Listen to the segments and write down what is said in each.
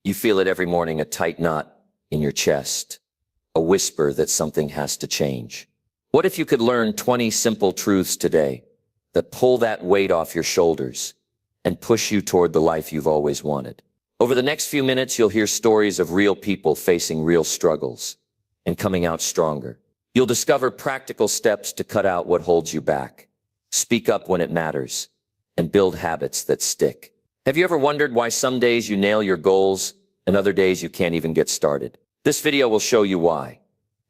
You feel it every morning, a tight knot in your chest, a whisper that something has to change. What if you could learn 20 simple truths today that pull that weight off your shoulders and push you toward the life you've always wanted? Over the next few minutes, you'll hear stories of real people facing real struggles and coming out stronger. You'll discover practical steps to cut out what holds you back, speak up when it matters, and build habits that stick. Have you ever wondered why some days you nail your goals and other days you can't even get started? This video will show you why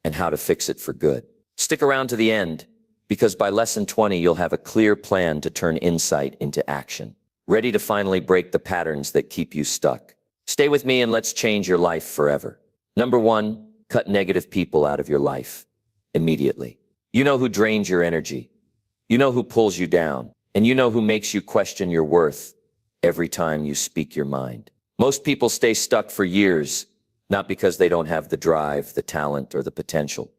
and how to fix it for good. Stick around to the end, because by lesson 20, you'll have a clear plan to turn insight into action, ready to finally break the patterns that keep you stuck. Stay with me and let's change your life forever. Number 1, cut negative people out of your life immediately. You know who drains your energy. You know who pulls you down, and you know who makes you question your worth every time you speak your mind. Most people stay stuck for years, not because they don't have the drive, the talent, or the potential,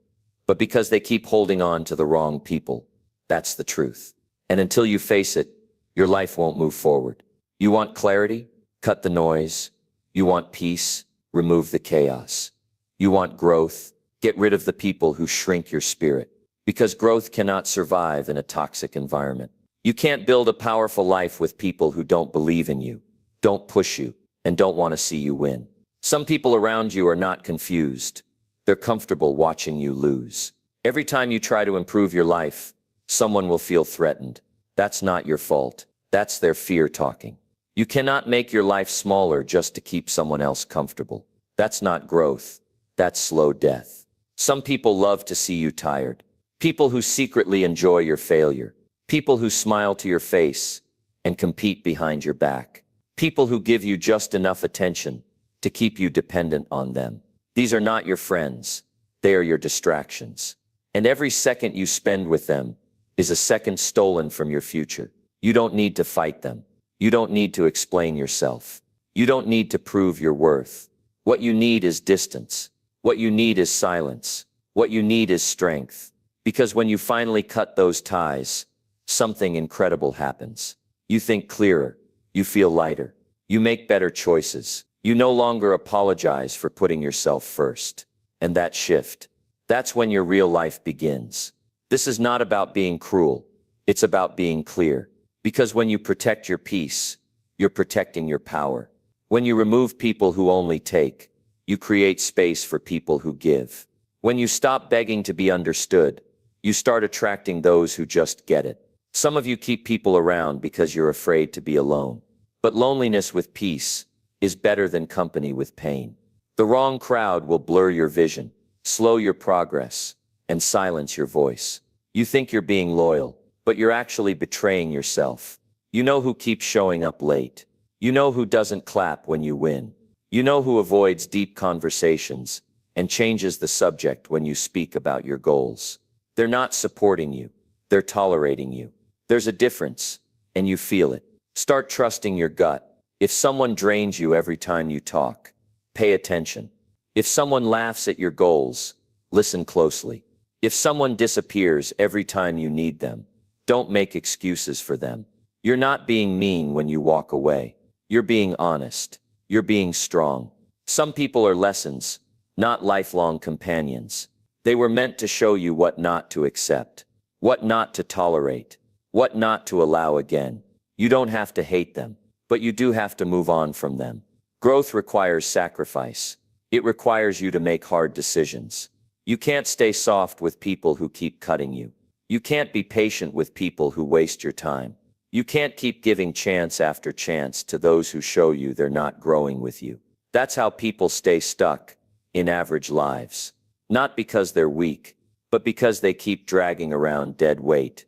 but because they keep holding on to the wrong people. That's the truth. And until you face it, your life won't move forward. You want clarity? Cut the noise. You want peace? Remove the chaos. You want growth? Get rid of the people who shrink your spirit, because growth cannot survive in a toxic environment. You can't build a powerful life with people who don't believe in you, don't push you, and don't want to see you win. Some people around you are not confused. They're comfortable watching you lose. Every time you try to improve your life, someone will feel threatened. That's not your fault. That's their fear talking. You cannot make your life smaller just to keep someone else comfortable. That's not growth. That's slow death. Some people love to see you tired. People who secretly enjoy your failure. People who smile to your face and compete behind your back. People who give you just enough attention to keep you dependent on them. These are not your friends. They are your distractions. And every second you spend with them is a second stolen from your future. You don't need to fight them. You don't need to explain yourself. You don't need to prove your worth. What you need is distance. What you need is silence. What you need is strength. Because when you finally cut those ties, something incredible happens. You think clearer. You feel lighter. You make better choices. You no longer apologize for putting yourself first. And that shift, that's when your real life begins. This is not about being cruel. It's about being clear. Because when you protect your peace, you're protecting your power. When you remove people who only take, you create space for people who give. When you stop begging to be understood, you start attracting those who just get it. Some of you keep people around because you're afraid to be alone. But loneliness with peace is better than company with pain. The wrong crowd will blur your vision, slow your progress, and silence your voice. You think you're being loyal, but you're actually betraying yourself. You know who keeps showing up late. You know who doesn't clap when you win. You know who avoids deep conversations and changes the subject when you speak about your goals. They're not supporting you. They're tolerating you. There's a difference, and you feel it. Start trusting your gut. If someone drains you every time you talk, pay attention. If someone laughs at your goals, listen closely. If someone disappears every time you need them, don't make excuses for them. You're not being mean when you walk away. You're being honest. You're being strong. Some people are lessons, not lifelong companions. They were meant to show you what not to accept, what not to tolerate, what not to allow again. You don't have to hate them, but you do have to move on from them. Growth requires sacrifice. It requires you to make hard decisions. You can't stay soft with people who keep cutting you. You can't be patient with people who waste your time. You can't keep giving chance after chance to those who show you they're not growing with you. That's how people stay stuck in average lives. Not because they're weak, but because they keep dragging around dead weight.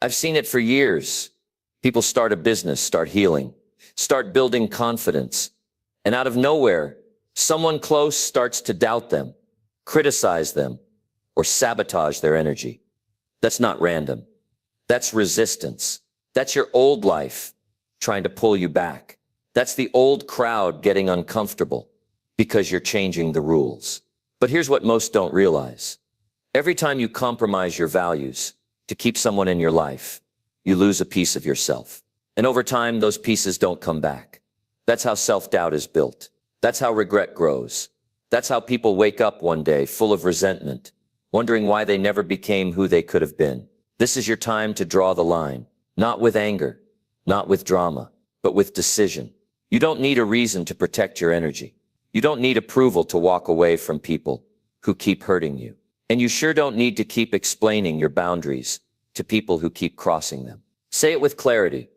I've seen it for years. People start a business, start healing, start building confidence, and out of nowhere, someone close starts to doubt them, criticize them, or sabotage their energy. That's not random. That's resistance. That's your old life trying to pull you back. That's the old crowd getting uncomfortable because you're changing the rules. But here's what most don't realize. Every time you compromise your values to keep someone in your life, you lose a piece of yourself. And over time, those pieces don't come back. That's how self-doubt is built. That's how regret grows. That's how people wake up one day full of resentment, wondering why they never became who they could have been. This is your time to draw the line, not with anger, not with drama, but with decision. You don't need a reason to protect your energy. You don't need approval to walk away from people who keep hurting you. And you sure don't need to keep explaining your boundaries to people who keep crossing them. Say it with clarity.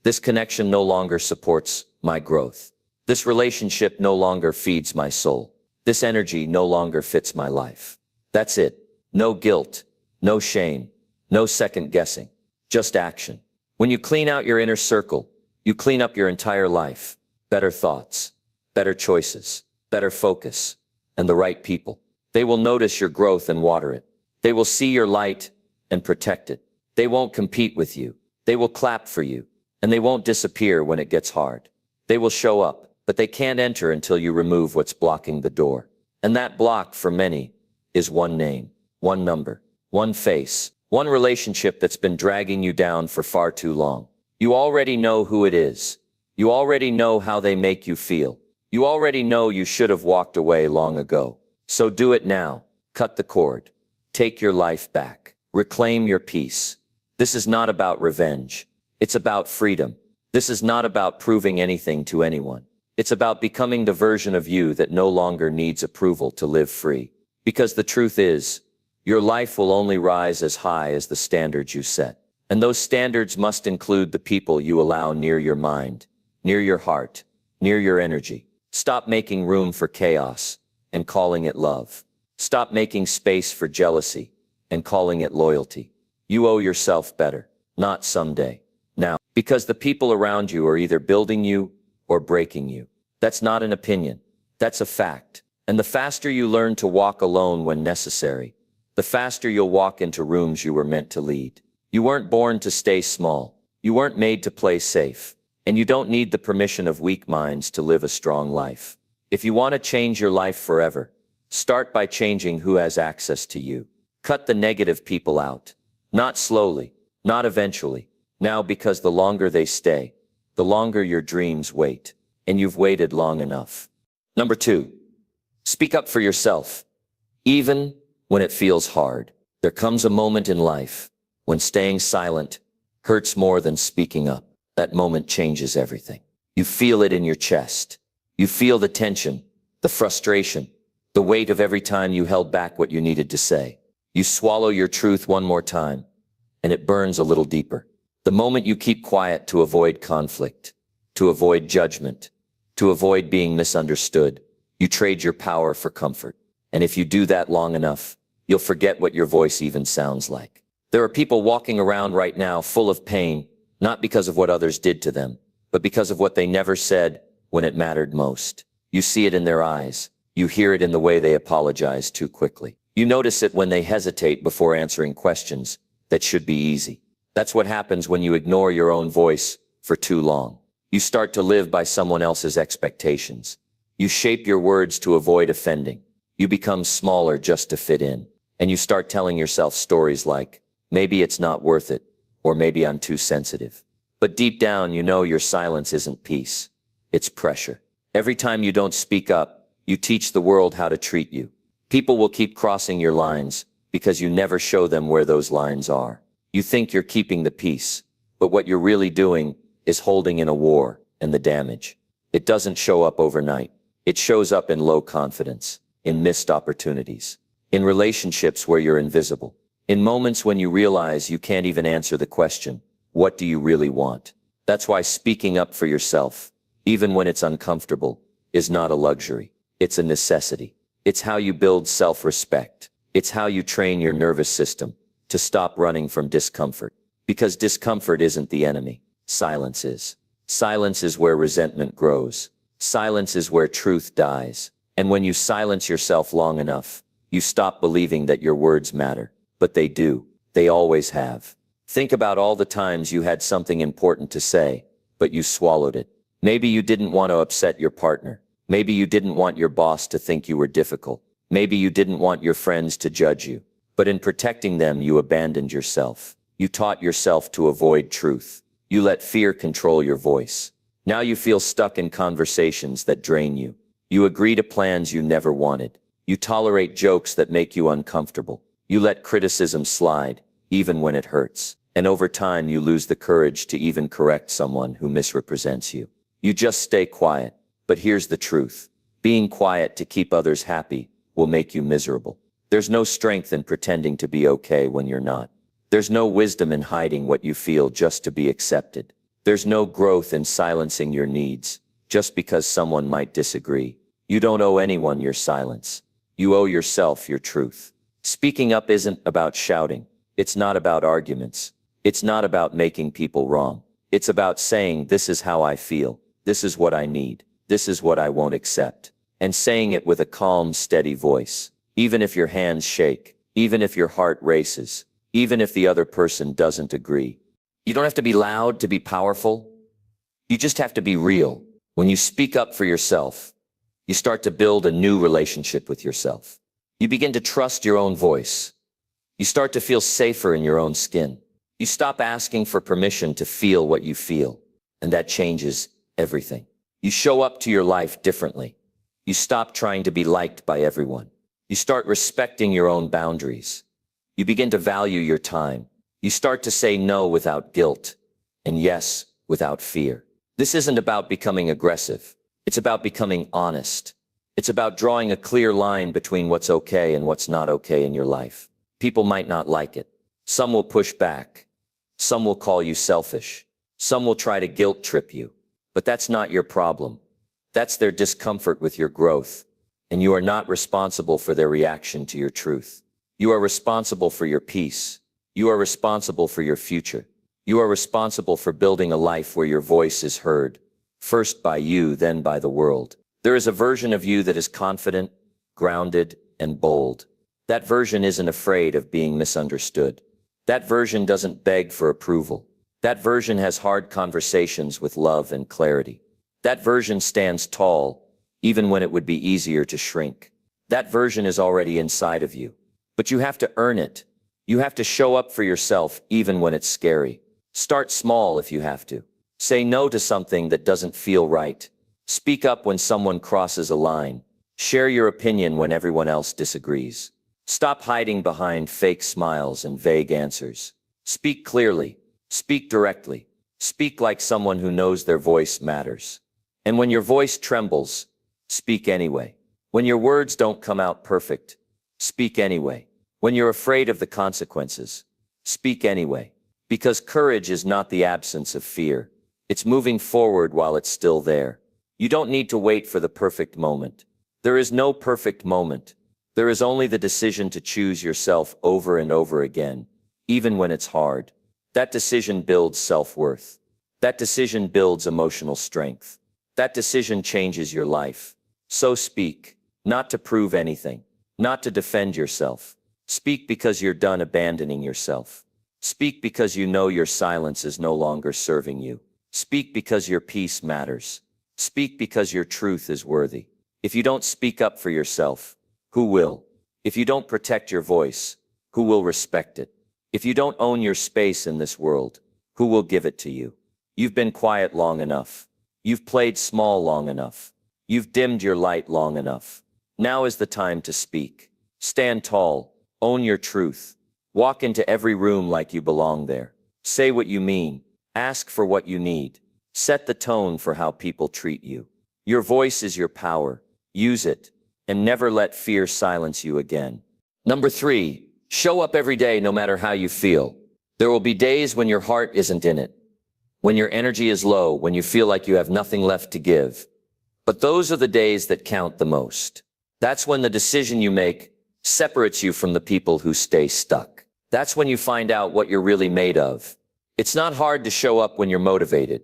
This connection no longer supports my growth. This relationship no longer feeds my soul. This energy no longer fits my life. That's it. No guilt, no shame, no second guessing, just action. When you clean out your inner circle, you clean up your entire life. Better thoughts, better choices, better focus, and the right people. They will notice your growth and water it. They will see your light and protect it. They won't compete with you. They will clap for you, and they won't disappear when it gets hard. They will show up, but they can't enter until you remove what's blocking the door. And that block, for many, is one name, one number, one face, one relationship that's been dragging you down for far too long. You already know who it is. You already know how they make you feel. You already know you should have walked away long ago. So do it now. Cut the cord. Take your life back. Reclaim your peace. This is not about revenge. It's about freedom. This is not about proving anything to anyone. It's about becoming the version of you that no longer needs approval to live free. Because the truth is, your life will only rise as high as the standards you set. And those standards must include the people you allow near your mind, near your heart, near your energy. Stop making room for chaos and calling it love. Stop making space for jealousy and calling it loyalty. You owe yourself better, not someday. Now, because the people around you are either building you or breaking you. That's not an opinion. That's a fact. And the faster you learn to walk alone when necessary, the faster you'll walk into rooms you were meant to lead. You weren't born to stay small. You weren't made to play safe. And you don't need the permission of weak minds to live a strong life. If you want to change your life forever, start by changing who has access to you. Cut the negative people out. Not slowly, not eventually. Now, because the longer they stay, the longer your dreams wait. And you've waited long enough. Number 2, speak up for yourself. Even when it feels hard, there comes a moment in life when staying silent hurts more than speaking up. That moment changes everything. You feel it in your chest. You feel the tension, the frustration, the weight of every time you held back what you needed to say. You swallow your truth one more time, and it burns a little deeper. The moment you keep quiet to avoid conflict, to avoid judgment, to avoid being misunderstood, you trade your power for comfort. And if you do that long enough, you'll forget what your voice even sounds like. There are people walking around right now full of pain, not because of what others did to them, but because of what they never said when it mattered most. You see it in their eyes. You hear it in the way they apologize too quickly. You notice it when they hesitate before answering questions that should be easy. That's what happens when you ignore your own voice for too long. You start to live by someone else's expectations. You shape your words to avoid offending. You become smaller just to fit in. And you start telling yourself stories like, maybe it's not worth it, or maybe I'm too sensitive. But deep down, you know your silence isn't peace. It's pressure. Every time you don't speak up, you teach the world how to treat you. People will keep crossing your lines because you never show them where those lines are. You think you're keeping the peace, but what you're really doing is holding in a war and the damage. It doesn't show up overnight. It shows up in low confidence, in missed opportunities, in relationships where you're invisible, in moments when you realize you can't even answer the question, what do you really want? That's why speaking up for yourself, even when it's uncomfortable, is not a luxury. It's a necessity. It's how you build self-respect. It's how you train your nervous system to stop running from discomfort. Because discomfort isn't the enemy. Silence is. Silence is where resentment grows. Silence is where truth dies. And when you silence yourself long enough, you stop believing that your words matter. But they do. They always have. Think about all the times you had something important to say, but you swallowed it. Maybe you didn't want to upset your partner. Maybe you didn't want your boss to think you were difficult. Maybe you didn't want your friends to judge you. But in protecting them, you abandoned yourself. You taught yourself to avoid truth. You let fear control your voice. Now you feel stuck in conversations that drain you. You agree to plans you never wanted. You tolerate jokes that make you uncomfortable. You let criticism slide, even when it hurts. And over time, you lose the courage to even correct someone who misrepresents you. You just stay quiet. But here's the truth. Being quiet to keep others happy will make you miserable. There's no strength in pretending to be okay when you're not. There's no wisdom in hiding what you feel just to be accepted. There's no growth in silencing your needs just because someone might disagree. You don't owe anyone your silence. You owe yourself your truth. Speaking up isn't about shouting. It's not about arguments. It's not about making people wrong. It's about saying, this is how I feel. This is what I need. This is what I won't accept. And saying it with a calm, steady voice. Even if your hands shake. Even if your heart races. Even if the other person doesn't agree. You don't have to be loud to be powerful. You just have to be real. When you speak up for yourself, you start to build a new relationship with yourself. You begin to trust your own voice. You start to feel safer in your own skin. You stop asking for permission to feel what you feel, and that changes everything. You show up to your life differently. You stop trying to be liked by everyone. You start respecting your own boundaries. You begin to value your time. You start to say no without guilt, and yes without fear. This isn't about becoming aggressive. It's about becoming honest. It's about drawing a clear line between what's okay and what's not okay in your life. People might not like it. Some will push back. Some will call you selfish. Some will try to guilt trip you. But that's not your problem. That's their discomfort with your growth. And you are not responsible for their reaction to your truth. You are responsible for your peace. You are responsible for your future. You are responsible for building a life where your voice is heard, first by you, then by the world. There is a version of you that is confident, grounded, and bold. That version isn't afraid of being misunderstood. That version doesn't beg for approval. That version has hard conversations with love and clarity. That version stands tall, even when it would be easier to shrink. That version is already inside of you. But you have to earn it. You have to show up for yourself even when it's scary. Start small if you have to. Say no to something that doesn't feel right. Speak up when someone crosses a line. Share your opinion when everyone else disagrees. Stop hiding behind fake smiles and vague answers. Speak clearly. Speak directly. Speak like someone who knows their voice matters. And when your voice trembles, speak anyway. When your words don't come out perfect, speak anyway. When you're afraid of the consequences, speak anyway. Because courage is not the absence of fear. It's moving forward while it's still there. You don't need to wait for the perfect moment. There is no perfect moment. There is only the decision to choose yourself over and over again, even when it's hard. That decision builds self-worth. That decision builds emotional strength. That decision changes your life. So speak, not to prove anything, not to defend yourself. Speak because you're done abandoning yourself. Speak because you know your silence is no longer serving you. Speak because your peace matters. Speak because your truth is worthy. If you don't speak up for yourself, who will? If you don't protect your voice, who will respect it? If you don't own your space in this world, who will give it to you? You've been quiet long enough. You've played small long enough. You've dimmed your light long enough. Now is the time to speak. Stand tall. Own your truth. Walk into every room like you belong there. Say what you mean. Ask for what you need. Set the tone for how people treat you. Your voice is your power. Use it. And never let fear silence you again. Number 3, show up every day no matter how you feel. There will be days when your heart isn't in it, when your energy is low, when you feel like you have nothing left to give. But those are the days that count the most. That's when the decision you make separates you from the people who stay stuck. That's when you find out what you're really made of. It's not hard to show up when you're motivated,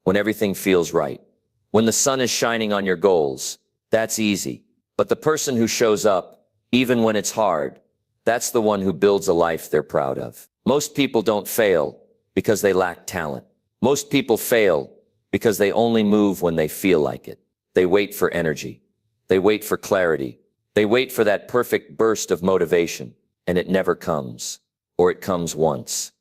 when everything feels right, when the sun is shining on your goals. That's easy. But the person who shows up, even when it's hard, that's the one who builds a life they're proud of. Most people don't fail because they lack talent. Most people fail because they only move when they feel like it. They wait for energy. They wait for clarity. They wait for that perfect burst of motivation, and it never comes. Or it comes once,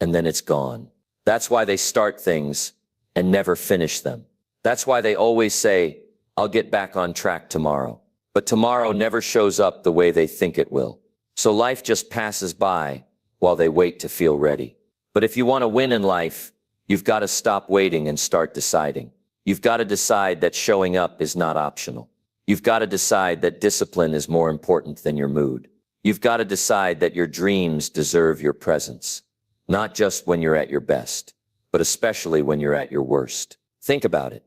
and then it's gone. That's why they start things and never finish them. That's why they always say, I'll get back on track tomorrow. But tomorrow never shows up the way they think it will. So life just passes by while they wait to feel ready. But if you want to win in life, you've got to stop waiting and start deciding. You've got to decide that showing up is not optional. You've got to decide that discipline is more important than your mood. You've got to decide that your dreams deserve your presence, not just when you're at your best, but especially when you're at your worst. Think about it.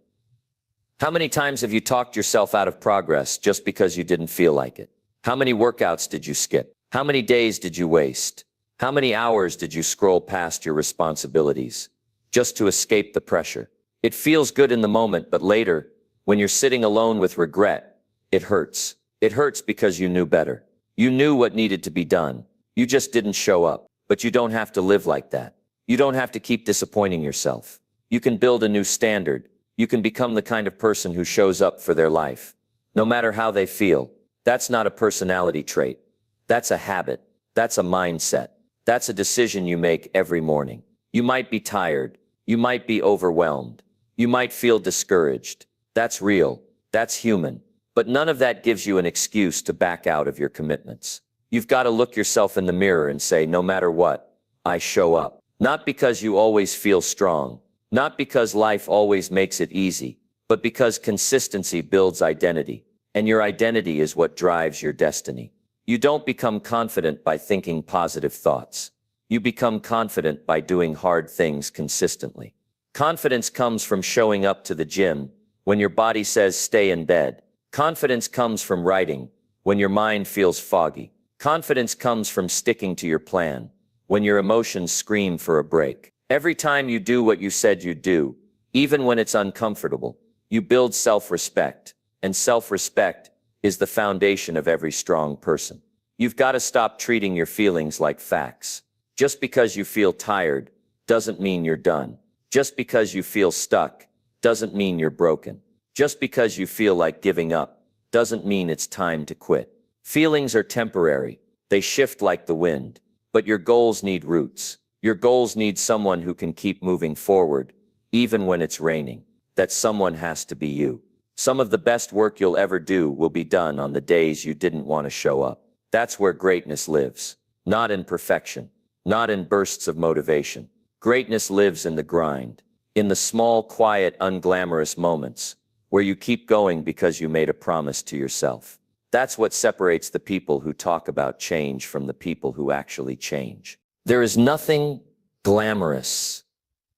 How many times have you talked yourself out of progress just because you didn't feel like it? How many workouts did you skip? How many days did you waste? How many hours did you scroll past your responsibilities just to escape the pressure? It feels good in the moment, but later, when you're sitting alone with regret, it hurts. It hurts because you knew better. You knew what needed to be done. You just didn't show up. But you don't have to live like that. You don't have to keep disappointing yourself. You can build a new standard. You can become the kind of person who shows up for their life, no matter how they feel. That's not a personality trait. That's a habit. That's a mindset. That's a decision you make every morning. You might be tired. You might be overwhelmed. You might feel discouraged. That's real. That's human. But none of that gives you an excuse to back out of your commitments. You've got to look yourself in the mirror and say, no matter what, I show up. Not because you always feel strong, not because life always makes it easy, but because consistency builds identity, and your identity is what drives your destiny. You don't become confident by thinking positive thoughts. You become confident by doing hard things consistently. Confidence comes from showing up to the gym when your body says stay in bed. Confidence comes from writing when your mind feels foggy. Confidence comes from sticking to your plan when your emotions scream for a break. Every time you do what you said you'd do, even when it's uncomfortable, you build self-respect, and self-respect is the foundation of every strong person. You've got to stop treating your feelings like facts. Just because you feel tired doesn't mean you're done. Just because you feel stuck doesn't mean you're broken. Just because you feel like giving up doesn't mean it's time to quit. Feelings are temporary. They shift like the wind. But your goals need roots. Your goals need someone who can keep moving forward, even when it's raining. That someone has to be you. Some of the best work you'll ever do will be done on the days you didn't want to show up. That's where greatness lives. Not in perfection. Not in bursts of motivation. Greatness lives in the grind. In the small, quiet, unglamorous moments where you keep going because you made a promise to yourself. That's what separates the people who talk about change from the people who actually change. There is nothing glamorous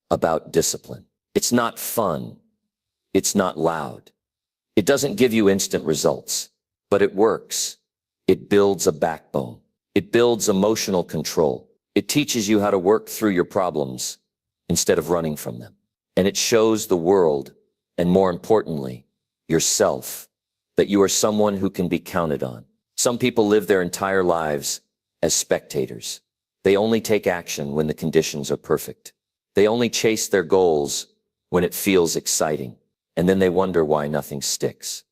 about discipline. It's not fun. It's not loud. It doesn't give you instant results, but it works. It builds a backbone. It builds emotional control. It teaches you how to work through your problems instead of running from them. And it shows the world, and more importantly, yourself, that you are someone who can be counted on. Some people live their entire lives as spectators. They only take action when the conditions are perfect. They only chase their goals when it feels exciting, and then they wonder why nothing sticks.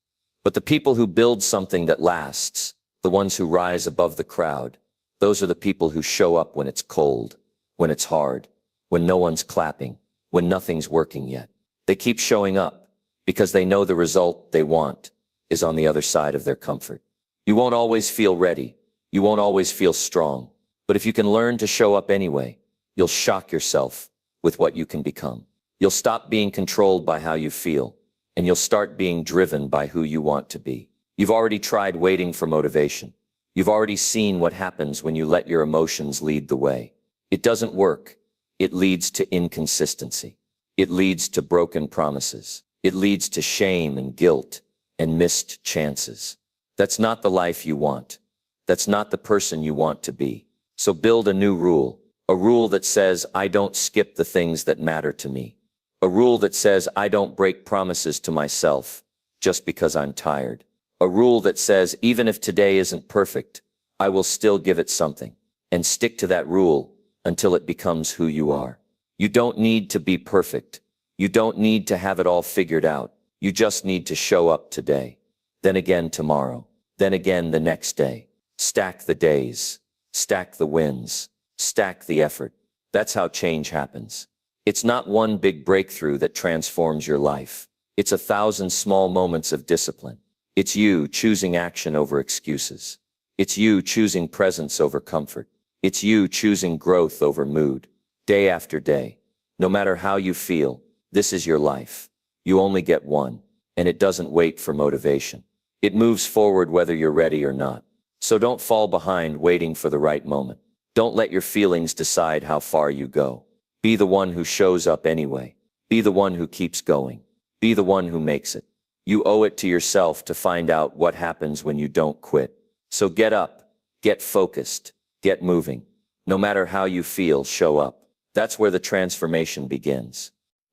But the people who build something that lasts, the ones who rise above the crowd, those are the people who show up when it's cold, when it's hard, when no one's clapping, when nothing's working yet. They keep showing up because they know the result they want is on the other side of their comfort. You won't always feel ready. You won't always feel strong. But if you can learn to show up anyway, you'll shock yourself with what you can become. You'll stop being controlled by how you feel, and you'll start being driven by who you want to be. You've already tried waiting for motivation. You've already seen what happens when you let your emotions lead the way. It doesn't work. It leads to inconsistency. It leads to broken promises. It leads to shame and guilt and missed chances. That's not the life you want. That's not the person you want to be. So build a new rule, a rule that says, I don't skip the things that matter to me. A rule that says, I don't break promises to myself just because I'm tired. A rule that says, even if today isn't perfect, I will still give it something. And stick to that rule until it becomes who you are. You don't need to be perfect. You don't need to have it all figured out. You just need to show up today, then again tomorrow, then again the next day. Stack the days, stack the wins, stack the effort. That's how change happens. It's not one big breakthrough that transforms your life. It's 1,000 small moments of discipline. It's you choosing action over excuses. It's you choosing presence over comfort. It's you choosing growth over mood. Day after day. No matter how you feel, this is your life. You only get one, and it doesn't wait for motivation. It moves forward whether you're ready or not. So don't fall behind waiting for the right moment. Don't let your feelings decide how far you go. Be the one who shows up anyway. Be the one who keeps going. Be the one who makes it. You owe it to yourself to find out what happens when you don't quit. So get up, get focused, get moving. No matter how you feel, show up. That's where the transformation begins.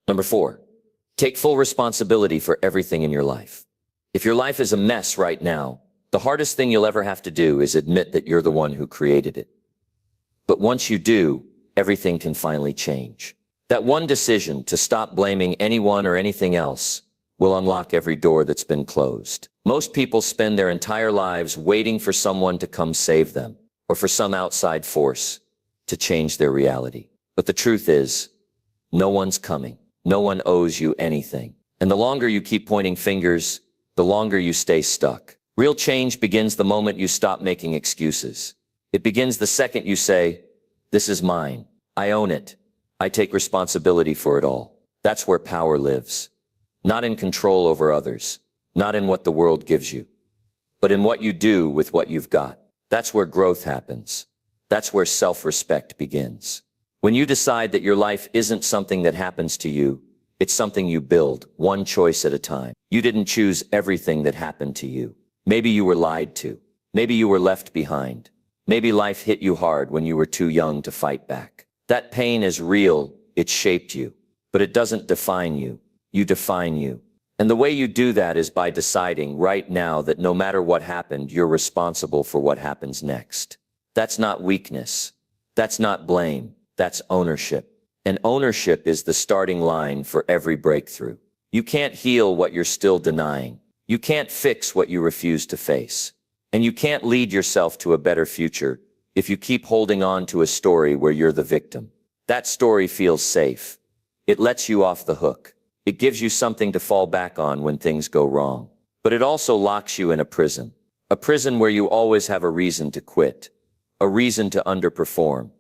Number 4, take full responsibility for everything in your life. If your life is a mess right now, the hardest thing you'll ever have to do is admit that you're the one who created it. But once you do, everything can finally change. That one decision to stop blaming anyone or anything else will unlock every door that's been closed. Most people spend their entire lives waiting for someone to come save them, or for some outside force to change their reality. But the truth is, no one's coming. No one owes you anything. And the longer you keep pointing fingers, the longer you stay stuck. Real change begins the moment you stop making excuses. It begins the second you say, "This is mine. I own it. I take responsibility for it all." That's where power lives. Not in control over others, not in what the world gives you, but in what you do with what you've got. That's where growth happens. That's where self-respect begins. When you decide that your life isn't something that happens to you, it's something you build, one choice at a time. You didn't choose everything that happened to you. Maybe you were lied to. Maybe you were left behind. Maybe life hit you hard when you were too young to fight back. That pain is real. It shaped you, but it doesn't define you. You define you. And the way you do that is by deciding right now that no matter what happened, you're responsible for what happens next. That's not weakness. That's not blame. That's ownership. And ownership is the starting line for every breakthrough. You can't heal what you're still denying. You can't fix what you refuse to face. And you can't lead yourself to a better future if you keep holding on to a story where you're the victim. That story feels safe. It lets you off the hook. It gives you something to fall back on when things go wrong. But it also locks you in a prison where you always have a reason to quit, a reason to underperform,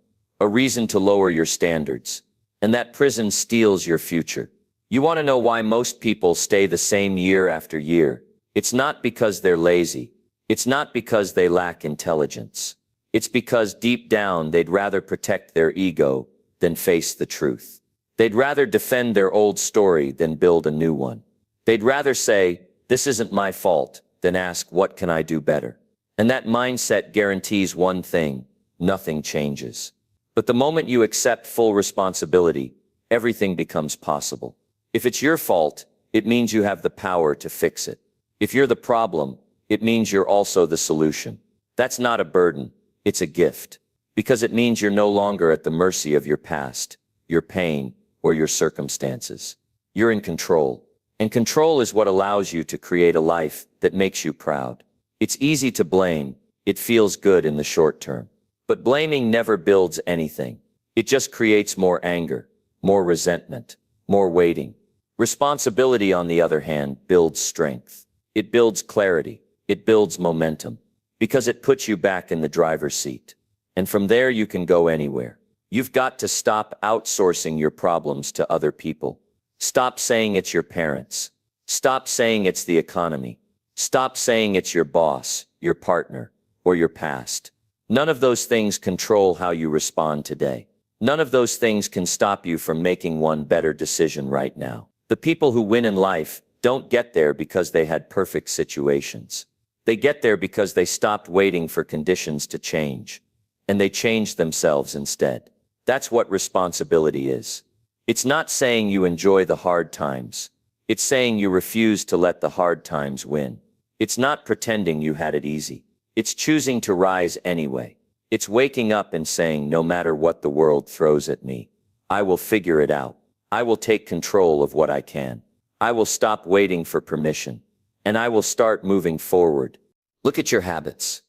a reason to lower your standards. And that prison steals your future. You want to know why most people stay the same year after year? It's not because they're lazy. It's not because they lack intelligence. It's because deep down they'd rather protect their ego than face the truth. They'd rather defend their old story than build a new one. They'd rather say, "This isn't my fault," than ask, "What can I do better?" And that mindset guarantees one thing: nothing changes. But the moment you accept full responsibility, everything becomes possible. If it's your fault, it means you have the power to fix it. If you're the problem, it means you're also the solution. That's not a burden, it's a gift. Because it means you're no longer at the mercy of your past, your pain, or your circumstances. You're in control. And control is what allows you to create a life that makes you proud. It's easy to blame. It feels good in the short term. But blaming never builds anything. It just creates more anger, more resentment, more waiting. Responsibility, on the other hand, builds strength. It builds clarity. It builds momentum. Because it puts you back in the driver's seat. And from there you can go anywhere. You've got to stop outsourcing your problems to other people. Stop saying it's your parents. Stop saying it's the economy. Stop saying it's your boss, your partner, or your past. None of those things control how you respond today. None of those things can stop you from making one better decision right now. The people who win in life don't get there because they had perfect situations. They get there because they stopped waiting for conditions to change, and they changed themselves instead. That's what responsibility is. It's not saying you enjoy the hard times. It's saying you refuse to let the hard times win. It's not pretending you had it easy. It's choosing to rise anyway. It's waking up and saying, no matter what the world throws at me, I will figure it out. I will take control of what I can. I will stop waiting for permission, and I will start moving forward. Look at your habits.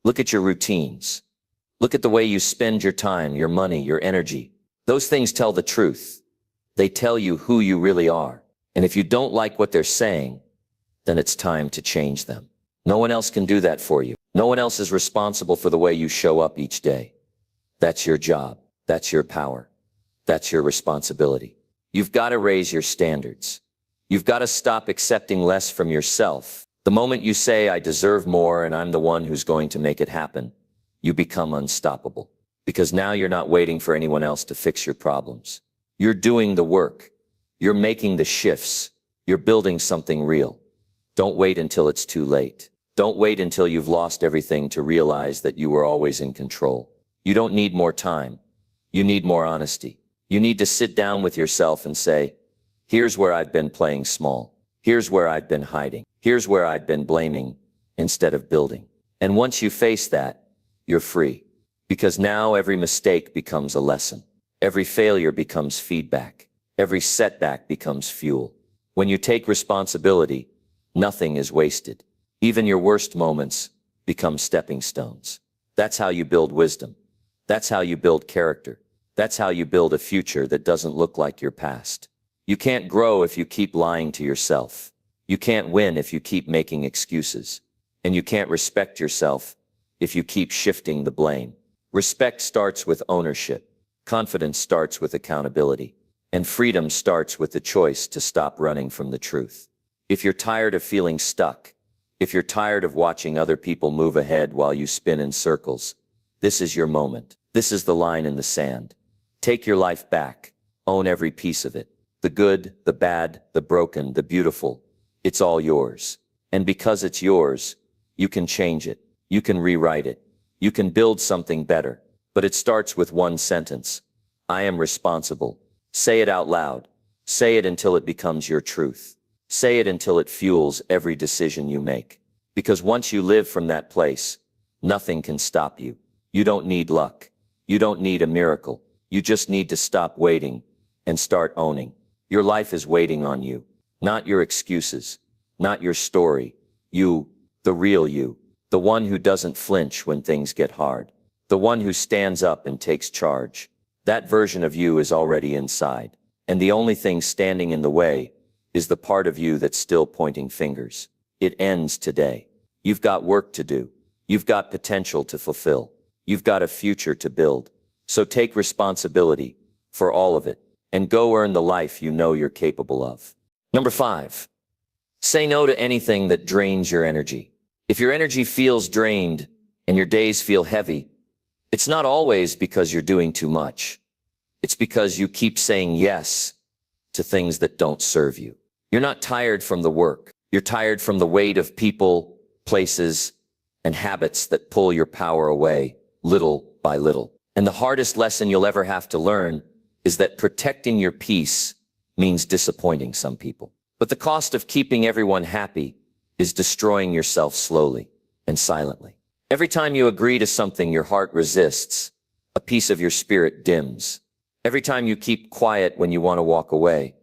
Look at your routines. Look at the way you spend your time, your money, your energy. Those things tell the truth. They tell you who you really are. And if you don't like what they're saying, then it's time to change them. No one else can do that for you. No one else is responsible for the way you show up each day. That's your job. That's your power. That's your responsibility. You've got to raise your standards. You've got to stop accepting less from yourself. The moment you say, I deserve more and I'm the one who's going to make it happen, you become unstoppable. Because now you're not waiting for anyone else to fix your problems. You're doing the work. You're making the shifts. You're building something real. Don't wait until it's too late. Don't wait until you've lost everything to realize that you were always in control. You don't need more time. You need more honesty. You need to sit down with yourself and say, here's where I've been playing small. Here's where I've been hiding. Here's where I've been blaming instead of building. And once you face that, you're free. Because now every mistake becomes a lesson. Every failure becomes feedback. Every setback becomes fuel. When you take responsibility, nothing is wasted. Even your worst moments become stepping stones. That's how you build wisdom. That's how you build character. That's how you build a future that doesn't look like your past. You can't grow if you keep lying to yourself. You can't win if you keep making excuses. And you can't respect yourself if you keep shifting the blame. Respect starts with ownership. Confidence starts with accountability. And freedom starts with the choice to stop running from the truth. If you're tired of feeling stuck, if you're tired of watching other people move ahead while you spin in circles, this is your moment. This is the line in the sand. Take your life back. Own every piece of it. The good, the bad, the broken, the beautiful. It's all yours. And because it's yours, you can change it. You can rewrite it. You can build something better. But it starts with one sentence. I am responsible. Say it out loud. Say it until it becomes your truth. Say it until it fuels every decision you make. Because once you live from that place, nothing can stop you. You don't need luck. You don't need a miracle. You just need to stop waiting and start owning. Your life is waiting on you. Not your excuses. Not your story. You, the real you. The one who doesn't flinch when things get hard. The one who stands up and takes charge. That version of you is already inside. And the only thing standing in the way is the part of you that's still pointing fingers. It ends today. You've got work to do. You've got potential to fulfill. You've got a future to build. So take responsibility for all of it and go earn the life you know you're capable of. Number 5, say no to anything that drains your energy. If your energy feels drained and your days feel heavy, it's not always because you're doing too much. It's because you keep saying yes to things that don't serve you. You're not tired from the work. You're tired from the weight of people, places, and habits that pull your power away little by little. And the hardest lesson you'll ever have to learn is that protecting your peace means disappointing some people. But the cost of keeping everyone happy is destroying yourself slowly and silently. Every time you agree to something your heart resists, a piece of your spirit dims. Every time you keep quiet when you want to walk away,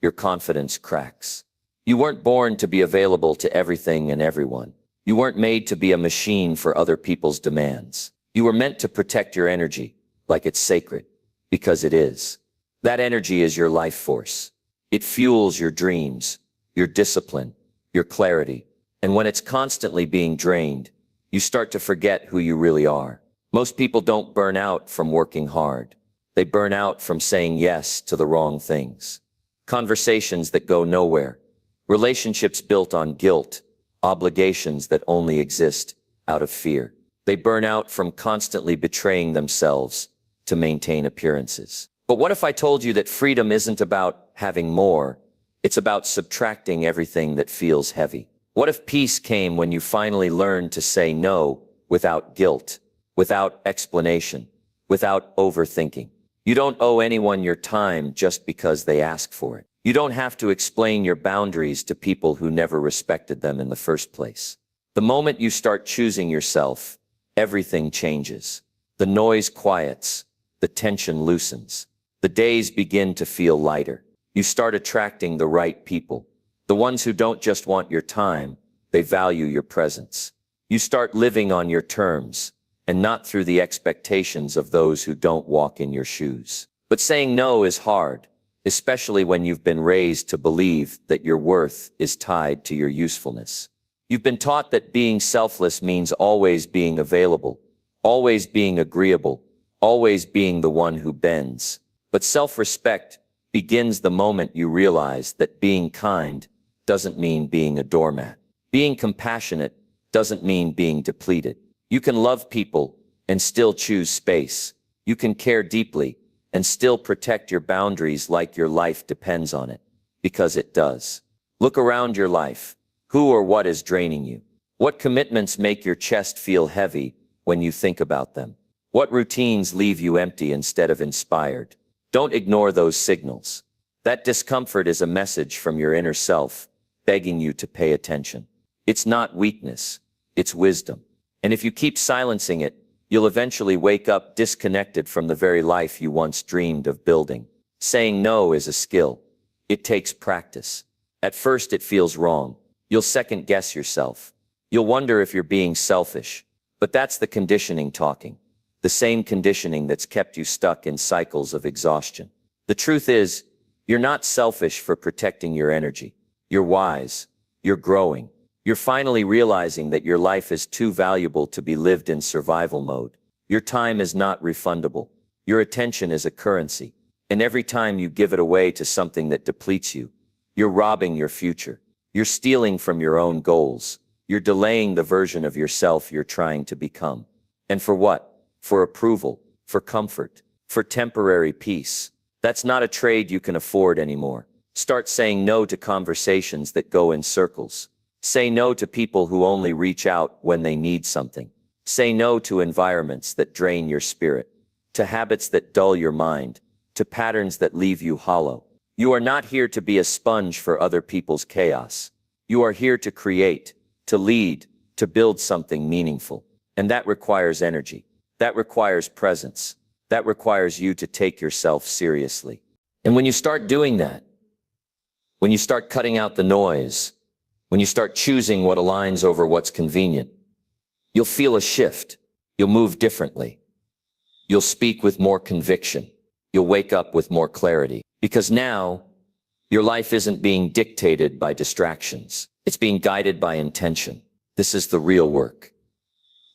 your confidence cracks. You weren't born to be available to everything and everyone. You weren't made to be a machine for other people's demands. You were meant to protect your energy like it's sacred, because it is. That energy is your life force. It fuels your dreams, your discipline, your clarity. And when it's constantly being drained, you start to forget who you really are. Most people don't burn out from working hard. They burn out from saying yes to the wrong things. Conversations that go nowhere. Relationships built on guilt. Obligations that only exist out of fear. They burn out from constantly betraying themselves to maintain appearances. But what if I told you that freedom isn't about having more? It's about subtracting everything that feels heavy. What if peace came when you finally learned to say no without guilt, without explanation, without overthinking? You don't owe anyone your time just because they ask for it. You don't have to explain your boundaries to people who never respected them in the first place. The moment you start choosing yourself, everything changes. The noise quiets. The tension loosens. The days begin to feel lighter. You start attracting the right people. The ones who don't just want your time, they value your presence. You start living on your terms, and not through the expectations of those who don't walk in your shoes. But saying no is hard. especially when you've been raised to believe that your worth is tied to your usefulness. You've been taught that being selfless means always being available, always being agreeable, always being the one who bends. But self-respect begins the moment you realize that being kind doesn't mean being a doormat. Being compassionate doesn't mean being depleted. You can love people and still choose space. You can care deeply and still protect your boundaries like your life depends on it, because it does. Look around your life. Who or what is draining you? What commitments make your chest feel heavy when you think about them? What routines leave you empty instead of inspired? Don't ignore those signals. That discomfort is a message from your inner self, begging you to pay attention. It's not weakness, it's wisdom. And if you keep silencing it, you'll eventually wake up disconnected from the very life you once dreamed of building. Saying no is a skill. It takes practice. At first it feels wrong. You'll second guess yourself. You'll wonder if you're being selfish. But that's the conditioning talking. The same conditioning that's kept you stuck in cycles of exhaustion. The truth is, you're not selfish for protecting your energy. You're wise. You're growing. You're finally realizing that your life is too valuable to be lived in survival mode. Your time is not refundable. Your attention is a currency. And every time you give it away to something that depletes you, you're robbing your future. You're stealing from your own goals. You're delaying the version of yourself you're trying to become. And for what? For approval, for comfort, for temporary peace. That's not a trade you can afford anymore. Start saying no to conversations that go in circles. Say no to people who only reach out when they need something. Say no to environments that drain your spirit, to habits that dull your mind, to patterns that leave you hollow. You are not here to be a sponge for other people's chaos. You are here to create, to lead, to build something meaningful. And that requires energy. That requires presence. That requires you to take yourself seriously. And when you start doing that, when you start cutting out the noise, when you start choosing what aligns over what's convenient, you'll feel a shift. You'll move differently. You'll speak with more conviction. You'll wake up with more clarity. Because now, your life isn't being dictated by distractions. It's being guided by intention. This is the real work.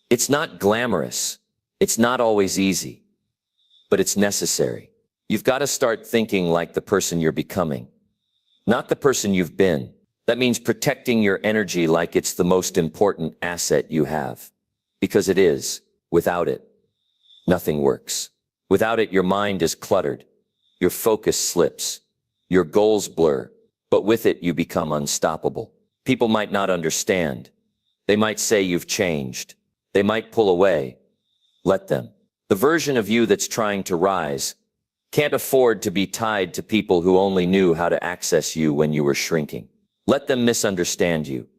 It's not glamorous. It's not always easy. But it's necessary. You've got to start thinking like the person you're becoming, not the person you've been. That means protecting your energy like it's the most important asset you have. Because it is. Without it, nothing works. Without it, your mind is cluttered. Your focus slips. Your goals blur. But with it, you become unstoppable. People might not understand. They might say you've changed. They might pull away. Let them. The version of you that's trying to rise can't afford to be tied to people who only knew how to access you when you were shrinking. Let them misunderstand you.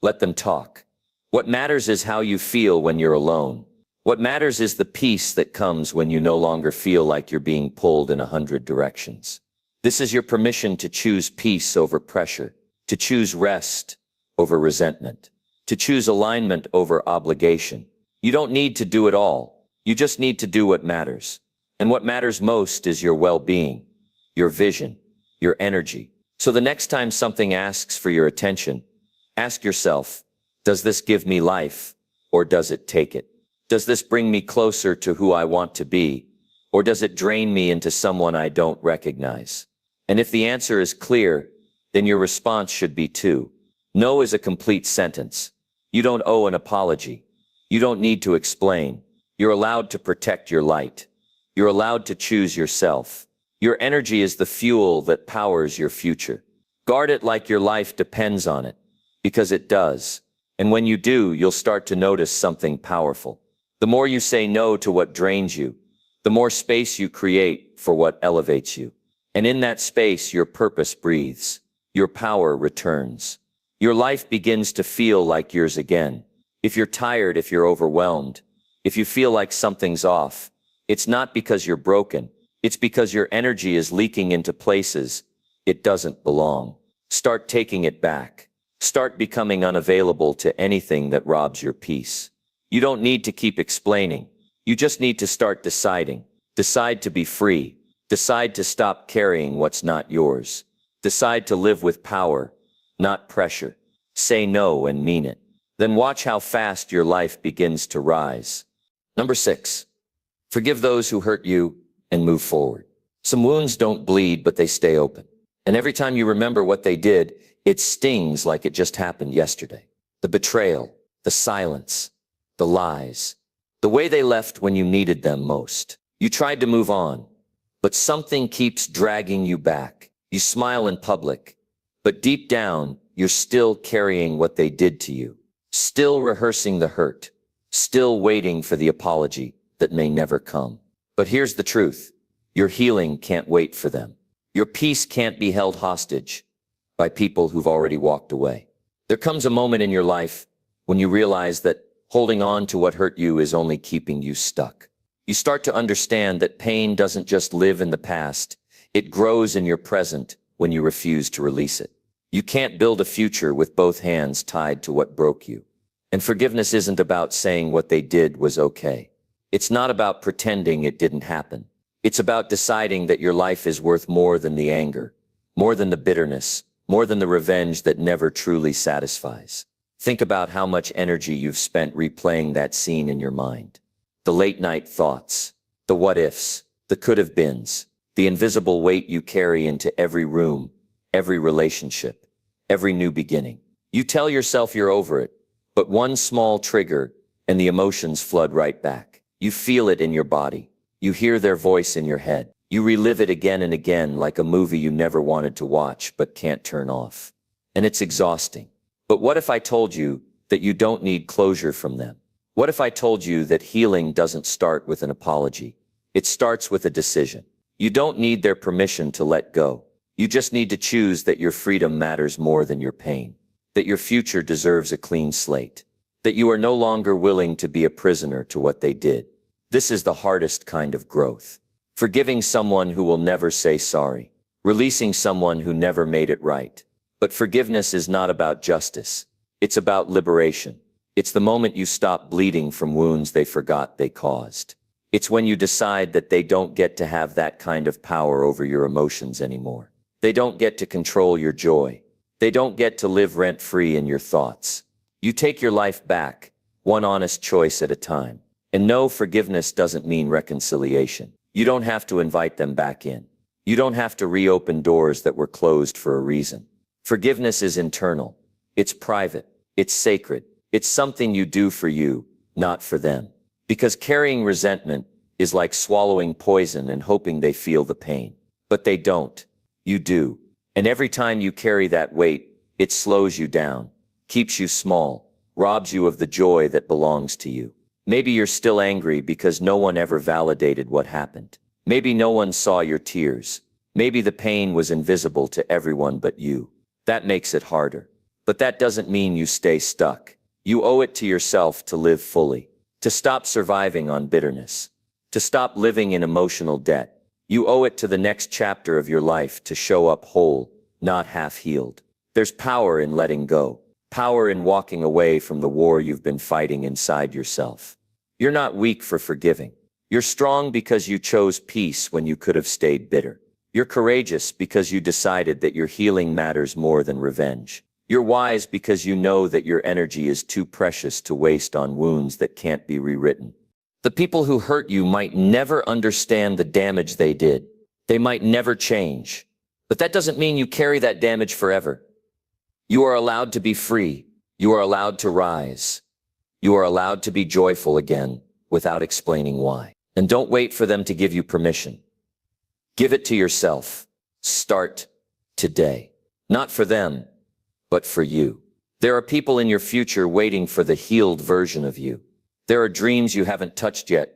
Let them talk. What matters is how you feel when you're alone. What matters is the peace that comes when you no longer feel like you're being pulled in 100 directions. This is your permission to choose peace over pressure, to choose rest over resentment, to choose alignment over obligation. You don't need to do it all. You just need to do what matters. And what matters most is your well-being, your vision, your energy. So the next time something asks for your attention, ask yourself, does this give me life, or does it take it? Does this bring me closer to who I want to be, or does it drain me into someone I don't recognize? And if the answer is clear, then your response should be too. No is a complete sentence. You don't owe an apology. You don't need to explain. You're allowed to protect your light. You're allowed to choose yourself. Your energy is the fuel that powers your future. Guard it like your life depends on it, because it does. And when you do, you'll start to notice something powerful. The more you say no to what drains you, the more space you create for what elevates you. And in that space, your purpose breathes. Your power returns. Your life begins to feel like yours again. If you're tired, if you're overwhelmed, if you feel like something's off, it's not because you're broken. It's because your energy is leaking into places it doesn't belong. Start taking it back. Start becoming unavailable to anything that robs your peace. You don't need to keep explaining. You just need to start deciding. Decide to be free. Decide to stop carrying what's not yours. Decide to live with power, not pressure. Say no and mean it. Then watch how fast your life begins to rise. Number 6. Forgive those who hurt you and move forward. Some wounds don't bleed, but they stay open. And every time you remember what they did, it stings like it just happened yesterday. The betrayal, the silence, the lies, the way they left when you needed them most. You tried to move on, but something keeps dragging you back. You smile in public, but deep down, you're still carrying what they did to you, still rehearsing the hurt, still waiting for the apology that may never come. But here's the truth. Your healing can't wait for them. Your peace can't be held hostage by people who've already walked away. There comes a moment in your life when you realize that holding on to what hurt you is only keeping you stuck. You start to understand that pain doesn't just live in the past, it grows in your present when you refuse to release it. You can't build a future with both hands tied to what broke you. And forgiveness isn't about saying what they did was okay. It's not about pretending it didn't happen. It's about deciding that your life is worth more than the anger, more than the bitterness, more than the revenge that never truly satisfies. Think about how much energy you've spent replaying that scene in your mind. The late-night thoughts, the what-ifs, the could-have-beens, the invisible weight you carry into every room, every relationship, every new beginning. You tell yourself you're over it, but one small trigger and the emotions flood right back. You feel it in your body. You hear their voice in your head. You relive it again and again like a movie you never wanted to watch but can't turn off. And it's exhausting. But what if I told you that you don't need closure from them? What if I told you that healing doesn't start with an apology? It starts with a decision. You don't need their permission to let go. You just need to choose that your freedom matters more than your pain, that your future deserves a clean slate, that you are no longer willing to be a prisoner to what they did. This is the hardest kind of growth. Forgiving someone who will never say sorry, releasing someone who never made it right. But forgiveness is not about justice. It's about liberation. It's the moment you stop bleeding from wounds they forgot they caused. It's when you decide that they don't get to have that kind of power over your emotions anymore. They don't get to control your joy. They don't get to live rent-free in your thoughts. You take your life back, one honest choice at a time. And no, forgiveness doesn't mean reconciliation. You don't have to invite them back in. You don't have to reopen doors that were closed for a reason. Forgiveness is internal. It's private. It's sacred. It's something you do for you, not for them. Because carrying resentment is like swallowing poison and hoping they feel the pain. But they don't. You do. And every time you carry that weight, it slows you down, keeps you small, robs you of the joy that belongs to you. Maybe you're still angry because no one ever validated what happened. Maybe no one saw your tears. Maybe the pain was invisible to everyone but you. That makes it harder. But that doesn't mean you stay stuck. You owe it to yourself to live fully, to stop surviving on bitterness, to stop living in emotional debt. You owe it to the next chapter of your life to show up whole, not half-healed. There's power in letting go, power in walking away from the war you've been fighting inside yourself. You're not weak for forgiving. You're strong because you chose peace when you could have stayed bitter. You're courageous because you decided that your healing matters more than revenge. You're wise because you know that your energy is too precious to waste on wounds that can't be rewritten. The people who hurt you might never understand the damage they did. They might never change. But that doesn't mean you carry that damage forever. You are allowed to be free. You are allowed to rise. You are allowed to be joyful again without explaining why. And don't wait for them to give you permission. Give it to yourself. Start today. Not for them, but for you. There are people in your future waiting for the healed version of you. There are dreams you haven't touched yet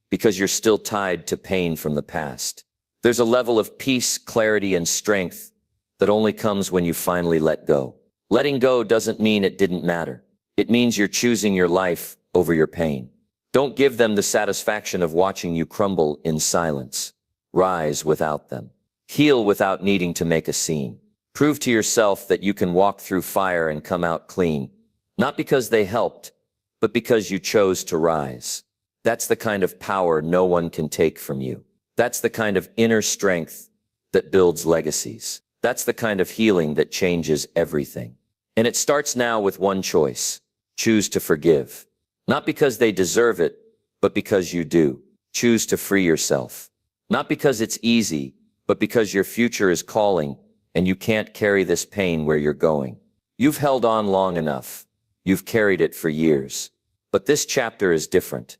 because you're still tied to pain from the past. There's a level of peace, clarity, and strength that only comes when you finally let go. Letting go doesn't mean it didn't matter. It means you're choosing your life over your pain. Don't give them the satisfaction of watching you crumble in silence. Rise without them. Heal without needing to make a scene. Prove to yourself that you can walk through fire and come out clean, not because they helped, but because you chose to rise. That's the kind of power no one can take from you. That's the kind of inner strength that builds legacies. That's the kind of healing that changes everything. And it starts now with one choice. Choose to forgive. Not because they deserve it, but because you do. Choose to free yourself. Not because it's easy, but because your future is calling and you can't carry this pain where you're going. You've held on long enough. You've carried it for years. But this chapter is different.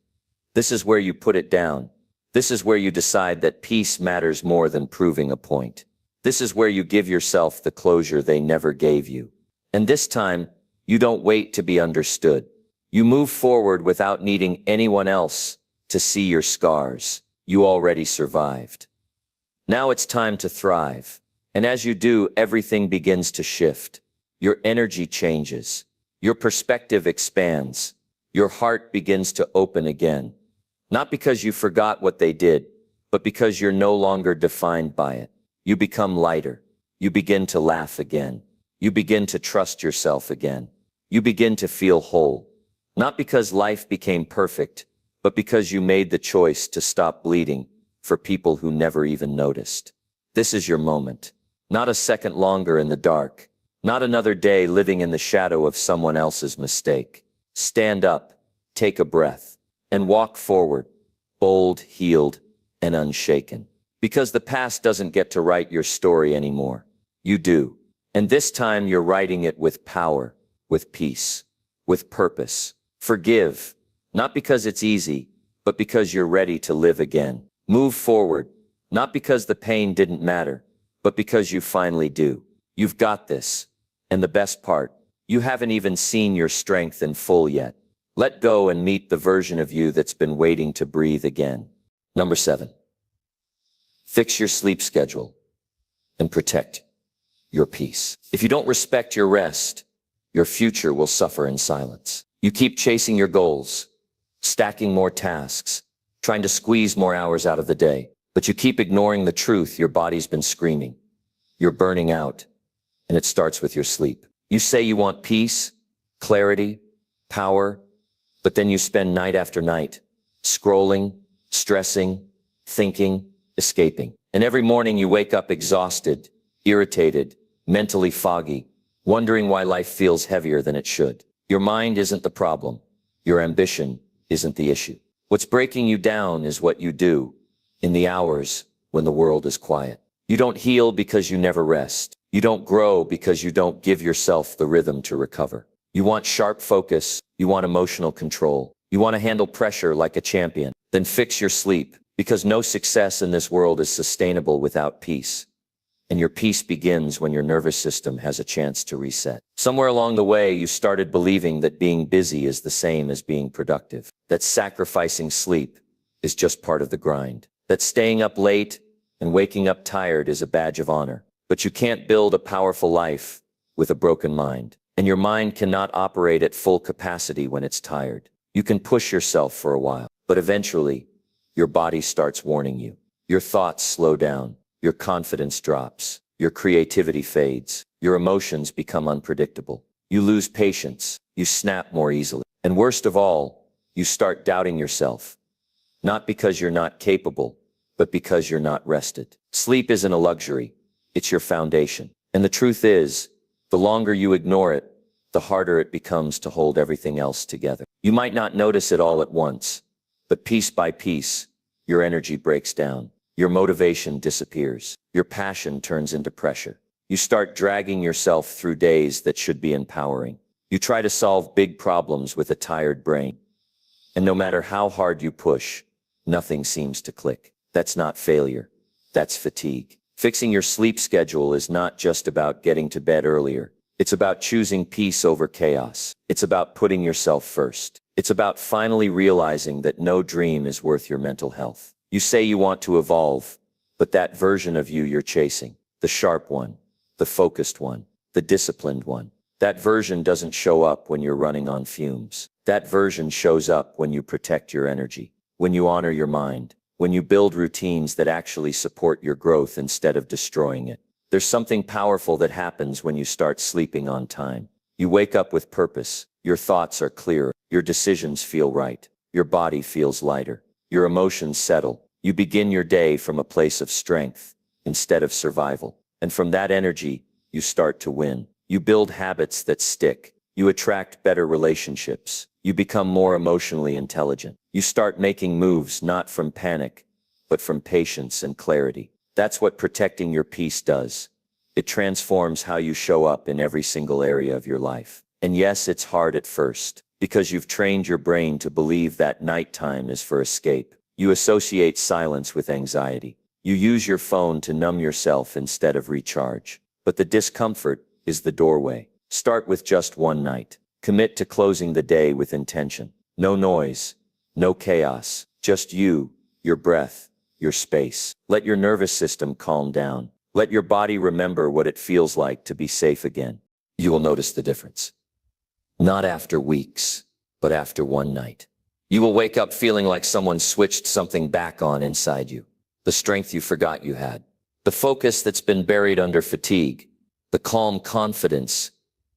This is where you put it down. This is where you decide that peace matters more than proving a point. This is where you give yourself the closure they never gave you. And this time, you don't wait to be understood. You move forward without needing anyone else to see your scars. You already survived. Now it's time to thrive. And as you do, everything begins to shift. Your energy changes. Your perspective expands. Your heart begins to open again. Not because you forgot what they did, but because you're no longer defined by it. You become lighter. You begin to laugh again. You begin to trust yourself again. You begin to feel whole. Not because life became perfect, but because you made the choice to stop bleeding for people who never even noticed. This is your moment. Not a second longer in the dark. Not another day living in the shadow of someone else's mistake. Stand up, take a breath, and walk forward, bold, healed, and unshaken. Because the past doesn't get to write your story anymore. You do. And this time you're writing it with power, with peace, with purpose. Forgive, not because it's easy, but because you're ready to live again. Move forward, not because the pain didn't matter, but because you finally do. You've got this. And the best part, you haven't even seen your strength in full yet. Let go and meet the version of you that's been waiting to breathe again. Number 7. Fix your sleep schedule and protect your peace. If you don't respect your rest, your future will suffer in silence. You keep chasing your goals, stacking more tasks, trying to squeeze more hours out of the day, but you keep ignoring the truth your body's been screaming. You're burning out, and it starts with your sleep. You say you want peace, clarity, power, but then you spend night after night scrolling, stressing, thinking, escaping. And every morning you wake up exhausted, irritated, mentally foggy, wondering why life feels heavier than it should. Your mind isn't the problem. Your ambition isn't the issue. What's breaking you down is what you do in the hours when the world is quiet. You don't heal because you never rest. You don't grow because you don't give yourself the rhythm to recover. You want sharp focus. You want emotional control. You want to handle pressure like a champion. Then fix your sleep, because no success in this world is sustainable without peace. And your peace begins when your nervous system has a chance to reset. Somewhere along the way, you started believing that being busy is the same as being productive, that sacrificing sleep is just part of the grind, that staying up late and waking up tired is a badge of honor. But you can't build a powerful life with a broken mind. And your mind cannot operate at full capacity when it's tired. You can push yourself for a while, but eventually, your body starts warning you. Your thoughts slow down. Your confidence drops. Your creativity fades. Your emotions become unpredictable. You lose patience. You snap more easily. And worst of all, you start doubting yourself. Not because you're not capable, but because you're not rested. Sleep isn't a luxury. It's your foundation. And the truth is, the longer you ignore it, the harder it becomes to hold everything else together. You might not notice it all at once, but piece by piece, your energy breaks down. Your motivation disappears. Your passion turns into pressure. You start dragging yourself through days that should be empowering. You try to solve big problems with a tired brain. And no matter how hard you push, nothing seems to click. That's not failure. That's fatigue. Fixing your sleep schedule is not just about getting to bed earlier. It's about choosing peace over chaos. It's about putting yourself first. It's about finally realizing that no dream is worth your mental health. You say you want to evolve, but that version of you you're chasing, the sharp one, the focused one, the disciplined one, that version doesn't show up when you're running on fumes. That version shows up when you protect your energy, when you honor your mind, when you build routines that actually support your growth instead of destroying it. There's something powerful that happens when you start sleeping on time. You wake up with purpose. Your thoughts are clearer. Your decisions feel right. Your body feels lighter. Your emotions settle. You begin your day from a place of strength instead of survival. And from that energy, you start to win. You build habits that stick. You attract better relationships. You become more emotionally intelligent. You start making moves not from panic, but from patience and clarity. That's what protecting your peace does. It transforms how you show up in every single area of your life. And yes, it's hard at first, because you've trained your brain to believe that nighttime is for escape. You associate silence with anxiety. You use your phone to numb yourself instead of recharge. But the discomfort is the doorway. Start with just one night. Commit to closing the day with intention. No noise, no chaos, just you, your breath, your space. Let your nervous system calm down. Let your body remember what it feels like to be safe again. You will notice the difference. Not after weeks, but after one night. You will wake up feeling like someone switched something back on inside you. The strength you forgot you had. The focus that's been buried under fatigue. The calm confidence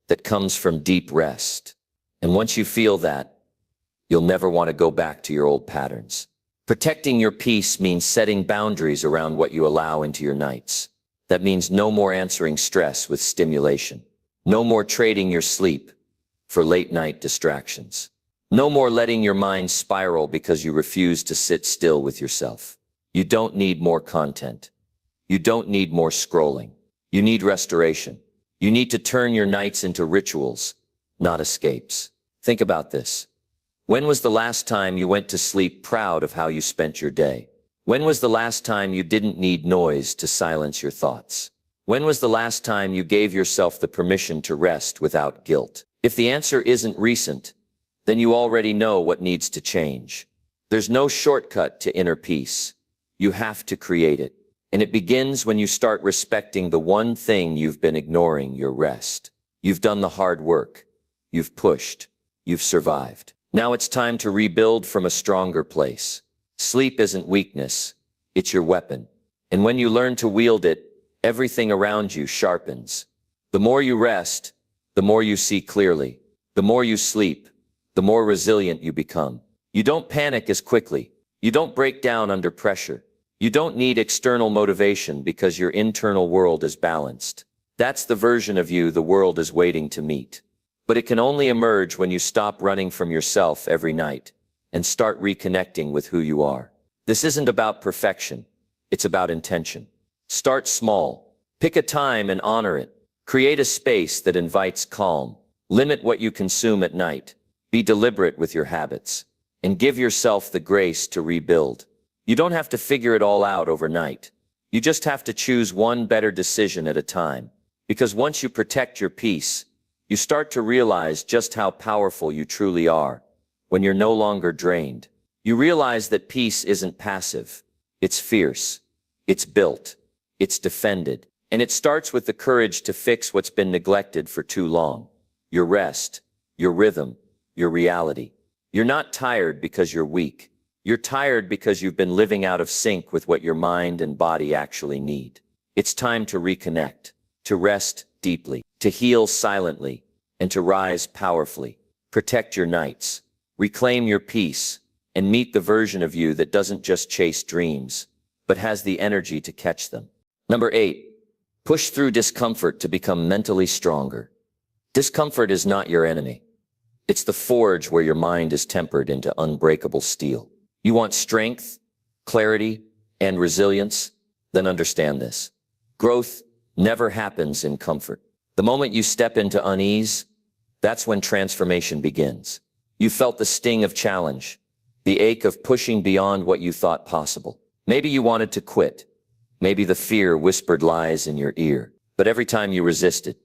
that comes from deep rest. And once you feel that, you'll never want to go back to your old patterns. Protecting your peace means setting boundaries around what you allow into your nights. That means no more answering stress with stimulation. No more trading your sleep for late-night distractions. No more letting your mind spiral because you refuse to sit still with yourself. You don't need more content. You don't need more scrolling. You need restoration. You need to turn your nights into rituals, not escapes. Think about this. When was the last time you went to sleep proud of how you spent your day? When was the last time you didn't need noise to silence your thoughts? When was the last time you gave yourself the permission to rest without guilt? If the answer isn't recent, then you already know what needs to change. There's no shortcut to inner peace. You have to create it. And it begins when you start respecting the one thing you've been ignoring, your rest. You've done the hard work. You've pushed. You've survived. Now it's time to rebuild from a stronger place. Sleep isn't weakness. It's your weapon. And when you learn to wield it, everything around you sharpens. The more you rest, the more you see clearly. The more you sleep, the more resilient you become. You don't panic as quickly. You don't break down under pressure. You don't need external motivation because your internal world is balanced. That's the version of you the world is waiting to meet. But it can only emerge when you stop running from yourself every night and start reconnecting with who you are. This isn't about perfection. It's about intention. Start small. Pick a time and honor it. Create a space that invites calm. Limit what you consume at night. Be deliberate with your habits. And give yourself the grace to rebuild. You don't have to figure it all out overnight. You just have to choose one better decision at a time. Because once you protect your peace, you start to realize just how powerful you truly are. When you're no longer drained, you realize that peace isn't passive. It's fierce. It's built. It's defended. And it starts with the courage to fix what's been neglected for too long. Your rest, your rhythm, your reality. You're not tired because you're weak. You're tired because you've been living out of sync with what your mind and body actually need. It's time to reconnect, to rest deeply, to heal silently, and to rise powerfully. Protect your nights, reclaim your peace, and meet the version of you that doesn't just chase dreams, but has the energy to catch them. Number 8, push through discomfort to become mentally stronger. Discomfort is not your enemy. It's the forge where your mind is tempered into unbreakable steel. You want strength, clarity, and resilience? Then understand this. Growth never happens in comfort. The moment you step into unease, that's when transformation begins. You felt the sting of challenge, the ache of pushing beyond what you thought possible. Maybe you wanted to quit. Maybe the fear whispered lies in your ear. But every time you resisted,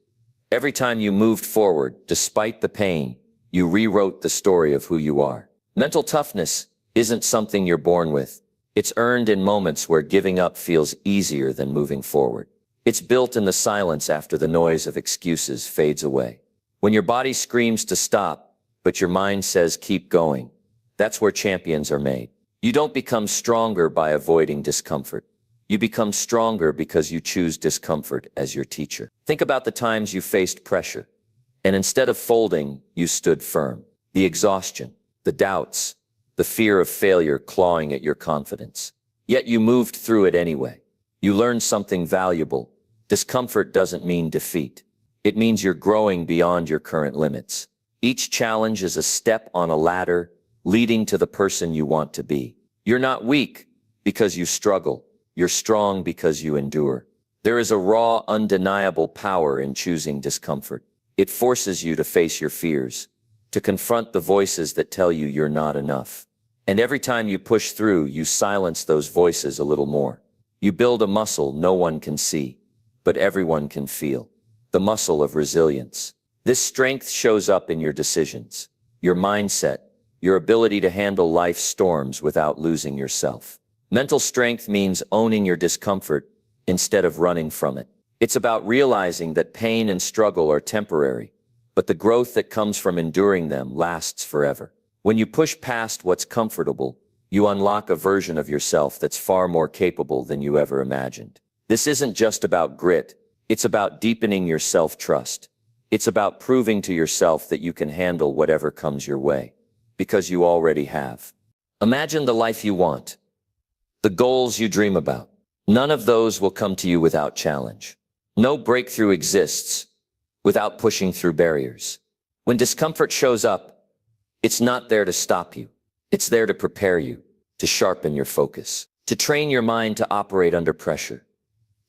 every time you moved forward, despite the pain, you rewrote the story of who you are. Mental toughness isn't something you're born with. It's earned in moments where giving up feels easier than moving forward. It's built in the silence after the noise of excuses fades away. When your body screams to stop, but your mind says keep going, that's where champions are made. You don't become stronger by avoiding discomfort. You become stronger because you choose discomfort as your teacher. Think about the times you faced pressure, and instead of folding, you stood firm. The exhaustion, the doubts, the fear of failure clawing at your confidence. Yet you moved through it anyway. You learned something valuable. Discomfort doesn't mean defeat. It means you're growing beyond your current limits. Each challenge is a step on a ladder leading to the person you want to be. You're not weak because you struggle. You're strong because you endure. There is a raw, undeniable power in choosing discomfort. It forces you to face your fears, to confront the voices that tell you you're not enough. And every time you push through, you silence those voices a little more. You build a muscle no one can see, but everyone can feel. The muscle of resilience. This strength shows up in your decisions, your mindset, your ability to handle life's storms without losing yourself. Mental strength means owning your discomfort instead of running from it. It's about realizing that pain and struggle are temporary, but the growth that comes from enduring them lasts forever. When you push past what's comfortable, you unlock a version of yourself that's far more capable than you ever imagined. This isn't just about grit. It's about deepening your self-trust. It's about proving to yourself that you can handle whatever comes your way, because you already have. Imagine the life you want, the goals you dream about. None of those will come to you without challenge. No breakthrough exists without pushing through barriers. When discomfort shows up, it's not there to stop you. It's there to prepare you, to sharpen your focus, to train your mind to operate under pressure,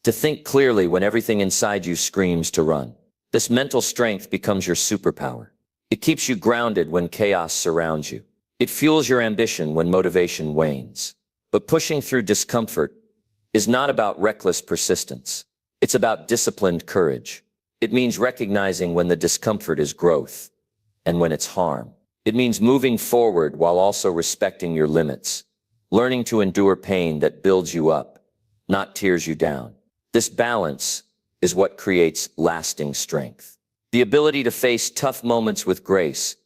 to think clearly when everything inside you screams to run. This mental strength becomes your superpower. It keeps you grounded when chaos surrounds you. It fuels your ambition when motivation wanes. But pushing through discomfort is not about reckless persistence. It's about disciplined courage. It means recognizing when the discomfort is growth and when it's harm. It means moving forward while also respecting your limits, learning to endure pain that builds you up, not tears you down. This balance is what creates lasting strength. The ability to face tough moments with grace,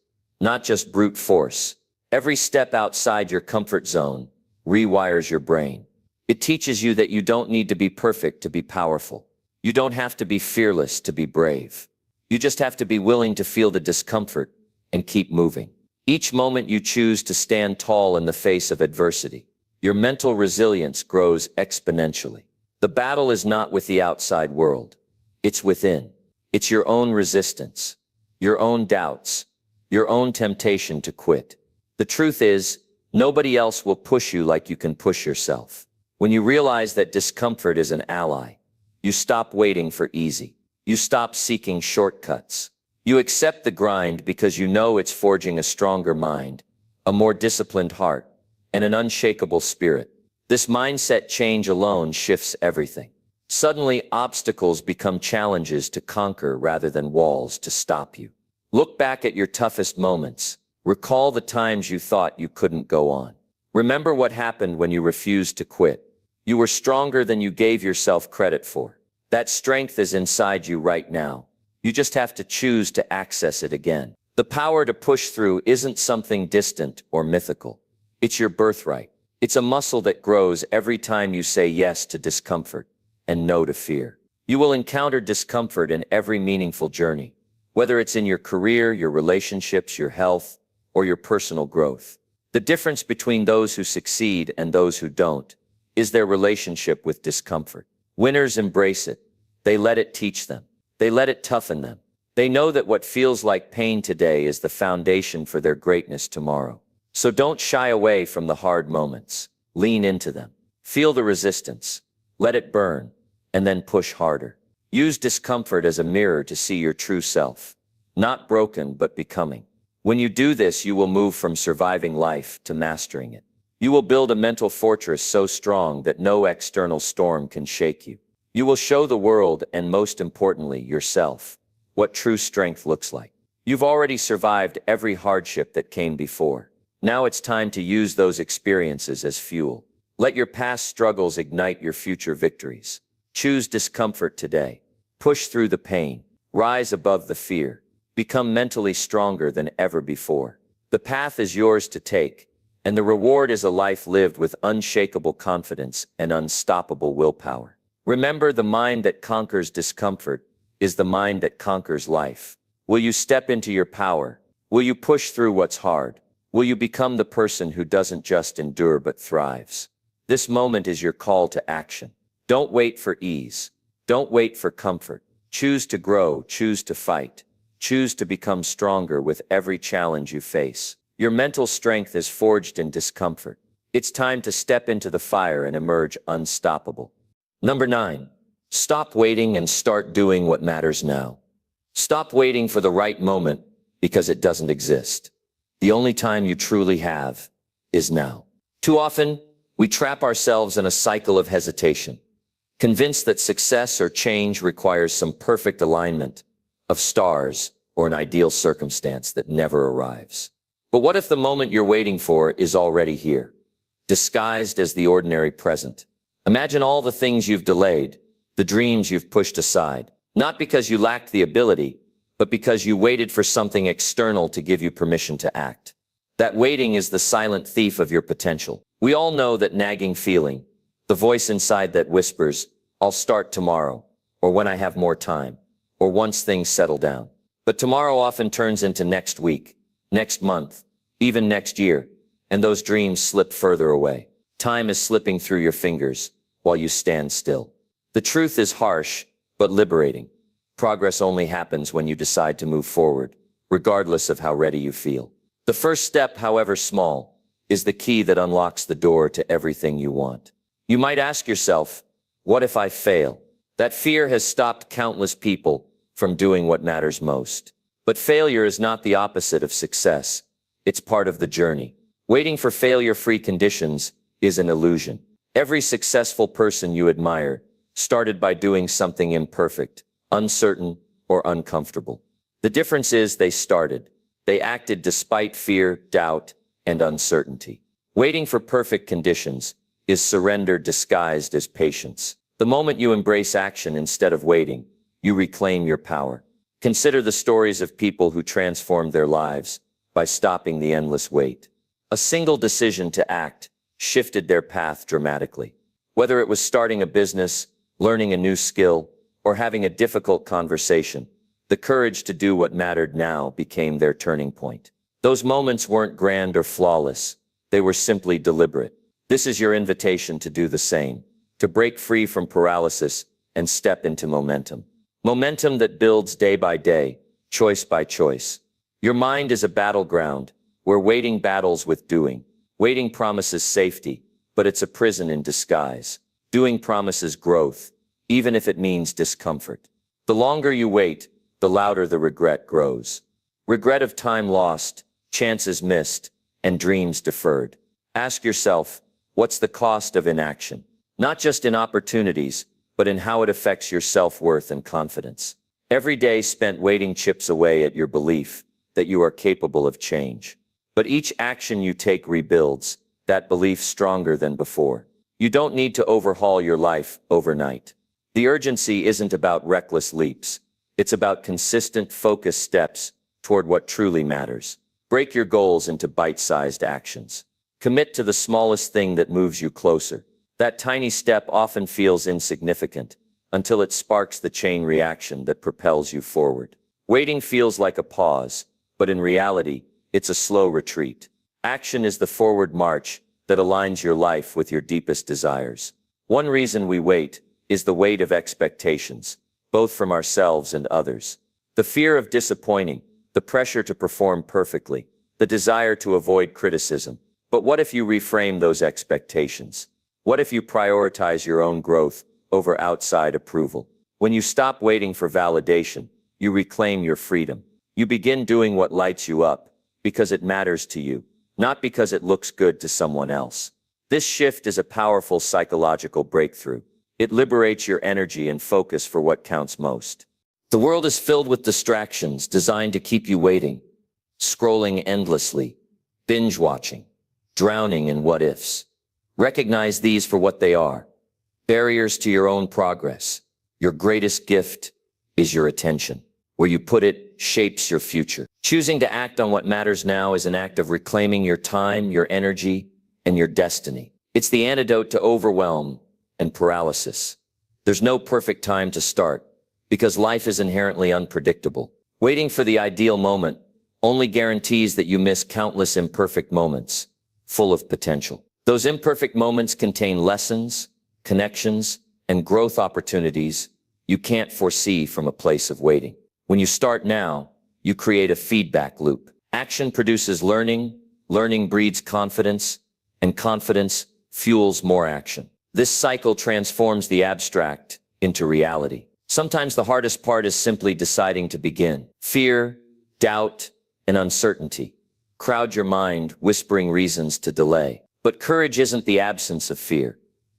not just brute force. Every step outside your comfort zone rewires your brain. It teaches you that you don't need to be perfect to be powerful. You don't have to be fearless to be brave. You just have to be willing to feel the discomfort and keep moving. Each moment you choose to stand tall in the face of adversity, your mental resilience grows exponentially. The battle is not with the outside world. It's within. It's your own resistance, your own doubts, your own temptation to quit. The truth is, nobody else will push you like you can push yourself. When you realize that discomfort is an ally, you stop waiting for easy. You stop seeking shortcuts. You accept the grind because you know it's forging a stronger mind, a more disciplined heart, and an unshakable spirit. This mindset change alone shifts everything. Suddenly, obstacles become challenges to conquer rather than walls to stop you. Look back at your toughest moments. Recall the times you thought you couldn't go on. Remember what happened when you refused to quit. You were stronger than you gave yourself credit for. That strength is inside you right now. You just have to choose to access it again. The power to push through isn't something distant or mythical. It's your birthright. It's a muscle that grows every time you say yes to discomfort and no to fear. You will encounter discomfort in every meaningful journey, whether it's in your career, your relationships, your health, or your personal growth. The difference between those who succeed and those who don't is their relationship with discomfort. Winners embrace it. They let it teach them. They let it toughen them. They know that what feels like pain today is the foundation for their greatness tomorrow. So don't shy away from the hard moments. Lean into them. Feel the resistance. Let it burn, and then push harder. Use discomfort as a mirror to see your true self. Not broken, but becoming. When you do this, you will move from surviving life to mastering it. You will build a mental fortress so strong that no external storm can shake you. You will show the world, and most importantly, yourself, what true strength looks like. You've already survived every hardship that came before. Now it's time to use those experiences as fuel. Let your past struggles ignite your future victories. Choose discomfort today. Push through the pain. Rise above the fear. Become mentally stronger than ever before. The path is yours to take, and the reward is a life lived with unshakable confidence and unstoppable willpower. Remember, the mind that conquers discomfort is the mind that conquers life. Will you step into your power? Will you push through what's hard? Will you become the person who doesn't just endure but thrives? This moment is your call to action. Don't wait for ease. Don't wait for comfort. Choose to grow, choose to fight. Choose to become stronger with every challenge you face. Your mental strength is forged in discomfort. It's time to step into the fire and emerge unstoppable. Number 9. Stop waiting and start doing what matters now. Stop waiting for the right moment because it doesn't exist. The only time you truly have is now. Too often, we trap ourselves in a cycle of hesitation, convinced that success or change requires some perfect alignment of stars or an ideal circumstance that never arrives. But what if the moment you're waiting for is already here, disguised as the ordinary present? Imagine all the things you've delayed, the dreams you've pushed aside, not because you lacked the ability, but because you waited for something external to give you permission to act. That waiting is the silent thief of your potential. We all know that nagging feeling, the voice inside that whispers, "I'll start tomorrow," or "when I have more time," or "once things settle down." But tomorrow often turns into next week, next month, even next year, and those dreams slip further away. Time is slipping through your fingers while you stand still. The truth is harsh, but liberating. Progress only happens when you decide to move forward, regardless of how ready you feel. The first step, however small, is the key that unlocks the door to everything you want. You might ask yourself, what if I fail? That fear has stopped countless people from doing what matters most. But failure is not the opposite of success. It's part of the journey. Waiting for failure-free conditions is an illusion. Every successful person you admire started by doing something imperfect, uncertain, or uncomfortable. The difference is they started. They acted despite fear, doubt, and uncertainty. Waiting for perfect conditions is surrender disguised as patience. The moment you embrace action instead of waiting, you reclaim your power. Consider the stories of people who transformed their lives by stopping the endless wait. A single decision to act shifted their path dramatically. Whether it was starting a business, learning a new skill, or having a difficult conversation, the courage to do what mattered now became their turning point. Those moments weren't grand or flawless. They were simply deliberate. This is your invitation to do the same, to break free from paralysis and step into momentum. Momentum that builds day by day, choice by choice. Your mind is a battleground where waiting battles with doing. Waiting promises safety, but it's a prison in disguise. Doing promises growth, even if it means discomfort. The longer you wait, the louder the regret grows. Regret of time lost, chances missed, and dreams deferred. Ask yourself, what's the cost of inaction? Not just in opportunities, but in how it affects your self-worth and confidence. Every day spent waiting chips away at your belief that you are capable of change. But each action you take rebuilds that belief stronger than before. You don't need to overhaul your life overnight. The urgency isn't about reckless leaps. It's about consistent, focused steps toward what truly matters. Break your goals into bite-sized actions. Commit to the smallest thing that moves you closer. That tiny step often feels insignificant until it sparks the chain reaction that propels you forward. Waiting feels like a pause, but in reality, it's a slow retreat. Action is the forward march that aligns your life with your deepest desires. One reason we wait is the weight of expectations, both from ourselves and others. The fear of disappointing, the pressure to perform perfectly, the desire to avoid criticism. But what if you reframe those expectations? What if you prioritize your own growth over outside approval? When you stop waiting for validation, you reclaim your freedom. You begin doing what lights you up because it matters to you, not because it looks good to someone else. This shift is a powerful psychological breakthrough. It liberates your energy and focus for what counts most. The world is filled with distractions designed to keep you waiting, scrolling endlessly, binge watching, drowning in what ifs. Recognize these for what they are: barriers to your own progress. Your greatest gift is your attention. Where you put it shapes your future. Choosing to act on what matters now is an act of reclaiming your time, your energy, and your destiny. It's the antidote to overwhelm and paralysis. There's no perfect time to start because life is inherently unpredictable. Waiting for the ideal moment only guarantees that you miss countless imperfect moments full of potential. Those imperfect moments contain lessons, connections, and growth opportunities you can't foresee from a place of waiting. When you start now, you create a feedback loop. Action produces learning, learning breeds confidence, and confidence fuels more action. This cycle transforms the abstract into reality. Sometimes the hardest part is simply deciding to begin. Fear, doubt, and uncertainty crowd your mind, whispering reasons to delay. But courage isn't the absence of fear.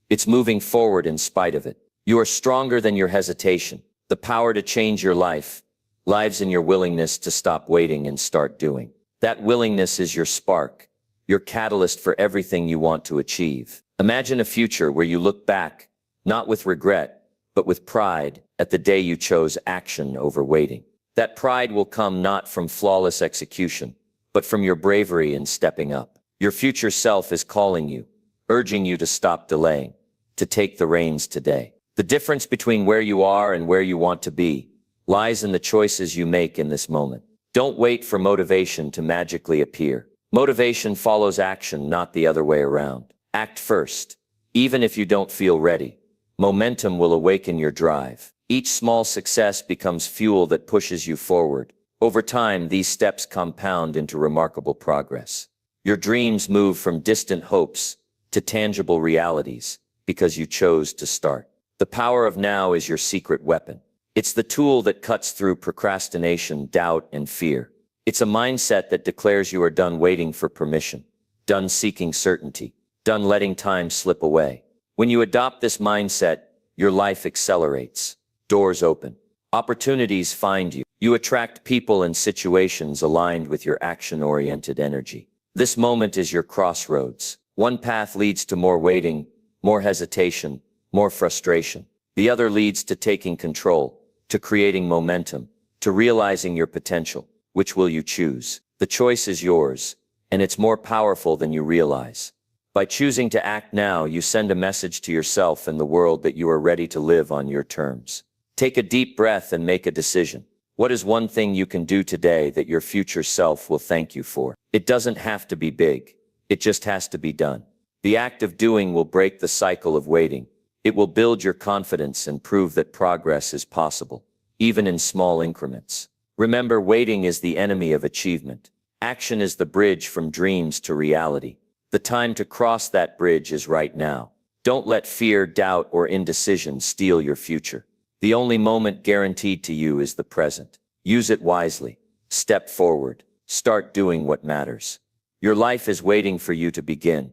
It's moving forward in spite of it. You are stronger than your hesitation. The power to change your life lies in your willingness to stop waiting and start doing. That willingness is your spark, your catalyst for everything you want to achieve. Imagine a future where you look back, not with regret, but with pride, at the day you chose action over waiting. That pride will come not from flawless execution, but from your bravery in stepping up. Your future self is calling you, urging you to stop delaying, to take the reins today. The difference between where you are and where you want to be lies in the choices you make in this moment. Don't wait for motivation to magically appear. Motivation follows action, not the other way around. Act first. Even if you don't feel ready, momentum will awaken your drive. Each small success becomes fuel that pushes you forward. Over time, these steps compound into remarkable progress. Your dreams move from distant hopes to tangible realities because you chose to start. The power of now is your secret weapon. It's the tool that cuts through procrastination, doubt, and fear. It's a mindset that declares you are done waiting for permission, done seeking certainty, done letting time slip away. When you adopt this mindset, your life accelerates. Doors open. Opportunities find you. You attract people and situations aligned with your action-oriented energy. This moment is your crossroads. One path leads to more waiting, more hesitation, more frustration. The other leads to taking control, to creating momentum, to realizing your potential. Which will you choose? The choice is yours, and it's more powerful than you realize. By choosing to act now, you send a message to yourself and the world that you are ready to live on your terms. Take a deep breath and make a decision. What is one thing you can do today that your future self will thank you for? It doesn't have to be big. It just has to be done. The act of doing will break the cycle of waiting. It will build your confidence and prove that progress is possible, even in small increments. Remember, waiting is the enemy of achievement. Action is the bridge from dreams to reality. The time to cross that bridge is right now. Don't let fear, doubt, or indecision steal your future. The only moment guaranteed to you is the present. Use it wisely. Step forward. Start doing what matters. Your life is waiting for you to begin.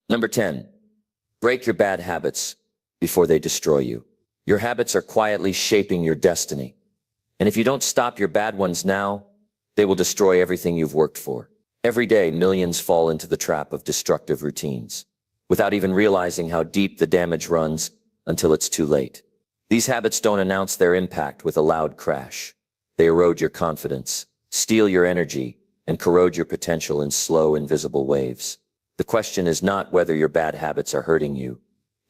Number 10. Break your bad habits before they destroy you. Your habits are quietly shaping your destiny. And if you don't stop your bad ones now, they will destroy everything you've worked for. Every day, millions fall into the trap of destructive routines, without even realizing how deep the damage runs until it's too late. These habits don't announce their impact with a loud crash. They erode your confidence, steal your energy, and corrode your potential in slow, invisible waves. The question is not whether your bad habits are hurting you.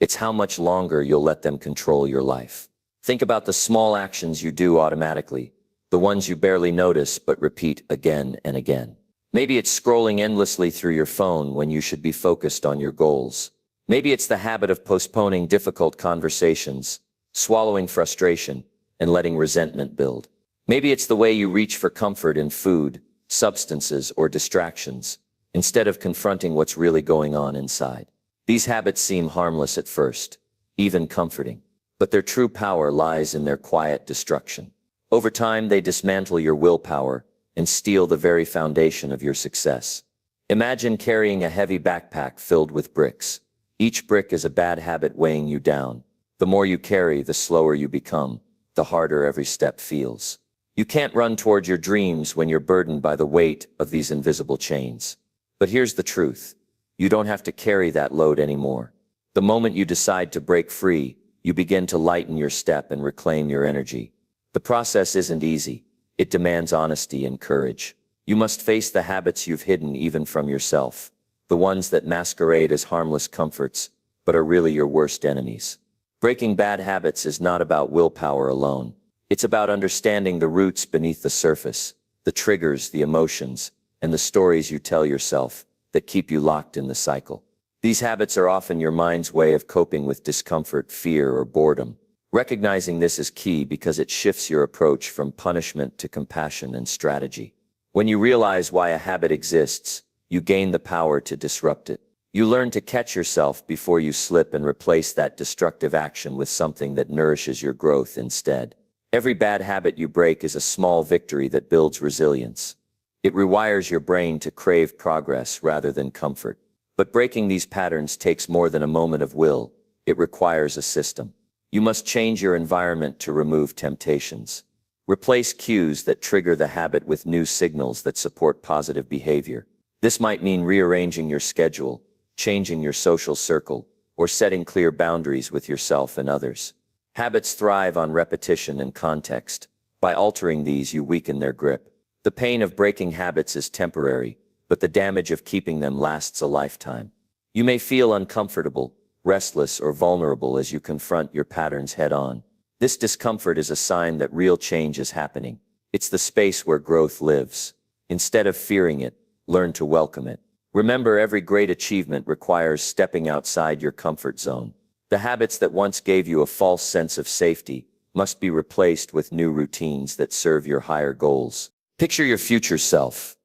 It's how much longer you'll let them control your life. Think about the small actions you do automatically, the ones you barely notice but repeat again and again. Maybe it's scrolling endlessly through your phone when you should be focused on your goals. Maybe it's the habit of postponing difficult conversations, swallowing frustration, and letting resentment build. Maybe it's the way you reach for comfort in food, substances, or distractions, instead of confronting what's really going on inside. These habits seem harmless at first, even comforting, but their true power lies in their quiet destruction. Over time, they dismantle your willpower and steal the very foundation of your success. Imagine carrying a heavy backpack filled with bricks. Each brick is a bad habit weighing you down. The more you carry, the slower you become, the harder every step feels. You can't run toward your dreams when you're burdened by the weight of these invisible chains. But here's the truth. You don't have to carry that load anymore. The moment you decide to break free, you begin to lighten your step and reclaim your energy. The process isn't easy. It demands honesty and courage. You must face the habits you've hidden even from yourself, the ones that masquerade as harmless comforts, but are really your worst enemies. Breaking bad habits is not about willpower alone. It's about understanding the roots beneath the surface, the triggers, the emotions, and the stories you tell yourself that keep you locked in the cycle. These habits are often your mind's way of coping with discomfort, fear, or boredom. Recognizing this is key because it shifts your approach from punishment to compassion and strategy. When you realize why a habit exists, you gain the power to disrupt it. You learn to catch yourself before you slip and replace that destructive action with something that nourishes your growth instead. Every bad habit you break is a small victory that builds resilience. It rewires your brain to crave progress rather than comfort. But breaking these patterns takes more than a moment of will. It requires a system. You must change your environment to remove temptations. Replace cues that trigger the habit with new signals that support positive behavior. This might mean rearranging your schedule, changing your social circle, or setting clear boundaries with yourself and others. Habits thrive on repetition and context. By altering these, you weaken their grip. The pain of breaking habits is temporary, but the damage of keeping them lasts a lifetime. You may feel uncomfortable, restless, or vulnerable as you confront your patterns head-on. This discomfort is a sign that real change is happening. It's the space where growth lives. Instead of fearing it, learn to welcome it. Remember, every great achievement requires stepping outside your comfort zone. The habits that once gave you a false sense of safety must be replaced with new routines that serve your higher goals. Picture your future self.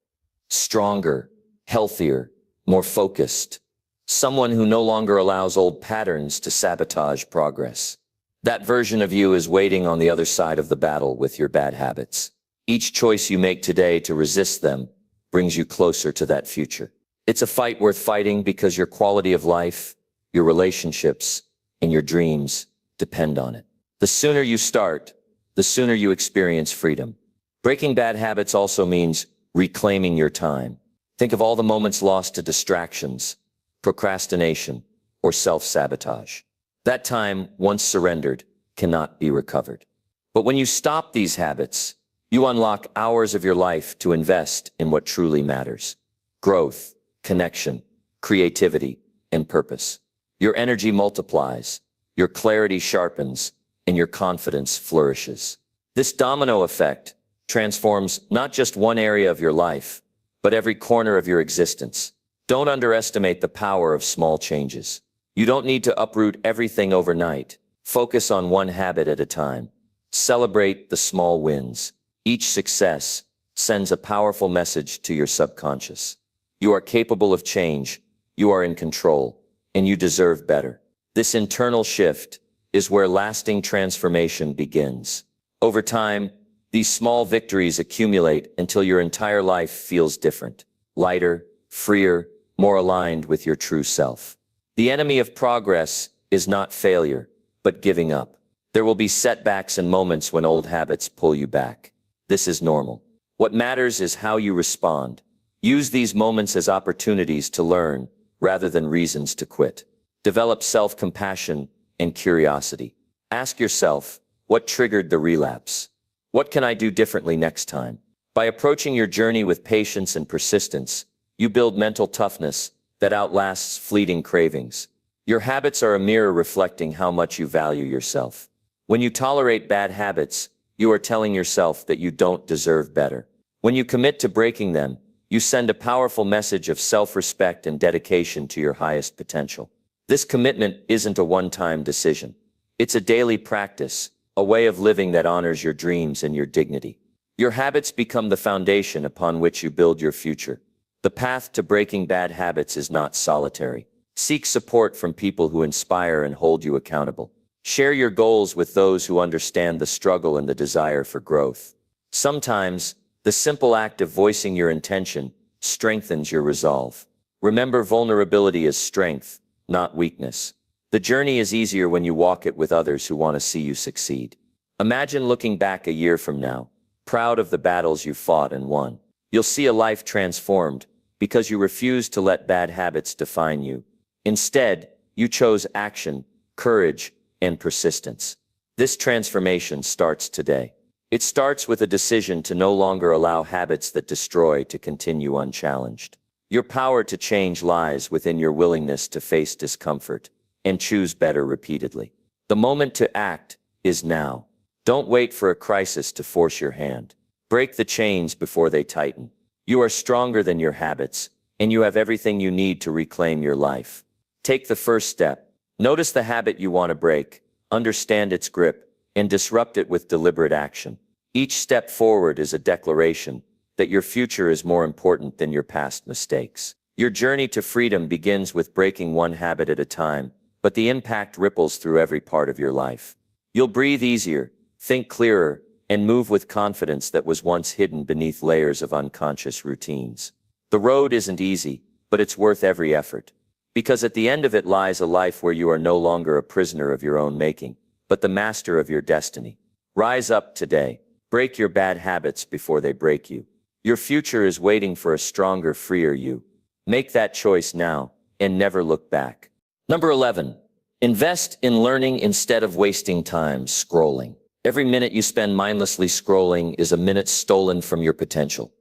Stronger, healthier, more focused. Someone who no longer allows old patterns to sabotage progress. That version of you is waiting on the other side of the battle with your bad habits. Each choice you make today to resist them brings you closer to that future. It's a fight worth fighting because your quality of life, your relationships, and your dreams depend on it. The sooner you start, the sooner you experience freedom. Breaking bad habits also means reclaiming your time. Think of all the moments lost to distractions, procrastination, or self-sabotage. That time, once surrendered, cannot be recovered. But when you stop these habits, you unlock hours of your life to invest in what truly matters: growth, connection, creativity, and purpose. Your energy multiplies, your clarity sharpens, and your confidence flourishes. This domino effect transforms not just one area of your life, but every corner of your existence. Don't underestimate the power of small changes. You don't need to uproot everything overnight. Focus on one habit at a time. Celebrate the small wins. Each success sends a powerful message to your subconscious. You are capable of change, you are in control, and you deserve better. This internal shift is where lasting transformation begins. Over time, these small victories accumulate until your entire life feels different, lighter, freer, more aligned with your true self. The enemy of progress is not failure, but giving up. There will be setbacks and moments when old habits pull you back. This is normal. What matters is how you respond. Use these moments as opportunities to learn rather than reasons to quit. Develop self-compassion and curiosity. Ask yourself, what triggered the relapse? What can I do differently next time? By approaching your journey with patience and persistence, you build mental toughness that outlasts fleeting cravings. Your habits are a mirror reflecting how much you value yourself. When you tolerate bad habits, you are telling yourself that you don't deserve better. When you commit to breaking them, you send a powerful message of self-respect and dedication to your highest potential. This commitment isn't a one-time decision. It's a daily practice, a way of living that honors your dreams and your dignity. Your habits become the foundation upon which you build your future. The path to breaking bad habits is not solitary. Seek support from people who inspire and hold you accountable. Share your goals with those who understand the struggle and the desire for growth. Sometimes, the simple act of voicing your intention strengthens your resolve. Remember, vulnerability is strength, not weakness. The journey is easier when you walk it with others who want to see you succeed. Imagine looking back a year from now, proud of the battles you fought and won. You'll see a life transformed because you refused to let bad habits define you. Instead, you chose action, courage, and persistence. This transformation starts today. It starts with a decision to no longer allow habits that destroy to continue unchallenged. Your power to change lies within your willingness to face discomfort and choose better repeatedly. The moment to act is now. Don't wait for a crisis to force your hand. Break the chains before they tighten. You are stronger than your habits, and you have everything you need to reclaim your life. Take the first step. Notice the habit you want to break, understand its grip, and disrupt it with deliberate action. Each step forward is a declaration that your future is more important than your past mistakes. Your journey to freedom begins with breaking one habit at a time, but the impact ripples through every part of your life. You'll breathe easier, think clearer, and move with confidence that was once hidden beneath layers of unconscious routines. The road isn't easy, but it's worth every effort. Because at the end of it lies a life where you are no longer a prisoner of your own making, but the master of your destiny. Rise up today. Break your bad habits before they break you. Your future is waiting for a stronger, freer you. Make that choice now and never look back. Number 11, invest in learning instead of wasting time scrolling. Every minute you spend mindlessly scrolling is a minute stolen from your potential.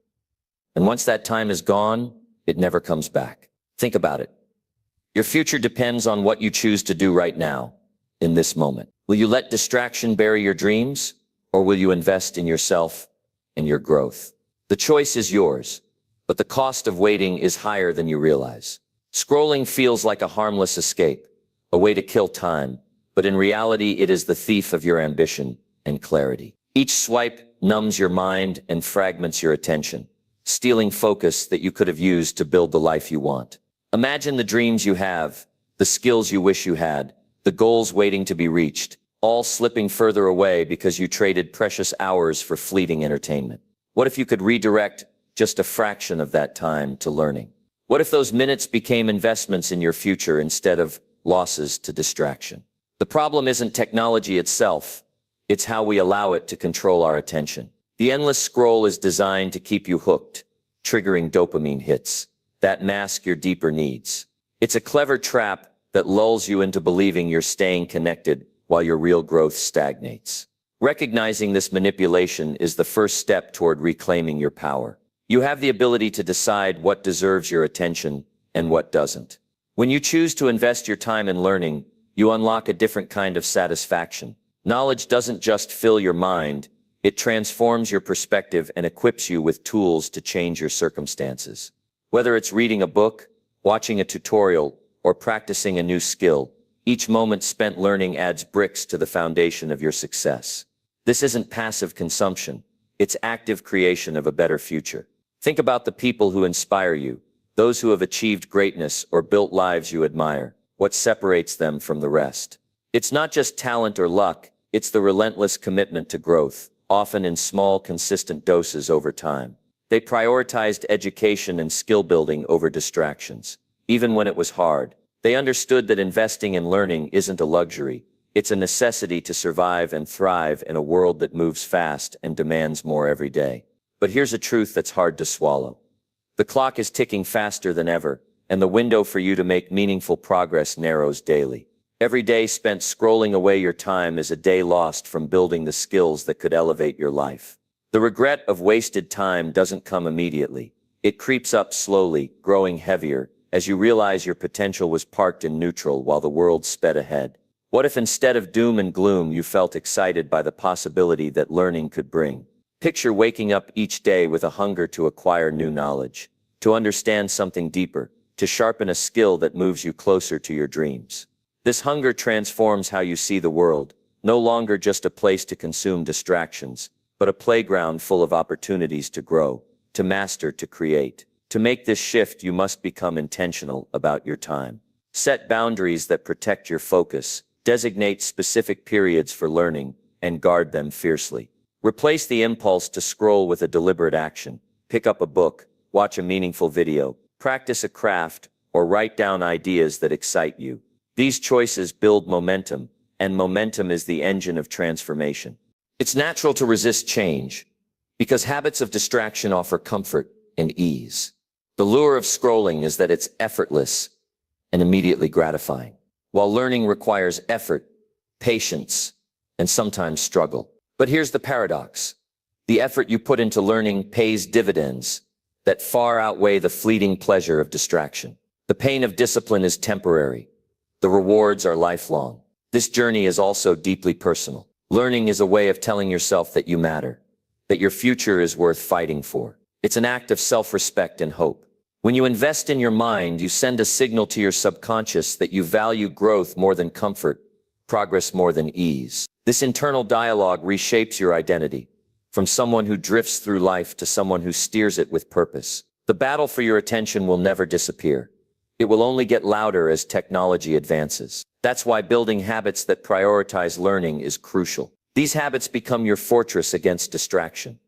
And once that time is gone, it never comes back. Think about it. Your future depends on what you choose to do right now, in this moment. Will you let distraction bury your dreams, or will you invest in yourself and your growth? The choice is yours, but the cost of waiting is higher than you realize. Scrolling feels like a harmless escape, a way to kill time, but in reality it is the thief of your ambition and clarity. Each swipe numbs your mind and fragments your attention, stealing focus that you could have used to build the life you want. Imagine the dreams you have, the skills you wish you had, the goals waiting to be reached, all slipping further away because you traded precious hours for fleeting entertainment. What if you could redirect just a fraction of that time to learning? What if those minutes became investments in your future instead of losses to distraction? The problem isn't technology itself, it's how we allow it to control our attention. The endless scroll is designed to keep you hooked, triggering dopamine hits that mask your deeper needs. It's a clever trap that lulls you into believing you're staying connected while your real growth stagnates. Recognizing this manipulation is the first step toward reclaiming your power. You have the ability to decide what deserves your attention and what doesn't. When you choose to invest your time in learning, you unlock a different kind of satisfaction. Knowledge doesn't just fill your mind, it transforms your perspective and equips you with tools to change your circumstances. Whether it's reading a book, watching a tutorial, or practicing a new skill, each moment spent learning adds bricks to the foundation of your success. This isn't passive consumption, it's active creation of a better future. Think about the people who inspire you, those who have achieved greatness or built lives you admire. What separates them from the rest? It's not just talent or luck, it's the relentless commitment to growth, often in small, consistent doses over time. They prioritized education and skill building over distractions. Even when it was hard, they understood that investing in learning isn't a luxury, it's a necessity to survive and thrive in a world that moves fast and demands more every day. But here's a truth that's hard to swallow. The clock is ticking faster than ever, and the window for you to make meaningful progress narrows daily. Every day spent scrolling away your time is a day lost from building the skills that could elevate your life. The regret of wasted time doesn't come immediately. It creeps up slowly, growing heavier, as you realize your potential was parked in neutral while the world sped ahead. What if instead of doom and gloom you felt excited by the possibility that learning could bring? Picture waking up each day with a hunger to acquire new knowledge, to understand something deeper, to sharpen a skill that moves you closer to your dreams. This hunger transforms how you see the world, no longer just a place to consume distractions, but a playground full of opportunities to grow, to master, to create. To make this shift, you must become intentional about your time. Set boundaries that protect your focus, designate specific periods for learning, and guard them fiercely. Replace the impulse to scroll with a deliberate action. Pick up a book, watch a meaningful video, practice a craft, or write down ideas that excite you. These choices build momentum, and momentum is the engine of transformation. It's natural to resist change, because habits of distraction offer comfort and ease. The lure of scrolling is that it's effortless and immediately gratifying, while learning requires effort, patience, and sometimes struggle. But here's the paradox. The effort you put into learning pays dividends that far outweigh the fleeting pleasure of distraction. The pain of discipline is temporary. The rewards are lifelong. This journey is also deeply personal. Learning is a way of telling yourself that you matter, that your future is worth fighting for. It's an act of self-respect and hope. When you invest in your mind, you send a signal to your subconscious that you value growth more than comfort, progress more than ease. This internal dialogue reshapes your identity, from someone who drifts through life to someone who steers it with purpose. The battle for your attention will never disappear. It will only get louder as technology advances. That's why building habits that prioritize learning is crucial. These habits become your fortress against distraction,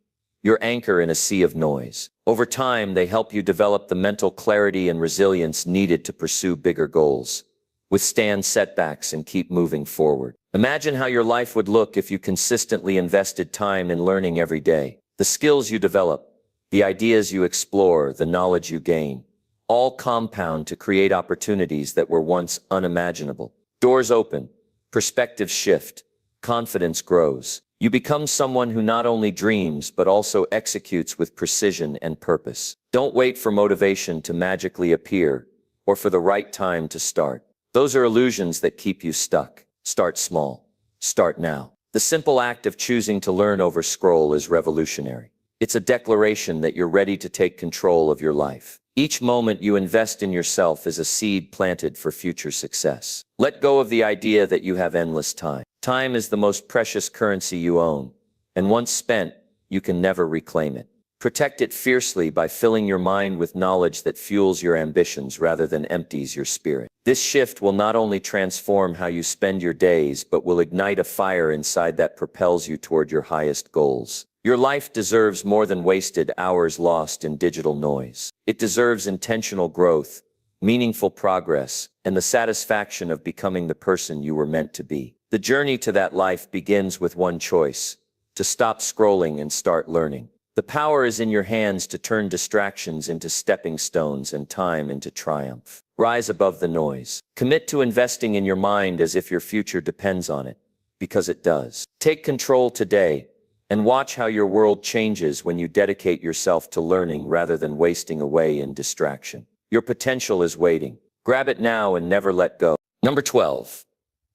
your anchor in a sea of noise. Over time, they help you develop the mental clarity and resilience needed to pursue bigger goals, withstand setbacks, and keep moving forward. Imagine how your life would look if you consistently invested time in learning every day. The skills you develop, the ideas you explore, the knowledge you gain, all compound to create opportunities that were once unimaginable. Doors open, perspectives shift, confidence grows. You become someone who not only dreams but also executes with precision and purpose. Don't wait for motivation to magically appear or for the right time to start. Those are illusions that keep you stuck. Start small. Start now. The simple act of choosing to learn over scroll is revolutionary. It's a declaration that you're ready to take control of your life. Each moment you invest in yourself is a seed planted for future success. Let go of the idea that you have endless time. Time is the most precious currency you own, and once spent, you can never reclaim it. Protect it fiercely by filling your mind with knowledge that fuels your ambitions rather than empties your spirit. This shift will not only transform how you spend your days, but will ignite a fire inside that propels you toward your highest goals. Your life deserves more than wasted hours lost in digital noise. It deserves intentional growth, meaningful progress, and the satisfaction of becoming the person you were meant to be. The journey to that life begins with one choice: to stop scrolling and start learning. The power is in your hands to turn distractions into stepping stones and time into triumph. Rise above the noise. Commit to investing in your mind as if your future depends on it, because it does. Take control today and watch how your world changes when you dedicate yourself to learning rather than wasting away in distraction. Your potential is waiting. Grab it now and never let go. Number 12.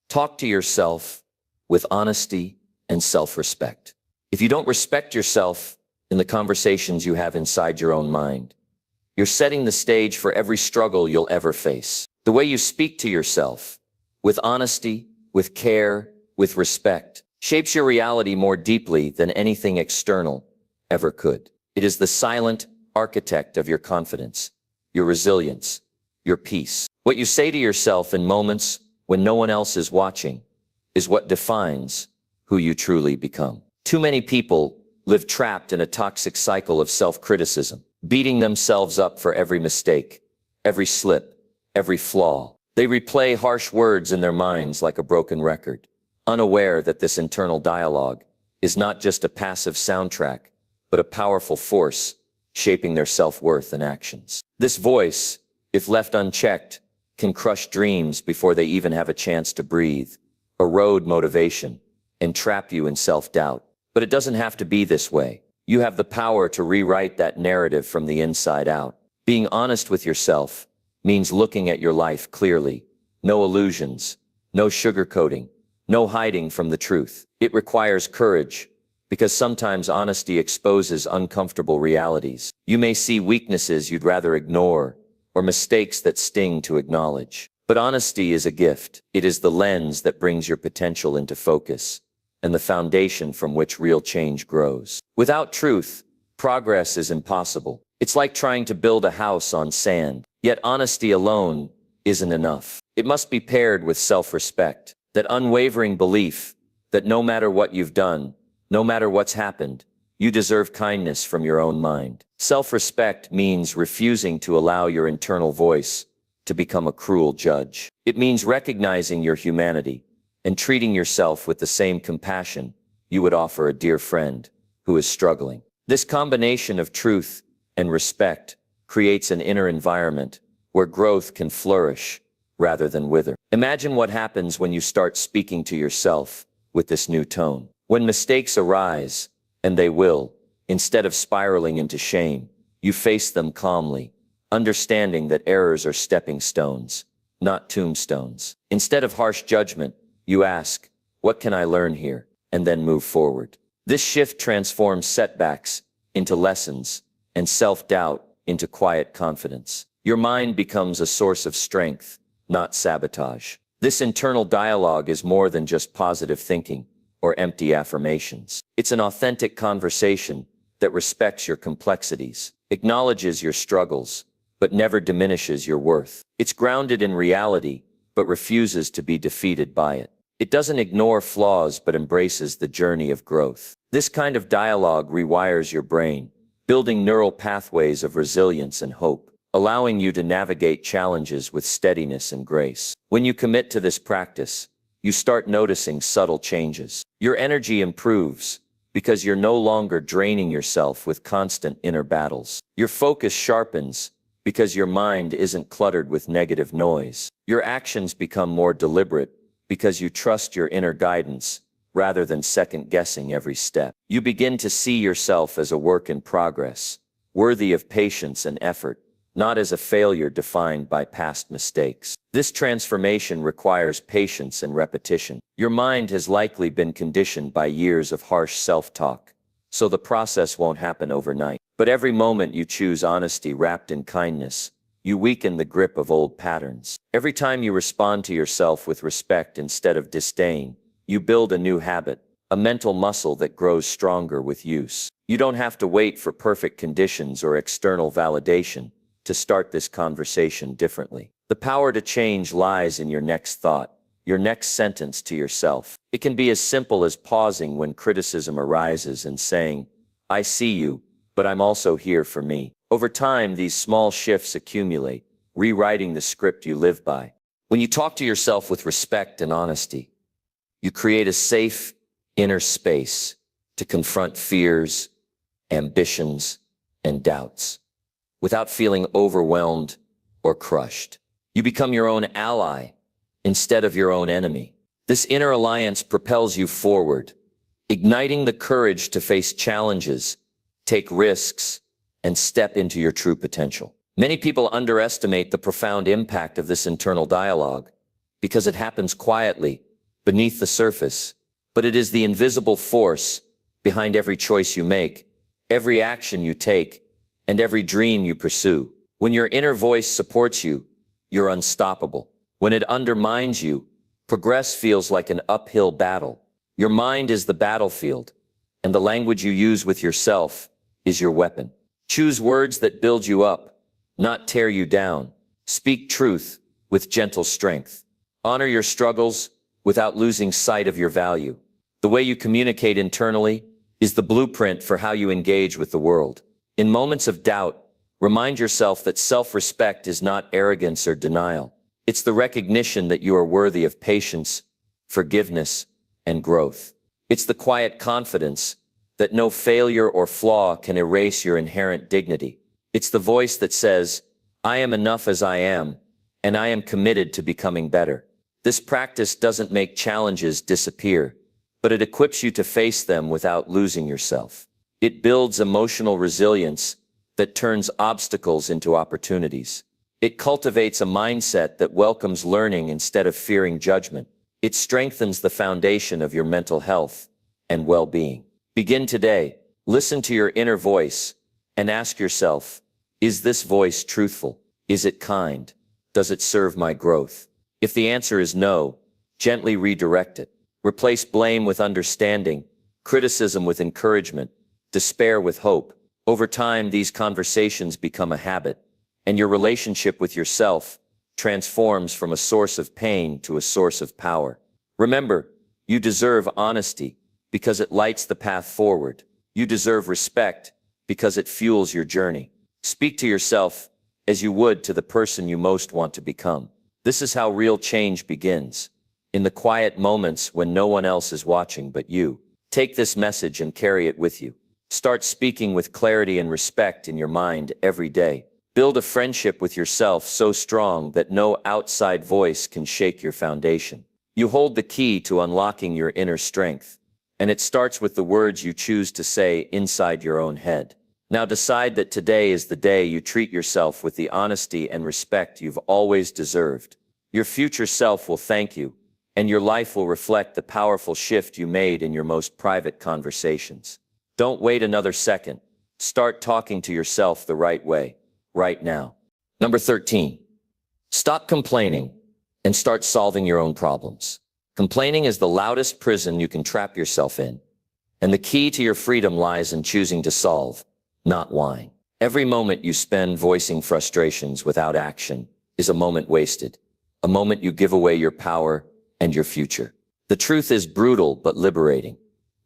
Talk to yourself with honesty and self-respect. If you don't respect yourself in the conversations you have inside your own mind, you're setting the stage for every struggle you'll ever face. The way you speak to yourself, with honesty, with care, with respect, shapes your reality more deeply than anything external ever could. It is the silent architect of your confidence, your resilience, your peace. What you say to yourself in moments when no one else is watching is what defines who you truly become. Too many people live trapped in a toxic cycle of self-criticism, beating themselves up for every mistake, every slip, every flaw. They replay harsh words in their minds like a broken record, unaware that this internal dialogue is not just a passive soundtrack, but a powerful force shaping their self-worth and actions. This voice, if left unchecked, can crush dreams before they even have a chance to breathe, erode motivation, and trap you in self-doubt. But it doesn't have to be this way. You have the power to rewrite that narrative from the inside out. Being honest with yourself means looking at your life clearly. No illusions, no sugarcoating, no hiding from the truth. It requires courage, because sometimes honesty exposes uncomfortable realities. You may see weaknesses you'd rather ignore, or mistakes that sting to acknowledge. But honesty is a gift. It is the lens that brings your potential into focus, and the foundation from which real change grows. Without truth, progress is impossible. It's like trying to build a house on sand. Yet honesty alone isn't enough. It must be paired with self-respect, that unwavering belief that no matter what you've done, no matter what's happened, you deserve kindness from your own mind. Self-respect means refusing to allow your internal voice to become a cruel judge. It means recognizing your humanity and treating yourself with the same compassion you would offer a dear friend who is struggling. This combination of truth and respect creates an inner environment where growth can flourish rather than wither. Imagine what happens when you start speaking to yourself with this new tone. When mistakes arise, and they will, instead of spiraling into shame, you face them calmly, understanding that errors are stepping stones, not tombstones. Instead of harsh judgment, you ask, what can I learn here? And then move forward. This shift transforms setbacks into lessons and self-doubt into quiet confidence. Your mind becomes a source of strength, not sabotage. This internal dialogue is more than just positive thinking or empty affirmations. It's an authentic conversation that respects your complexities, acknowledges your struggles, but never diminishes your worth. It's grounded in reality, but refuses to be defeated by it. It doesn't ignore flaws, but embraces the journey of growth. This kind of dialogue rewires your brain, building neural pathways of resilience and hope, allowing you to navigate challenges with steadiness and grace. When you commit to this practice, you start noticing subtle changes. Your energy improves because you're no longer draining yourself with constant inner battles. Your focus sharpens because your mind isn't cluttered with negative noise. Your actions become more deliberate because you trust your inner guidance rather than second-guessing every step. You begin to see yourself as a work in progress, worthy of patience and effort, not as a failure defined by past mistakes. This transformation requires patience and repetition. Your mind has likely been conditioned by years of harsh self-talk, so the process won't happen overnight. But every moment you choose honesty wrapped in kindness, you weaken the grip of old patterns. Every time you respond to yourself with respect instead of disdain, you build a new habit, a mental muscle that grows stronger with use. You don't have to wait for perfect conditions or external validation to start this conversation differently. The power to change lies in your next thought, your next sentence to yourself. It can be as simple as pausing when criticism arises and saying, "I see you, but I'm also here for me." Over time, these small shifts accumulate, rewriting the script you live by. When you talk to yourself with respect and honesty, you create a safe inner space to confront fears, ambitions, and doubts without feeling overwhelmed or crushed. You become your own ally instead of your own enemy. This inner alliance propels you forward, igniting the courage to face challenges, take risks, and step into your true potential. Many people underestimate the profound impact of this internal dialogue because it happens quietly, beneath the surface, but it is the invisible force behind every choice you make, every action you take, and every dream you pursue. When your inner voice supports you, you're unstoppable. When it undermines you, progress feels like an uphill battle. Your mind is the battlefield, and the language you use with yourself is your weapon. Choose words that build you up, not tear you down. Speak truth with gentle strength. Honor your struggles without losing sight of your value. The way you communicate internally is the blueprint for how you engage with the world. In moments of doubt, remind yourself that self-respect is not arrogance or denial. It's the recognition that you are worthy of patience, forgiveness, and growth. It's the quiet confidence that no failure or flaw can erase your inherent dignity. It's the voice that says, "I am enough as I am, and I am committed to becoming better." This practice doesn't make challenges disappear, but it equips you to face them without losing yourself. It builds emotional resilience that turns obstacles into opportunities. It cultivates a mindset that welcomes learning instead of fearing judgment. It strengthens the foundation of your mental health and well-being. Begin today. Listen to your inner voice and ask yourself, is this voice truthful? Is it kind? Does it serve my growth? If the answer is no, gently redirect it. Replace blame with understanding, criticism with encouragement, despair with hope. Over time, these conversations become a habit, and your relationship with yourself transforms from a source of pain to a source of power. Remember, you deserve honesty because it lights the path forward. You deserve respect because it fuels your journey. Speak to yourself as you would to the person you most want to become. This is how real change begins, in the quiet moments when no one else is watching but you. Take this message and carry it with you. Start speaking with clarity and respect in your mind every day. Build a friendship with yourself so strong that no outside voice can shake your foundation. You hold the key to unlocking your inner strength, and it starts with the words you choose to say inside your own head. Now decide that today is the day you treat yourself with the honesty and respect you've always deserved. Your future self will thank you, and your life will reflect the powerful shift you made in your most private conversations. Don't wait another second. Start talking to yourself the right way. right now. Number 13, stop complaining and start solving your own problems. Complaining is the loudest prison you can trap yourself in, and the key to your freedom lies in choosing to solve, not whine. Every moment you spend voicing frustrations without action is a moment wasted, a moment you give away your power and your future. The truth is brutal but liberating.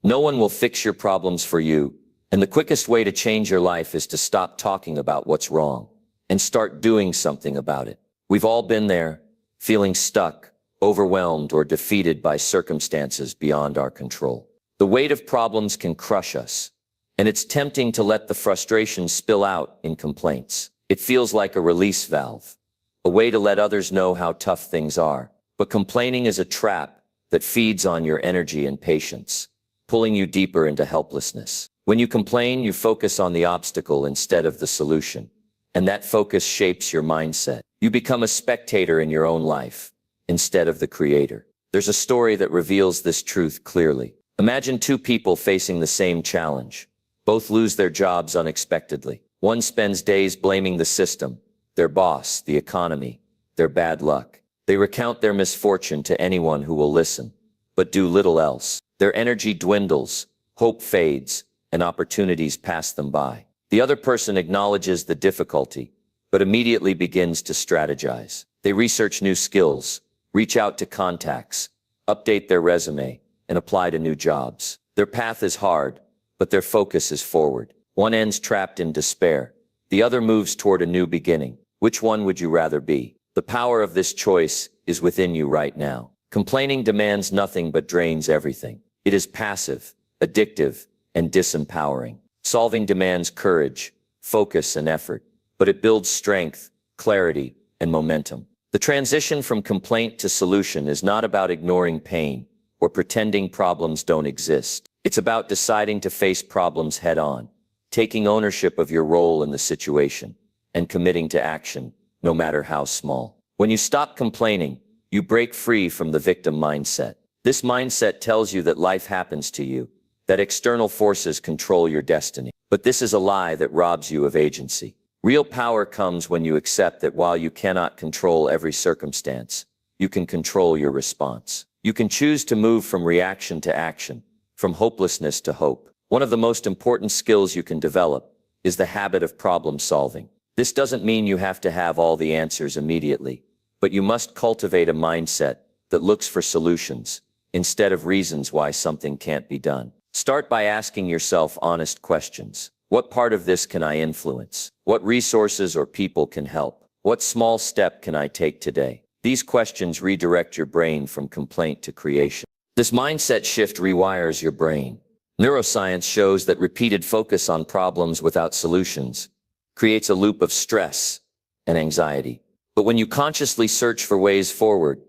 No one will fix your problems for you, and the quickest way to change your life is to stop talking about what's wrong and start doing something about it. We've all been there, feeling stuck, overwhelmed, or defeated by circumstances beyond our control. The weight of problems can crush us, and it's tempting to let the frustration spill out in complaints. It feels like a release valve, a way to let others know how tough things are. But complaining is a trap that feeds on your energy and patience, pulling you deeper into helplessness. When you complain, you focus on the obstacle instead of the solution, and that focus shapes your mindset. You become a spectator in your own life instead of the creator. There's a story that reveals this truth clearly. Imagine two people facing the same challenge. Both lose their jobs unexpectedly. One spends days blaming the system, their boss, the economy, their bad luck. They recount their misfortune to anyone who will listen, but do little else. Their energy dwindles, hope fades, and opportunities pass them by. The other person acknowledges the difficulty, but immediately begins to strategize. They research new skills, reach out to contacts, update their resume, and apply to new jobs. Their path is hard, but their focus is forward. One ends trapped in despair. The other moves toward a new beginning. Which one would you rather be? The power of this choice is within you right now. Complaining demands nothing but drains everything. It is passive, addictive, and disempowering. Solving demands courage, focus, and effort, but it builds strength, clarity, and momentum. The transition from complaint to solution is not about ignoring pain or pretending problems don't exist. It's about deciding to face problems head on, taking ownership of your role in the situation, and committing to action, no matter how small. When you stop complaining, you break free from the victim mindset. This mindset tells you that life happens to you, that external forces control your destiny. But this is a lie that robs you of agency. Real power comes when you accept that while you cannot control every circumstance, you can control your response. You can choose to move from reaction to action, from hopelessness to hope. One of the most important skills you can develop is the habit of problem solving. This doesn't mean you have to have all the answers immediately, but you must cultivate a mindset that looks for solutions instead of reasons why something can't be done. Start by asking yourself honest questions. What part of this can I influence? What resources or people can help? What small step can I take today? These questions redirect your brain from complaint to creation. This mindset shift rewires your brain. Neuroscience shows that repeated focus on problems without solutions creates a loop of stress and anxiety. But when you consciously search for ways forward,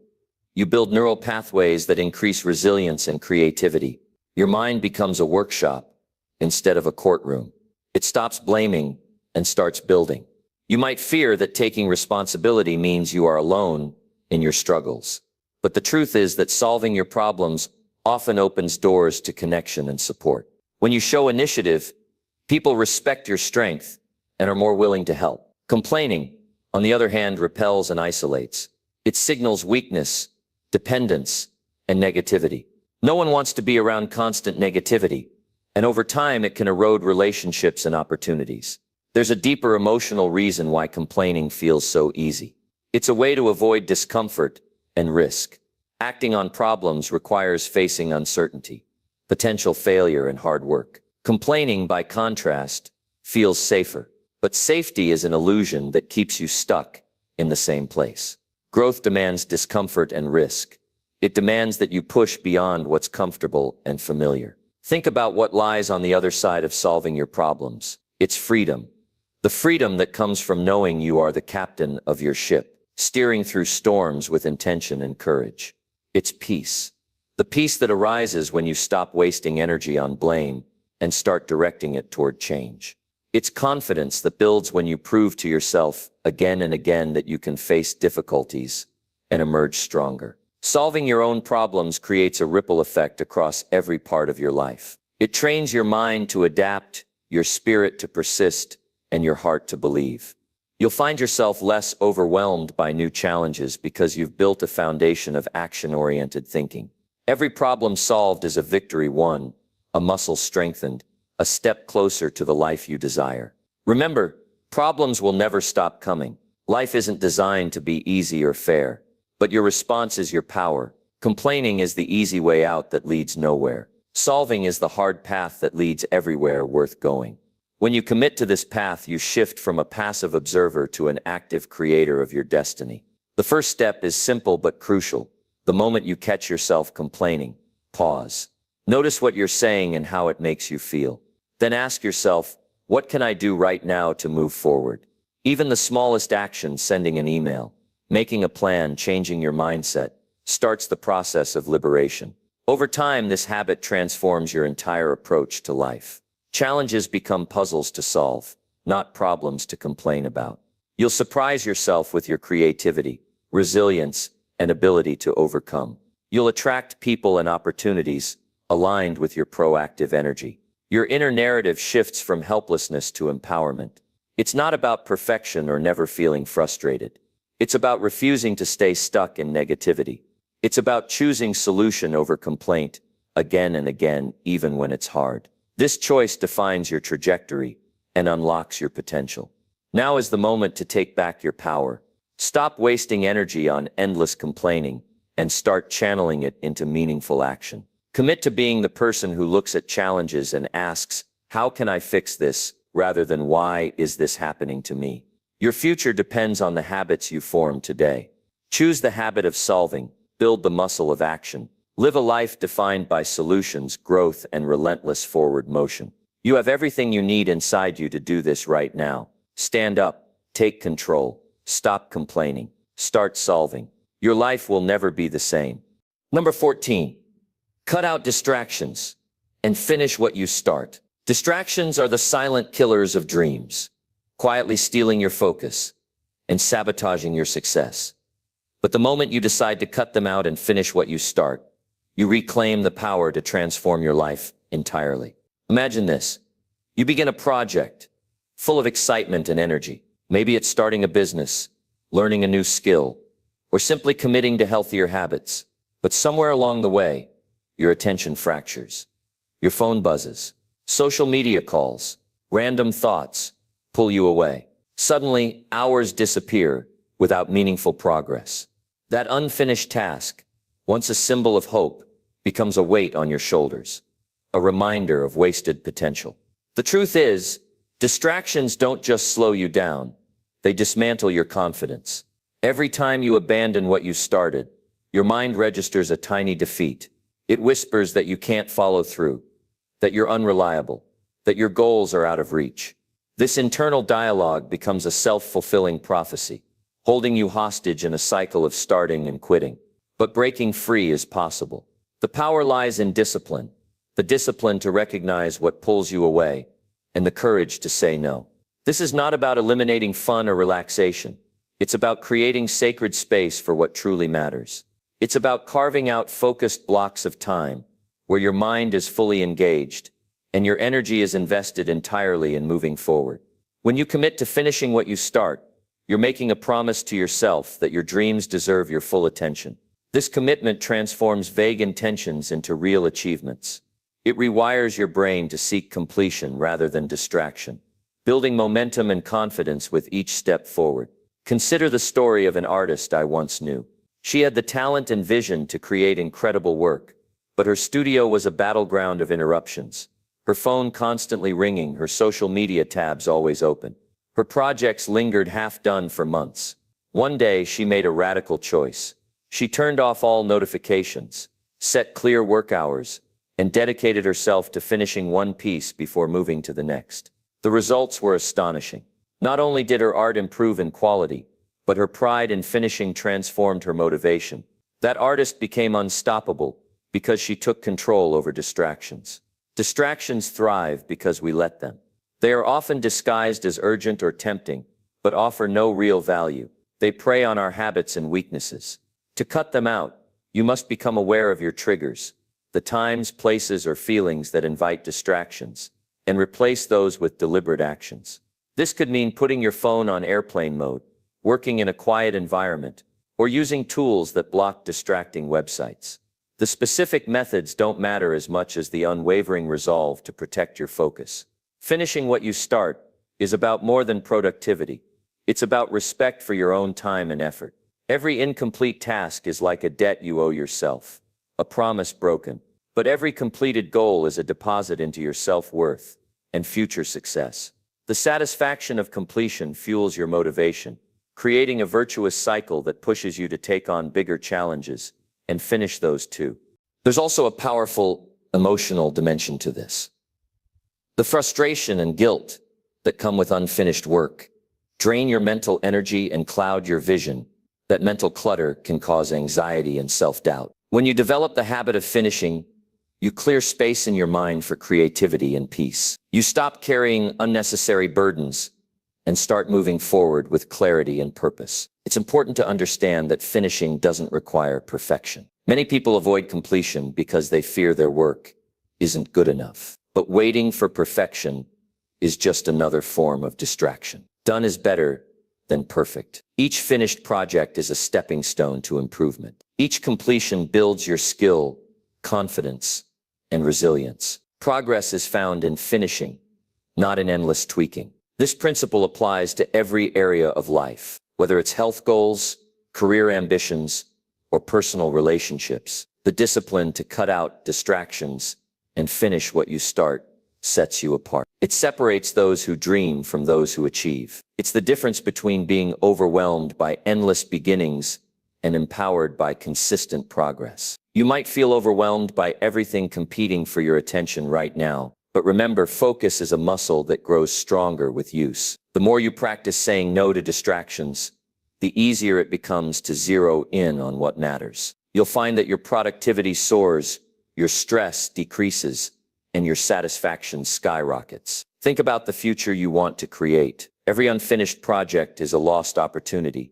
you build neural pathways that increase resilience and creativity. Your mind becomes a workshop instead of a courtroom. It stops blaming and starts building. You might fear that taking responsibility means you are alone in your struggles. But the truth is that solving your problems often opens doors to connection and support. When you show initiative, people respect your strength and are more willing to help. Complaining, on the other hand, repels and isolates. It signals weakness, dependence, and negativity. No one wants to be around constant negativity, and over time it can erode relationships and opportunities. There's a deeper emotional reason why complaining feels so easy. It's a way to avoid discomfort and risk. Acting on problems requires facing uncertainty, potential failure, and hard work. Complaining, by contrast, feels safer. But safety is an illusion that keeps you stuck in the same place. Growth demands discomfort and risk. It demands that you push beyond what's comfortable and familiar. Think about what lies on the other side of solving your problems. It's freedom. The freedom that comes from knowing you are the captain of your ship, steering through storms with intention and courage. It's peace. The peace that arises when you stop wasting energy on blame and start directing it toward change. It's confidence that builds when you prove to yourself again and again that you can face difficulties and emerge stronger. Solving your own problems creates a ripple effect across every part of your life. It trains your mind to adapt, your spirit to persist, and your heart to believe. You'll find yourself less overwhelmed by new challenges because you've built a foundation of action-oriented thinking. Every problem solved is a victory won, a muscle strengthened, a step closer to the life you desire. Remember, problems will never stop coming. Life isn't designed to be easy or fair, but your response is your power. Complaining is the easy way out that leads nowhere. Solving is the hard path that leads everywhere worth going. When you commit to this path, you shift from a passive observer to an active creator of your destiny. The first step is simple but crucial. The moment you catch yourself complaining, pause. Notice what you're saying and how it makes you feel. Then ask yourself, what can I do right now to move forward? Even the smallest action, sending an email, making a plan, changing your mindset, starts the process of liberation. Over time, this habit transforms your entire approach to life. Challenges become puzzles to solve, not problems to complain about. You'll surprise yourself with your creativity, resilience, and ability to overcome. You'll attract people and opportunities aligned with your proactive energy. Your inner narrative shifts from helplessness to empowerment. It's not about perfection or never feeling frustrated. It's about refusing to stay stuck in negativity. It's about choosing solution over complaint again and again, even when it's hard. This choice defines your trajectory and unlocks your potential. Now is the moment to take back your power. Stop wasting energy on endless complaining and start channeling it into meaningful action. Commit to being the person who looks at challenges and asks, how can I fix this, rather than why is this happening to me? Your future depends on the habits you form today. Choose the habit of solving, build the muscle of action. Live a life defined by solutions, growth, and relentless forward motion. You have everything you need inside you to do this right now. Stand up, take control, stop complaining, start solving. Your life will never be the same. Number 14. Cut out distractions and finish what you start. Distractions are the silent killers of dreams, quietly stealing your focus and sabotaging your success. But the moment you decide to cut them out and finish what you start, you reclaim the power to transform your life entirely. Imagine this. You begin a project full of excitement and energy. Maybe it's starting a business, learning a new skill, or simply committing to healthier habits. But somewhere along the way, your attention fractures. Your phone buzzes. Social media calls, random thoughts pull you away. Suddenly, hours disappear without meaningful progress. That unfinished task, once a symbol of hope, becomes a weight on your shoulders, a reminder of wasted potential. The truth is, distractions don't just slow you down, they dismantle your confidence. Every time you abandon what you started, your mind registers a tiny defeat. It whispers that you can't follow through, that you're unreliable, that your goals are out of reach. This internal dialogue becomes a self-fulfilling prophecy, holding you hostage in a cycle of starting and quitting. But breaking free is possible. The power lies in discipline, the discipline to recognize what pulls you away, and the courage to say no. This is not about eliminating fun or relaxation. It's about creating sacred space for what truly matters. It's about carving out focused blocks of time where your mind is fully engaged and your energy is invested entirely in moving forward. When you commit to finishing what you start, you're making a promise to yourself that your dreams deserve your full attention. This commitment transforms vague intentions into real achievements. It rewires your brain to seek completion rather than distraction, building momentum and confidence with each step forward. Consider the story of an artist I once knew. She had the talent and vision to create incredible work, but her studio was a battleground of interruptions. Her phone constantly ringing, her social media tabs always open. Her projects lingered half done for months. One day, she made a radical choice. She turned off all notifications, set clear work hours, and dedicated herself to finishing one piece before moving to the next. The results were astonishing. Not only did her art improve in quality, but her pride in finishing transformed her motivation. That artist became unstoppable because she took control over distractions. Distractions thrive because we let them. They are often disguised as urgent or tempting, but offer no real value. They prey on our habits and weaknesses. To cut them out, you must become aware of your triggers, the times, places, or feelings that invite distractions, and replace those with deliberate actions. This could mean putting your phone on airplane mode, working in a quiet environment, or using tools that block distracting websites. The specific methods don't matter as much as the unwavering resolve to protect your focus. Finishing what you start is about more than productivity. It's about respect for your own time and effort. Every incomplete task is like a debt you owe yourself, a promise broken. But every completed goal is a deposit into your self-worth and future success. The satisfaction of completion fuels your motivation, creating a virtuous cycle that pushes you to take on bigger challenges and finish those too. There's also a powerful emotional dimension to this. The frustration and guilt that come with unfinished work drain your mental energy and cloud your vision. That mental clutter can cause anxiety and self-doubt. When you develop the habit of finishing, you clear space in your mind for creativity and peace. You stop carrying unnecessary burdens and start moving forward with clarity and purpose. It's important to understand that finishing doesn't require perfection. Many people avoid completion because they fear their work isn't good enough. But waiting for perfection is just another form of distraction. Done is better than perfect. Each finished project is a stepping stone to improvement. Each completion builds your skill, confidence, and resilience. Progress is found in finishing, not in endless tweaking. This principle applies to every area of life, whether it's health goals, career ambitions, or personal relationships. The discipline to cut out distractions and finish what you start sets you apart. It separates those who dream from those who achieve. It's the difference between being overwhelmed by endless beginnings and empowered by consistent progress. You might feel overwhelmed by everything competing for your attention right now, but remember, focus is a muscle that grows stronger with use. The more you practice saying no to distractions, the easier it becomes to zero in on what matters. You'll find that your productivity soars, your stress decreases, and your satisfaction skyrockets. Think about the future you want to create. Every unfinished project is a lost opportunity,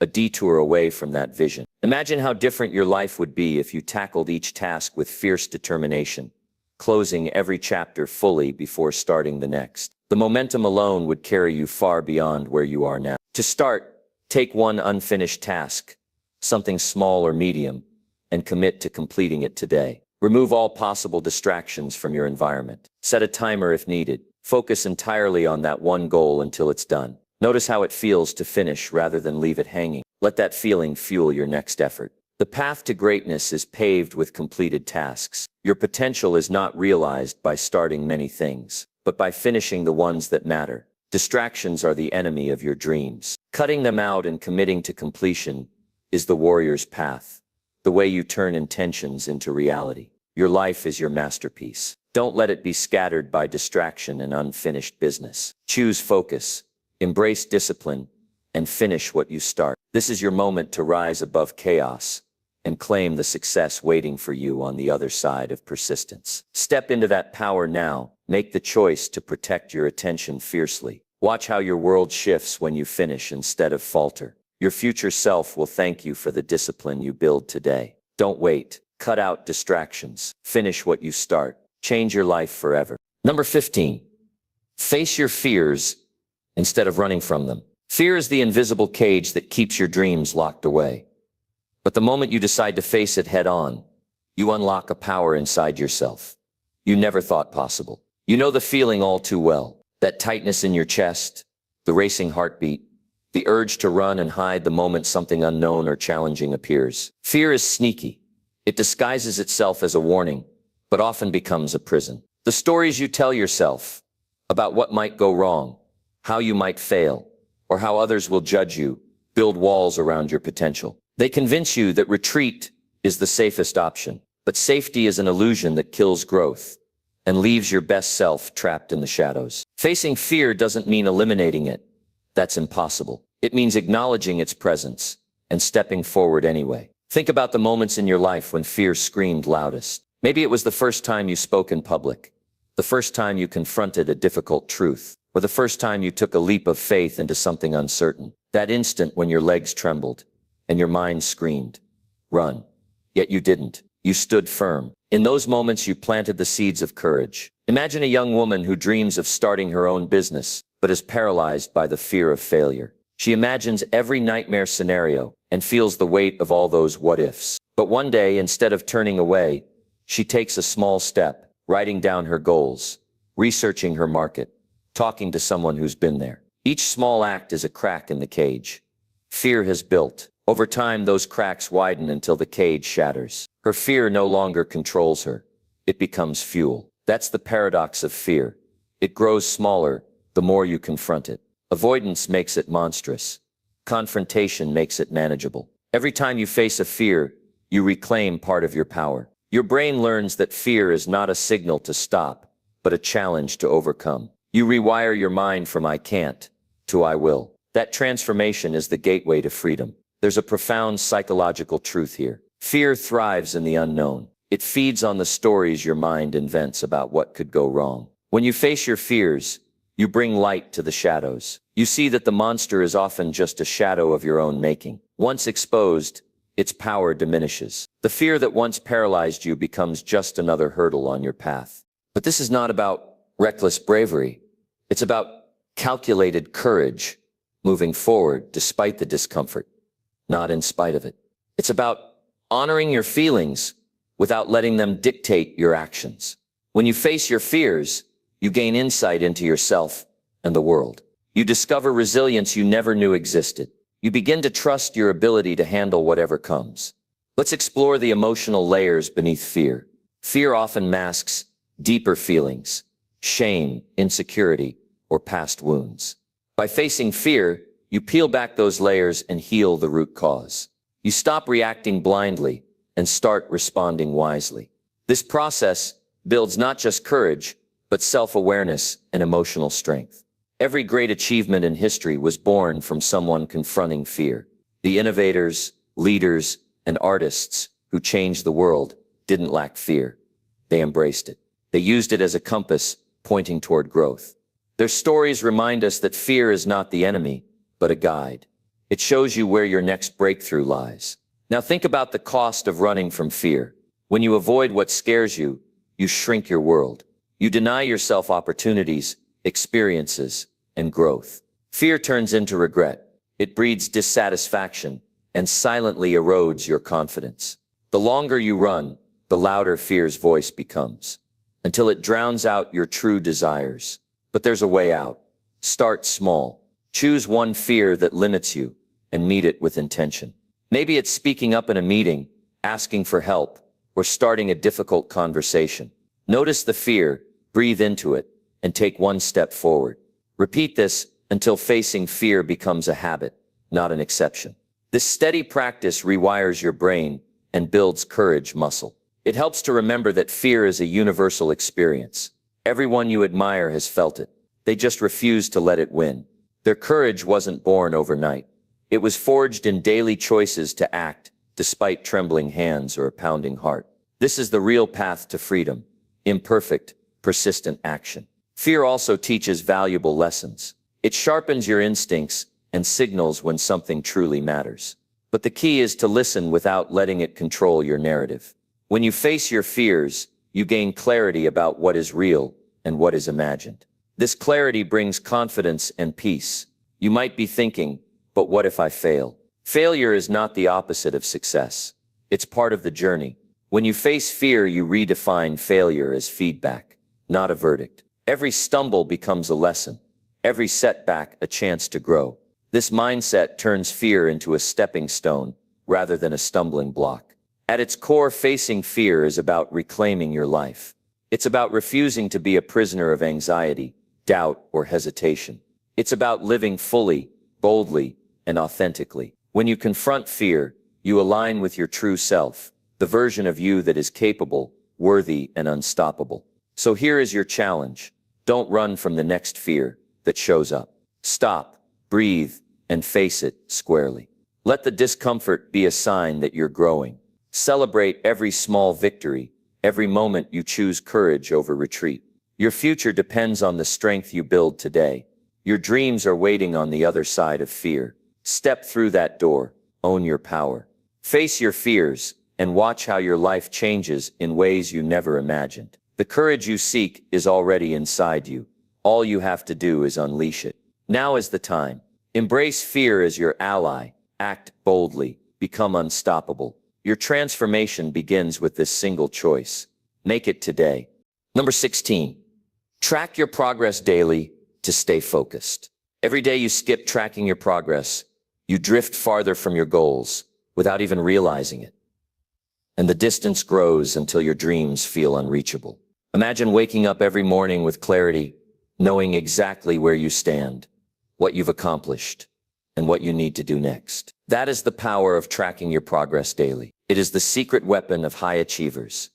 a detour away from that vision. Imagine how different your life would be if you tackled each task with fierce determination, closing every chapter fully before starting the next. The momentum alone would carry you far beyond where you are now. To start, take one unfinished task, something small or medium, and commit to completing it today. Remove all possible distractions from your environment. Set a timer if needed. Focus entirely on that one goal until it's done. Notice how it feels to finish rather than leave it hanging. Let that feeling fuel your next effort. The path to greatness is paved with completed tasks. Your potential is not realized by starting many things, but by finishing the ones that matter. Distractions are the enemy of your dreams. Cutting them out and committing to completion is the warrior's path, the way you turn intentions into reality. Your life is your masterpiece. Don't let it be scattered by distraction and unfinished business. Choose focus, embrace discipline, and finish what you start. This is your moment to rise above chaos and claim the success waiting for you on the other side of persistence. Step into that power now. Make the choice to protect your attention fiercely. Watch how your world shifts when you finish instead of falter. Your future self will thank you for the discipline you build today. Don't wait. Cut out distractions. Finish what you start. Change your life forever. Number 15. Face your fears instead of running from them. Fear is the invisible cage that keeps your dreams locked away. But the moment you decide to face it head on, you unlock a power inside yourself you never thought possible. You know the feeling all too well. That tightness in your chest, the racing heartbeat, the urge to run and hide the moment something unknown or challenging appears. Fear is sneaky. It disguises itself as a warning, but often becomes a prison. The stories you tell yourself about what might go wrong, how you might fail, or how others will judge you, build walls around your potential. They convince you that retreat is the safest option, but safety is an illusion that kills growth and leaves your best self trapped in the shadows. Facing fear doesn't mean eliminating it. That's impossible. It means acknowledging its presence and stepping forward anyway. Think about the moments in your life when fear screamed loudest. Maybe it was the first time you spoke in public, the first time you confronted a difficult truth, or the first time you took a leap of faith into something uncertain. That instant when your legs trembled and your mind screamed, "Run." Yet you didn't. You stood firm. In those moments, you planted the seeds of courage. Imagine a young woman who dreams of starting her own business, but is paralyzed by the fear of failure. She imagines every nightmare scenario and feels the weight of all those what-ifs. But one day, instead of turning away, she takes a small step, writing down her goals, researching her market, talking to someone who's been there. Each small act is a crack in the cage. Fear has built. Over time, those cracks widen until the cage shatters. Her fear no longer controls her. It becomes fuel. That's the paradox of fear. It grows smaller the more you confront it. Avoidance makes it monstrous. Confrontation makes it manageable. Every time you face a fear, you reclaim part of your power. Your brain learns that fear is not a signal to stop, but a challenge to overcome. You rewire your mind from I can't to I will. That transformation is the gateway to freedom. There's a profound psychological truth here. Fear thrives in the unknown. It feeds on the stories your mind invents about what could go wrong. When you face your fears, you bring light to the shadows. You see that the monster is often just a shadow of your own making. Once exposed, its power diminishes. The fear that once paralyzed you becomes just another hurdle on your path. But this is not about reckless bravery. It's about calculated courage, moving forward despite the discomfort, not in spite of it. It's about honoring your feelings without letting them dictate your actions. When you face your fears, you gain insight into yourself and the world. You discover resilience you never knew existed. You begin to trust your ability to handle whatever comes. Let's explore the emotional layers beneath fear. Fear often masks deeper feelings, shame, insecurity, or past wounds. By facing fear, you peel back those layers and heal the root cause. You stop reacting blindly and start responding wisely. This process builds not just courage, but self-awareness and emotional strength. Every great achievement in history was born from someone confronting fear. The innovators, leaders, and artists who changed the world didn't lack fear. They embraced it. They used it as a compass pointing toward growth. Their stories remind us that fear is not the enemy, but a guide. It shows you where your next breakthrough lies. Now think about the cost of running from fear. When you avoid what scares you, you shrink your world. You deny yourself opportunities, experiences, and growth. Fear turns into regret. It breeds dissatisfaction and silently erodes your confidence. The longer you run, the louder fear's voice becomes, until it drowns out your true desires. But there's a way out. Start small. Choose one fear that limits you and meet it with intention. Maybe it's speaking up in a meeting, asking for help, or starting a difficult conversation. Notice the fear, breathe into it, and take one step forward. Repeat this until facing fear becomes a habit, not an exception. This steady practice rewires your brain and builds courage muscle. It helps to remember that fear is a universal experience. Everyone you admire has felt it. They just refuse to let it win. Their courage wasn't born overnight. It was forged in daily choices to act, despite trembling hands or a pounding heart. This is the real path to freedom. Imperfect, persistent action. Fear also teaches valuable lessons. It sharpens your instincts and signals when something truly matters. But the key is to listen without letting it control your narrative. When you face your fears, you gain clarity about what is real and what is imagined. This clarity brings confidence and peace. You might be thinking, but what if I fail? Failure is not the opposite of success. It's part of the journey. When you face fear, you redefine failure as feedback, not a verdict. Every stumble becomes a lesson. Every setback a chance to grow. This mindset turns fear into a stepping stone rather than a stumbling block. At its core, facing fear is about reclaiming your life. It's about refusing to be a prisoner of anxiety, doubt, or hesitation. It's about living fully, boldly, and authentically. When you confront fear, you align with your true self, the version of you that is capable, worthy, and unstoppable. So here is your challenge. Don't run from the next fear that shows up. Stop, breathe, and face it squarely. Let the discomfort be a sign that you're growing. Celebrate every small victory, every moment you choose courage over retreat. Your future depends on the strength you build today. Your dreams are waiting on the other side of fear. Step through that door, own your power. Face your fears, and watch how your life changes in ways you never imagined. The courage you seek is already inside you, All you have to do is unleash it. Now is the time. Embrace fear as your ally. Act boldly. Become unstoppable. Your transformation begins with this single choice. Make it today. Number 16. Track your progress daily to stay focused. Every day you skip tracking your progress, you drift farther from your goals without even realizing it. And the distance grows until your dreams feel unreachable. Imagine waking up every morning with clarity, knowing exactly where you stand, what you've accomplished, and what you need to do next. That is the power of tracking your progress daily. It is the secret weapon of high achievers.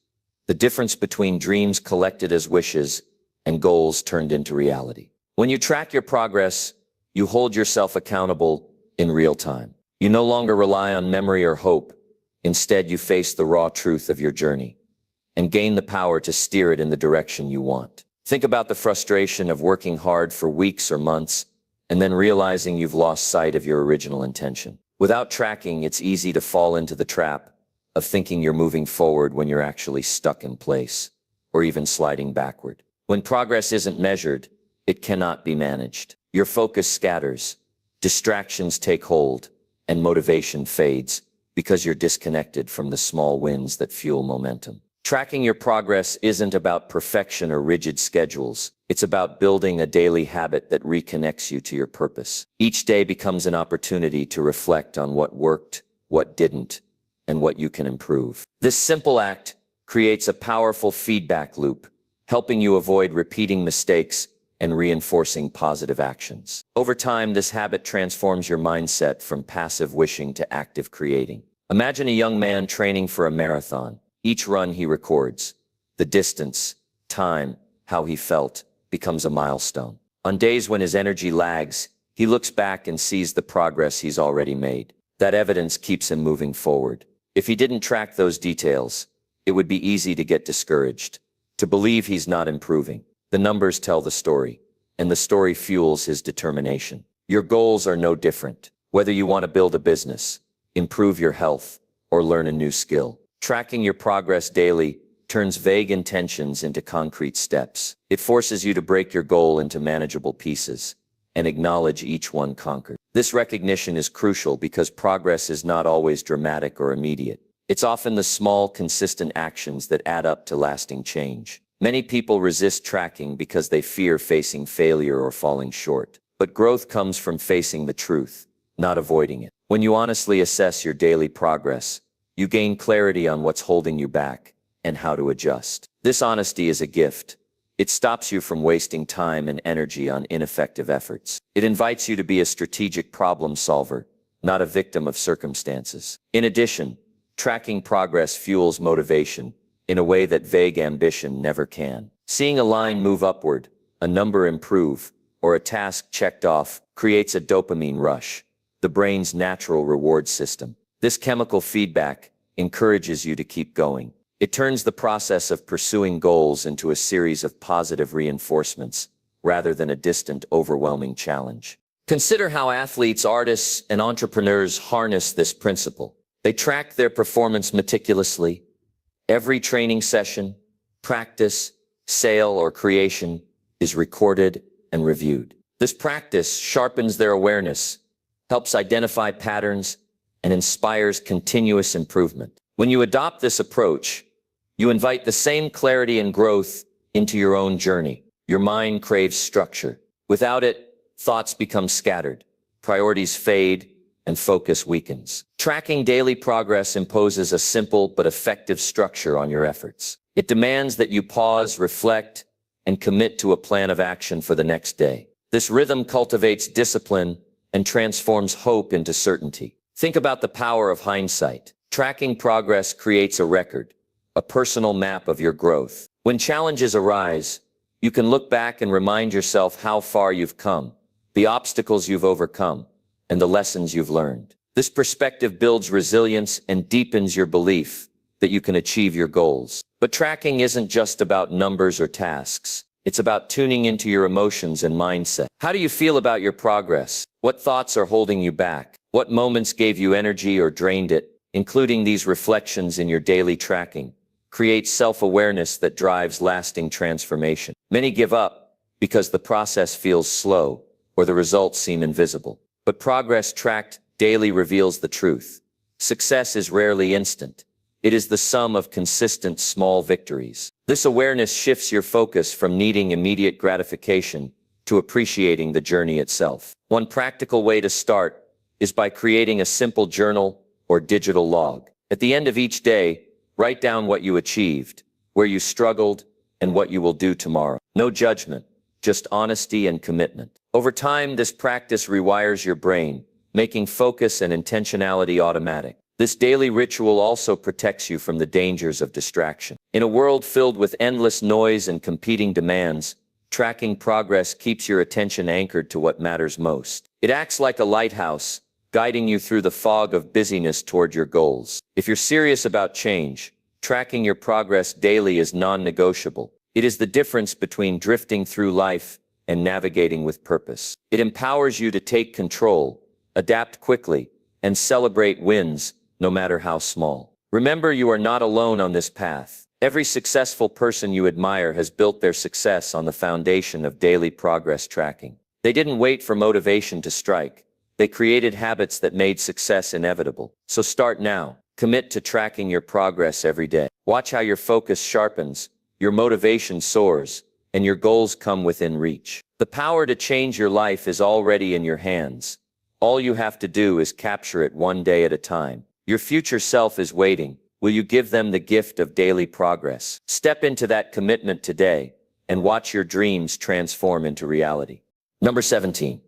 The difference between dreams collected as wishes and goals turned into reality. When you track your progress, you hold yourself accountable in real time. You no longer rely on memory or hope. Instead, you face the raw truth of your journey and gain the power to steer it in the direction you want. Think about the frustration of working hard for weeks or months and then realizing you've lost sight of your original intention. Without tracking, it's easy to fall into the trap of thinking you're moving forward when you're actually stuck in place or even sliding backward. When progress isn't measured, it cannot be managed. Your focus scatters, distractions take hold, and motivation fades because you're disconnected from the small wins that fuel momentum. Tracking your progress isn't about perfection or rigid schedules. It's about building a daily habit that reconnects you to your purpose. Each day becomes an opportunity to reflect on what worked, what didn't, and what you can improve. This simple act creates a powerful feedback loop, helping you avoid repeating mistakes and reinforcing positive actions. Over time, this habit transforms your mindset from passive wishing to active creating. Imagine a young man training for a marathon. Each run he records, the distance, time, how he felt, becomes a milestone. On days when his energy lags, he looks back and sees the progress he's already made. That evidence keeps him moving forward. If he didn't track those details, it would be easy to get discouraged, to believe he's not improving. The numbers tell the story, and the story fuels his determination. Your goals are no different. Whether you want to build a business, improve your health, or learn a new skill, tracking your progress daily turns vague intentions into concrete steps. It forces you to break your goal into manageable pieces and acknowledge each one conquered. This recognition is crucial because progress is not always dramatic or immediate. It's often the small, consistent actions that add up to lasting change. Many people resist tracking because they fear facing failure or falling short. But growth comes from facing the truth, not avoiding it. When you honestly assess your daily progress, you gain clarity on what's holding you back and how to adjust. This honesty is a gift. It stops you from wasting time and energy on ineffective efforts. It invites you to be a strategic problem solver, not a victim of circumstances. In addition, tracking progress fuels motivation in a way that vague ambition never can. Seeing a line move upward, a number improve, or a task checked off creates a dopamine rush, the brain's natural reward system. This chemical feedback encourages you to keep going. It turns the process of pursuing goals into a series of positive reinforcements rather than a distant, overwhelming challenge. Consider how athletes, artists, and entrepreneurs harness this principle. They track their performance meticulously. Every training session, practice, sale, or creation is recorded and reviewed. This practice sharpens their awareness, helps identify patterns, and inspires continuous improvement. When you adopt this approach, you invite the same clarity and growth into your own journey. Your mind craves structure. Without it, thoughts become scattered, priorities fade, and focus weakens. Tracking daily progress imposes a simple but effective structure on your efforts. It demands that you pause, reflect, and commit to a plan of action for the next day. This rhythm cultivates discipline and transforms hope into certainty. Think about the power of hindsight. Tracking progress creates a record, a personal map of your growth. When challenges arise, you can look back and remind yourself how far you've come, the obstacles you've overcome, and the lessons you've learned. This perspective builds resilience and deepens your belief that you can achieve your goals. But tracking isn't just about numbers or tasks. It's about tuning into your emotions and mindset. How do you feel about your progress? What thoughts are holding you back? What moments gave you energy or drained it? Including these reflections in your daily tracking creates self-awareness that drives lasting transformation. Many give up because the process feels slow or the results seem invisible. But progress tracked daily reveals the truth. Success is rarely instant. It is the sum of consistent small victories. This awareness shifts your focus from needing immediate gratification to appreciating the journey itself. One practical way to start is by creating a simple journal or digital log. At the end of each day, write down what you achieved, where you struggled, and what you will do tomorrow. No judgment, just honesty and commitment. Over time, this practice rewires your brain, making focus and intentionality automatic. This daily ritual also protects you from the dangers of distraction. In a world filled with endless noise and competing demands, tracking progress keeps your attention anchored to what matters most. It acts like a lighthouse, guiding you through the fog of busyness toward your goals. If you're serious about change, tracking your progress daily is non-negotiable. It is the difference between drifting through life and navigating with purpose. It empowers you to take control, adapt quickly, and celebrate wins, no matter how small. Remember, you are not alone on this path. Every successful person you admire has built their success on the foundation of daily progress tracking. They didn't wait for motivation to strike. They created habits that made success inevitable. So start now. Commit to tracking your progress every day. Watch how your focus sharpens, your motivation soars, and your goals come within reach. The power to change your life is already in your hands. All you have to do is capture it one day at a time. Your future self is waiting. Will you give them the gift of daily progress? Step into that commitment today and watch your dreams transform into reality. Number 17.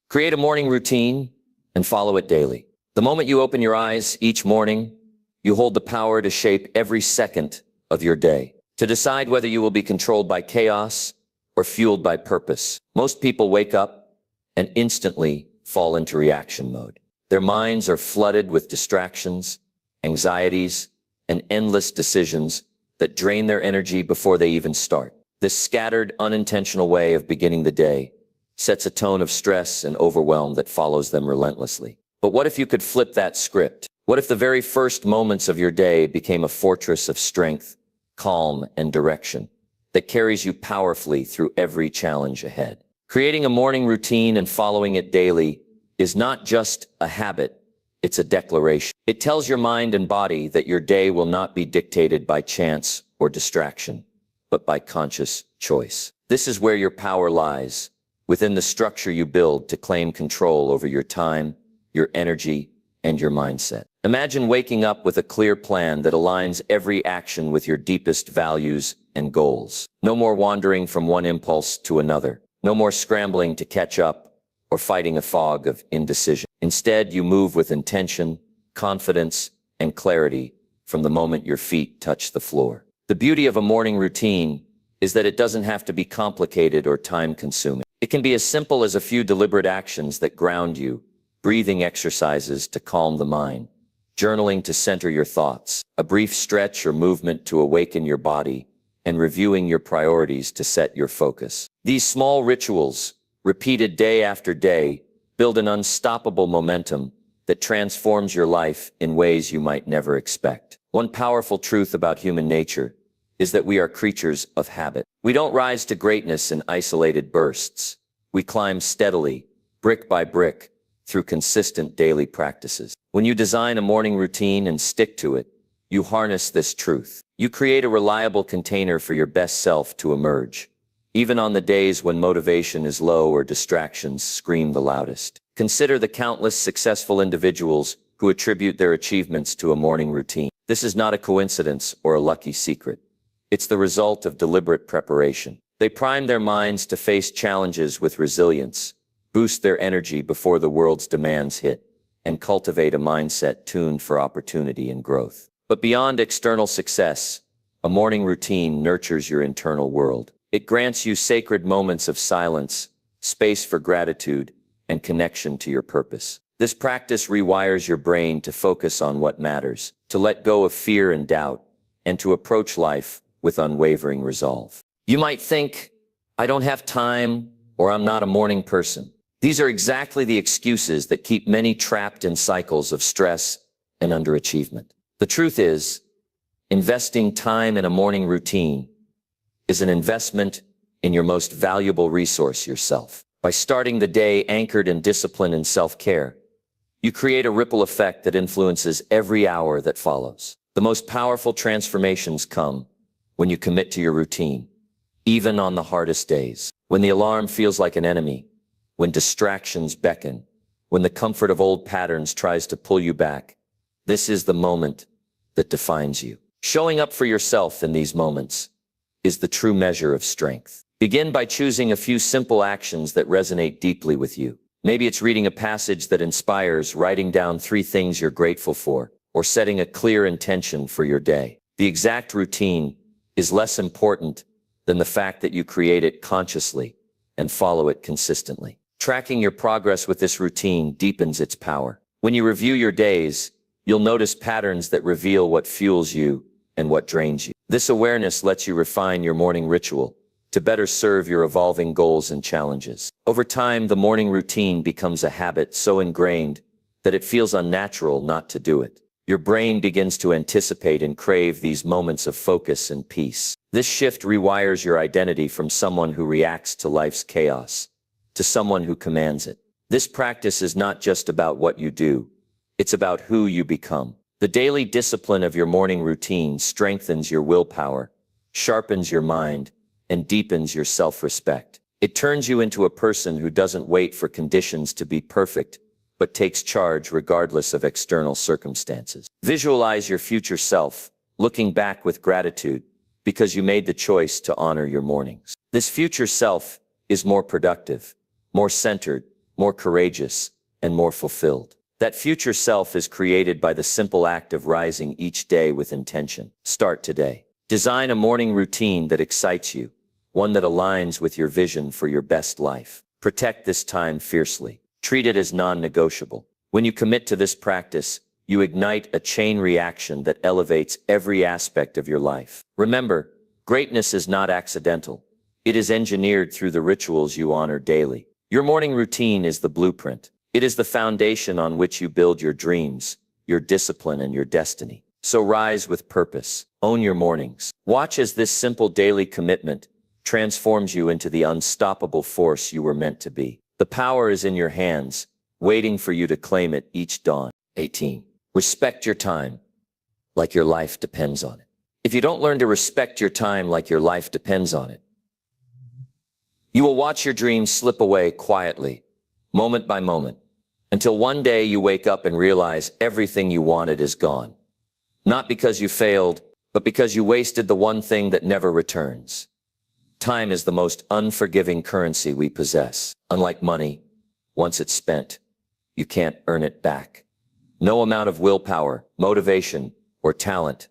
Create a morning routine and follow it daily. The moment you open your eyes each morning, you hold the power to shape every second of your day, to decide whether you will be controlled by chaos or fueled by purpose. Most people wake up and instantly fall into reaction mode. Their minds are flooded with distractions, anxieties, and endless decisions that drain their energy before they even start. This scattered, unintentional way of beginning the day sets a tone of stress and overwhelm that follows them relentlessly. But what if you could flip that script? What if the very first moments of your day became a fortress of strength, calm, and direction that carries you powerfully through every challenge ahead? Creating a morning routine and following it daily is not just a habit, it's a declaration. It tells your mind and body that your day will not be dictated by chance or distraction, but by conscious choice. This is where your power lies, within the structure you build to claim control over your time, your energy, and your mindset. Imagine waking up with a clear plan that aligns every action with your deepest values and goals. No more wandering from one impulse to another. No more scrambling to catch up or fighting a fog of indecision. Instead, you move with intention, confidence, and clarity from the moment your feet touch the floor. The beauty of a morning routine is that it doesn't have to be complicated or time-consuming. It can be as simple as a few deliberate actions that ground you, breathing exercises to calm the mind, journaling to center your thoughts, a brief stretch or movement to awaken your body, and reviewing your priorities to set your focus. These small rituals, repeated day after day, build an unstoppable momentum that transforms your life in ways you might never expect. One powerful truth about human nature is that we are creatures of habit. We don't rise to greatness in isolated bursts. We climb steadily, brick by brick, through consistent daily practices. When you design a morning routine and stick to it, you harness this truth. You create a reliable container for your best self to emerge, even on the days when motivation is low or distractions scream the loudest. Consider the countless successful individuals who attribute their achievements to a morning routine. This is not a coincidence or a lucky secret. It's the result of deliberate preparation. They prime their minds to face challenges with resilience, boost their energy before the world's demands hit, and cultivate a mindset tuned for opportunity and growth. But beyond external success, a morning routine nurtures your internal world. It grants you sacred moments of silence, space for gratitude, and connection to your purpose. This practice rewires your brain to focus on what matters, to let go of fear and doubt, and to approach life with unwavering resolve. You might think, I don't have time, or I'm not a morning person. These are exactly the excuses that keep many trapped in cycles of stress and underachievement. The truth is, investing time in a morning routine is an investment in your most valuable resource, yourself. By starting the day anchored in discipline and self-care, you create a ripple effect that influences every hour that follows. The most powerful transformations come when you commit to your routine, even on the hardest days. When the alarm feels like an enemy, when distractions beckon, when the comfort of old patterns tries to pull you back, this is the moment that defines you. Showing up for yourself in these moments is the true measure of strength. Begin by choosing a few simple actions that resonate deeply with you. Maybe it's reading a passage that inspires, writing down 3 things you're grateful for, or setting a clear intention for your day. The exact routine is less important than the fact that you create it consciously and follow it consistently. Tracking your progress with this routine deepens its power. When you review your days, you'll notice patterns that reveal what fuels you and what drains you. This awareness lets you refine your morning ritual to better serve your evolving goals and challenges. Over time, the morning routine becomes a habit so ingrained that it feels unnatural not to do it. Your brain begins to anticipate and crave these moments of focus and peace. This shift rewires your identity from someone who reacts to life's chaos to someone who commands it. This practice is not just about what you do, it's about who you become. The daily discipline of your morning routine strengthens your willpower, sharpens your mind, and deepens your self-respect. It turns you into a person who doesn't wait for conditions to be perfect, but takes charge regardless of external circumstances. Visualize your future self, looking back with gratitude because you made the choice to honor your mornings. This future self is more productive, more centered, more courageous, and more fulfilled. That future self is created by the simple act of rising each day with intention. Start today. Design a morning routine that excites you, one that aligns with your vision for your best life. Protect this time fiercely. Treat it as non-negotiable. When you commit to this practice, you ignite a chain reaction that elevates every aspect of your life. Remember, greatness is not accidental. It is engineered through the rituals you honor daily. Your morning routine is the blueprint. It is the foundation on which you build your dreams, your discipline, and your destiny. So rise with purpose. Own your mornings. Watch as this simple daily commitment transforms you into the unstoppable force you were meant to be. The power is in your hands, waiting for you to claim it each dawn. 18. Respect your time like your life depends on it. If you don't learn to respect your time like your life depends on it, you will watch your dreams slip away quietly, moment by moment, until one day you wake up and realize everything you wanted is gone. Not because you failed, but because you wasted the one thing that never returns. Time is the most unforgiving currency we possess. Unlike money, once it's spent, you can't earn it back. No amount of willpower, motivation, or talent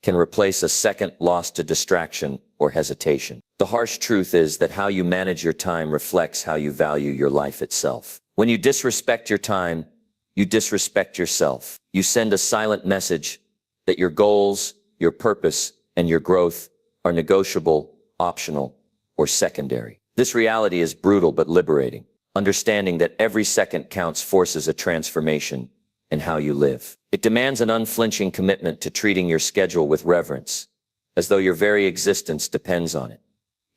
can replace a second lost to distraction or hesitation. The harsh truth is that how you manage your time reflects how you value your life itself. When you disrespect your time, you disrespect yourself. You send a silent message that your goals, your purpose, and your growth are negotiable, optional, or secondary. This reality is brutal but liberating. Understanding that every second counts forces a transformation in how you live. It demands an unflinching commitment to treating your schedule with reverence, as though your very existence depends on it.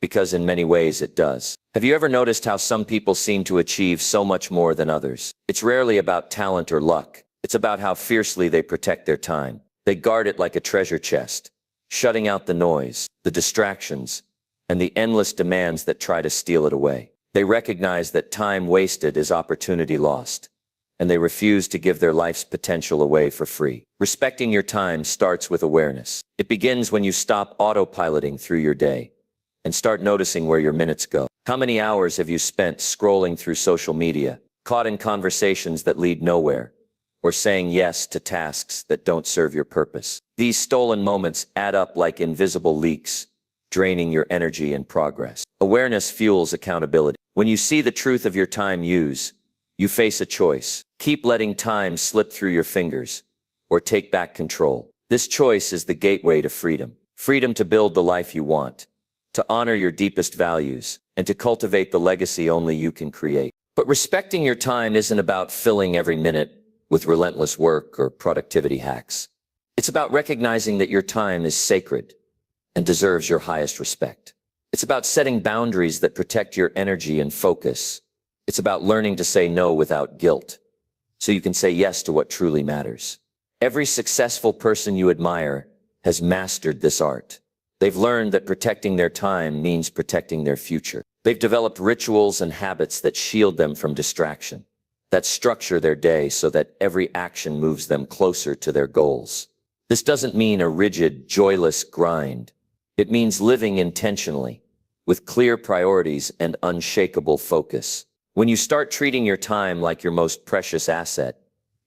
Because in many ways it does. Have you ever noticed how some people seem to achieve so much more than others? It's rarely about talent or luck. It's about how fiercely they protect their time. They guard it like a treasure chest, shutting out the noise, the distractions, and the endless demands that try to steal it away. They recognize that time wasted is opportunity lost, and they refuse to give their life's potential away for free. Respecting your time starts with awareness. It begins when you stop autopiloting through your day and start noticing where your minutes go. How many hours have you spent scrolling through social media, caught in conversations that lead nowhere, or saying yes to tasks that don't serve your purpose? These stolen moments add up like invisible leaks, draining your energy and progress. Awareness fuels accountability. When you see the truth of your time use, you face a choice. Keep letting time slip through your fingers, or take back control. This choice is the gateway to freedom. Freedom to build the life you want, to honor your deepest values, and to cultivate the legacy only you can create. But respecting your time isn't about filling every minute with relentless work or productivity hacks. It's about recognizing that your time is sacred and deserves your highest respect. It's about setting boundaries that protect your energy and focus. It's about learning to say no without guilt, so you can say yes to what truly matters. Every successful person you admire has mastered this art. They've learned that protecting their time means protecting their future. They've developed rituals and habits that shield them from distraction, that structure their day so that every action moves them closer to their goals. This doesn't mean a rigid, joyless grind. It means living intentionally, with clear priorities and unshakable focus. When you start treating your time like your most precious asset,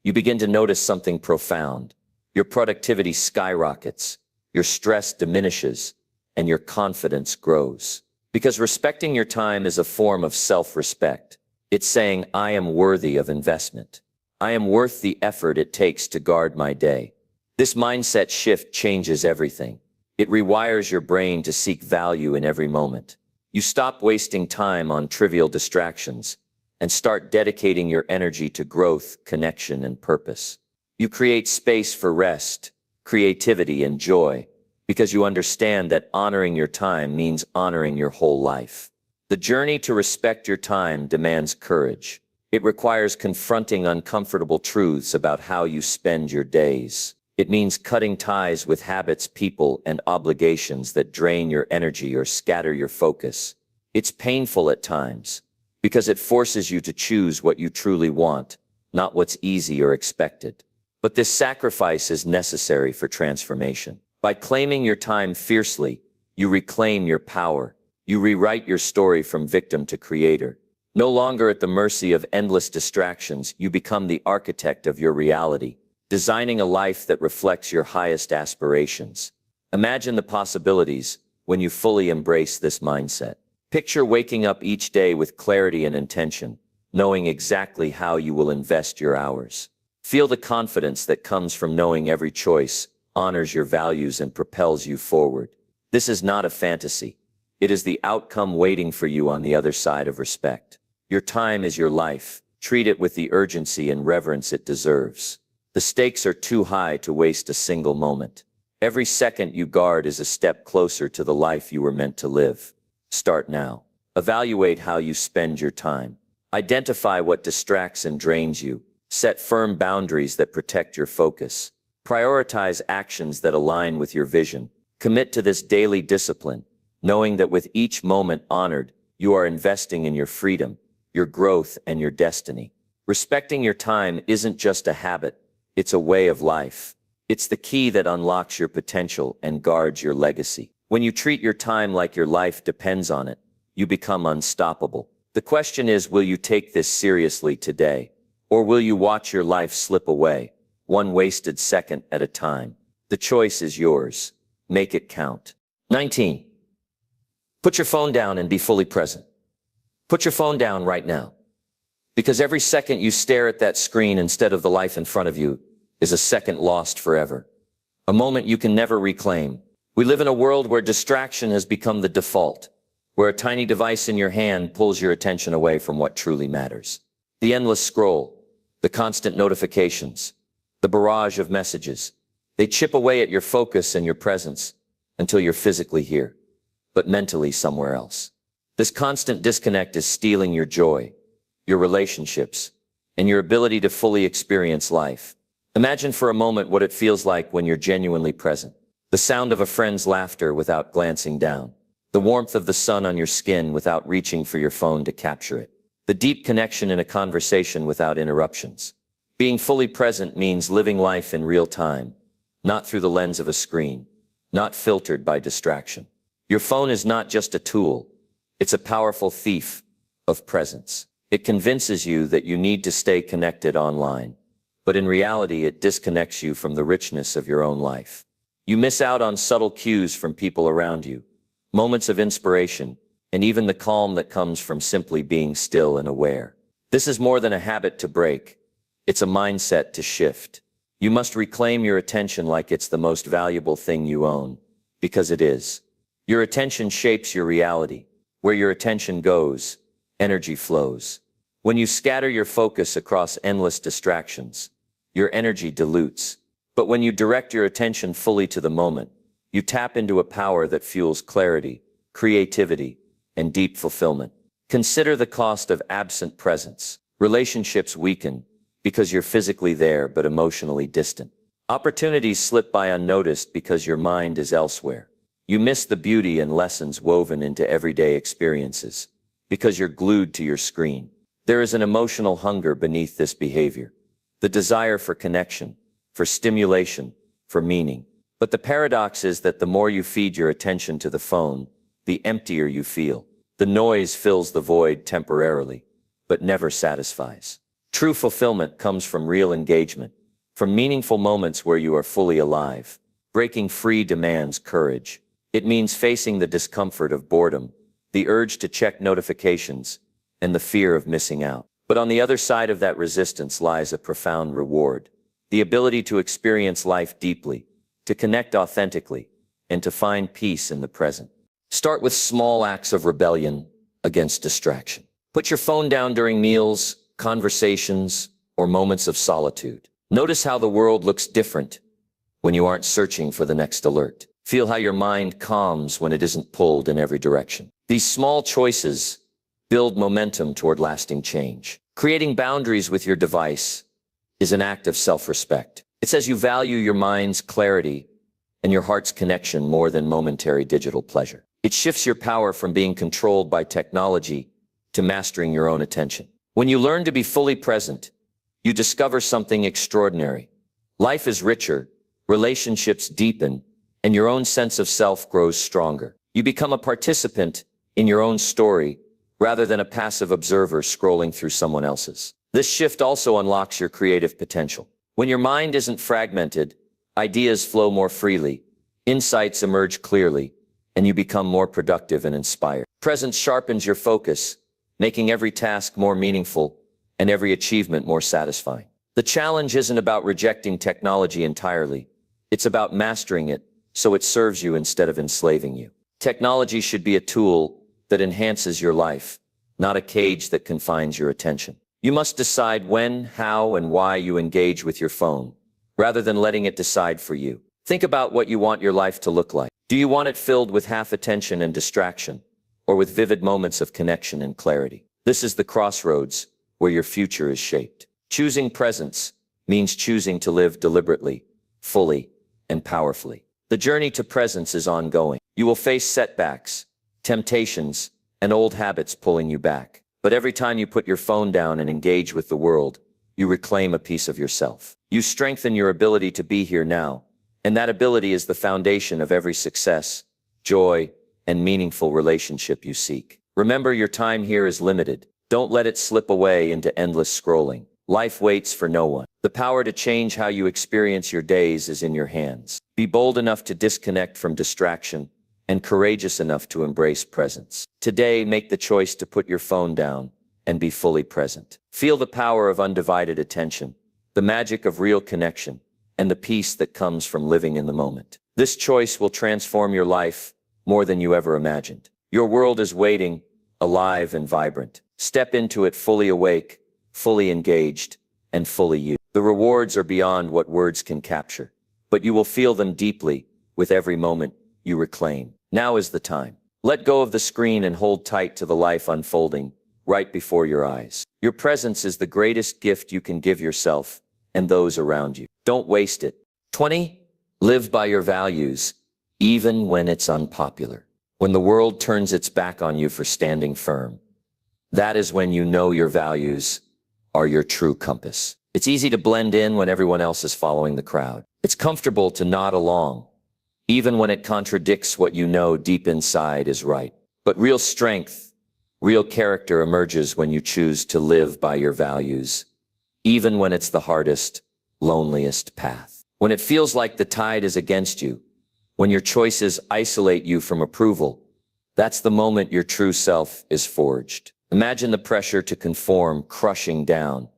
you begin to notice something profound. Your productivity skyrockets, your stress diminishes, and your confidence grows. Because respecting your time is a form of self-respect. It's saying, I am worthy of investment. I am worth the effort it takes to guard my day. This mindset shift changes everything. It rewires your brain to seek value in every moment. You stop wasting time on trivial distractions and start dedicating your energy to growth, connection, and purpose. You create space for rest, creativity, and joy because you understand that honoring your time means honoring your whole life. The journey to respect your time demands courage. It requires confronting uncomfortable truths about how you spend your days. It means cutting ties with habits, people, and obligations that drain your energy or scatter your focus. It's painful at times because it forces you to choose what you truly want, not what's easy or expected. But this sacrifice is necessary for transformation. By claiming your time fiercely, you reclaim your power. You rewrite your story from victim to creator. No longer at the mercy of endless distractions, you become the architect of your reality, designing a life that reflects your highest aspirations. Imagine the possibilities when you fully embrace this mindset. Picture waking up each day with clarity and intention, knowing exactly how you will invest your hours. Feel the confidence that comes from knowing every choice honors your values and propels you forward. This is not a fantasy. It is the outcome waiting for you on the other side of respect. Your time is your life. Treat it with the urgency and reverence it deserves. The stakes are too high to waste a single moment. Every second you guard is a step closer to the life you were meant to live. Start now. Evaluate how you spend your time. Identify what distracts and drains you. Set firm boundaries that protect your focus. Prioritize actions that align with your vision. Commit to this daily discipline, knowing that with each moment honored, you are investing in your freedom, your growth, and your destiny. Respecting your time isn't just a habit, it's a way of life. It's the key that unlocks your potential and guards your legacy. When you treat your time like your life depends on it, you become unstoppable. The question is, will you take this seriously today? Or will you watch your life slip away, one wasted second at a time? The choice is yours. Make it count. 19. Put your phone down and be fully present. Put your phone down right now. Because every second you stare at that screen instead of the life in front of you is a second lost forever. A moment you can never reclaim. We live in a world where distraction has become the default, where a tiny device in your hand pulls your attention away from what truly matters. The endless scroll, the constant notifications, the barrage of messages, they chip away at your focus and your presence until you're physically here, but mentally somewhere else. This constant disconnect is stealing your joy, your relationships, and your ability to fully experience life. Imagine for a moment what it feels like when you're genuinely present. The sound of a friend's laughter without glancing down. The warmth of the sun on your skin without reaching for your phone to capture it. The deep connection in a conversation without interruptions. Being fully present means living life in real time, not through the lens of a screen, not filtered by distraction. Your phone is not just a tool. It's a powerful thief of presence. It convinces you that you need to stay connected online, but in reality, it disconnects you from the richness of your own life. You miss out on subtle cues from people around you, moments of inspiration, and even the calm that comes from simply being still and aware. This is more than a habit to break. It's a mindset to shift. You must reclaim your attention like it's the most valuable thing you own, because it is. Your attention shapes your reality. Where your attention goes, energy flows. When you scatter your focus across endless distractions, your energy dilutes. But when you direct your attention fully to the moment, you tap into a power that fuels clarity, creativity, and deep fulfillment. Consider the cost of absent presence. Relationships weaken because you're physically there but emotionally distant. Opportunities slip by unnoticed because your mind is elsewhere. You miss the beauty and lessons woven into everyday experiences because you're glued to your screen. There is an emotional hunger beneath this behavior, the desire for connection, for stimulation, for meaning. But the paradox is that the more you feed your attention to the phone, the emptier you feel. The noise fills the void temporarily, but never satisfies. True fulfillment comes from real engagement, from meaningful moments where you are fully alive. Breaking free demands courage. It means facing the discomfort of boredom, the urge to check notifications, and the fear of missing out. But on the other side of that resistance lies a profound reward, the ability to experience life deeply, to connect authentically, and to find peace in the present. Start with small acts of rebellion against distraction. Put your phone down during meals, conversations, or moments of solitude. Notice how the world looks different when you aren't searching for the next alert. Feel how your mind calms when it isn't pulled in every direction. These small choices build momentum toward lasting change. Creating boundaries with your device is an act of self-respect. It says you value your mind's clarity and your heart's connection more than momentary digital pleasure. It shifts your power from being controlled by technology to mastering your own attention. When you learn to be fully present, you discover something extraordinary. Life is richer, relationships deepen, and your own sense of self grows stronger. You become a participant in your own story rather than a passive observer scrolling through someone else's. This shift also unlocks your creative potential. When your mind isn't fragmented, ideas flow more freely, insights emerge clearly, and you become more productive and inspired. Presence sharpens your focus, making every task more meaningful and every achievement more satisfying. The challenge isn't about rejecting technology entirely. It's about mastering it so it serves you instead of enslaving you. Technology should be a tool that enhances your life, not a cage that confines your attention. You must decide when, how, and why you engage with your phone, rather than letting it decide for you. Think about what you want your life to look like. Do you want it filled with half attention and distraction, or with vivid moments of connection and clarity? This is the crossroads where your future is shaped. Choosing presence means choosing to live deliberately, fully, and powerfully. The journey to presence is ongoing. You will face setbacks, temptations, and old habits pulling you back. But every time you put your phone down and engage with the world, you reclaim a piece of yourself. You strengthen your ability to be here now, and that ability is the foundation of every success, joy, and meaningful relationship you seek. Remember, your time here is limited. Don't let it slip away into endless scrolling. Life waits for no one. The power to change how you experience your days is in your hands. Be bold enough to disconnect from distraction and courageous enough to embrace presence. Today, make the choice to put your phone down and be fully present. Feel the power of undivided attention, the magic of real connection, and the peace that comes from living in the moment. This choice will transform your life more than you ever imagined. Your world is waiting, alive and vibrant. Step into it fully awake, fully engaged, and fully you. The rewards are beyond what words can capture, but you will feel them deeply with every moment you reclaim. Now is the time. Let go of the screen and hold tight to the life unfolding right before your eyes. Your presence is the greatest gift you can give yourself and those around you. Don't waste it. 20. Live by your values, even when it's unpopular. When the world turns its back on you for standing firm, that is when you know your values are your true compass. It's easy to blend in when everyone else is following the crowd. It's comfortable to nod along, even when it contradicts what you know deep inside is right. But real strength, real character emerges when you choose to live by your values, even when it's the hardest, loneliest path. When it feels like the tide is against you, when your choices isolate you from approval, that's the moment your true self is forged. Imagine the pressure to conform crushing down,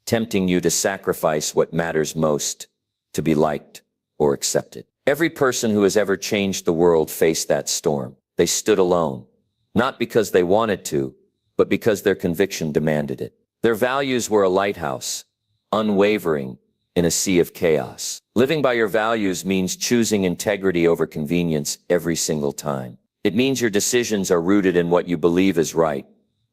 tempting you to sacrifice what matters most to be liked or accepted. Every person who has ever changed the world faced that storm. They stood alone, not because they wanted to, but because their conviction demanded it. Their values were a lighthouse, unwavering in a sea of chaos. Living by your values means choosing integrity over convenience every single time. It means your decisions are rooted in what you believe is right,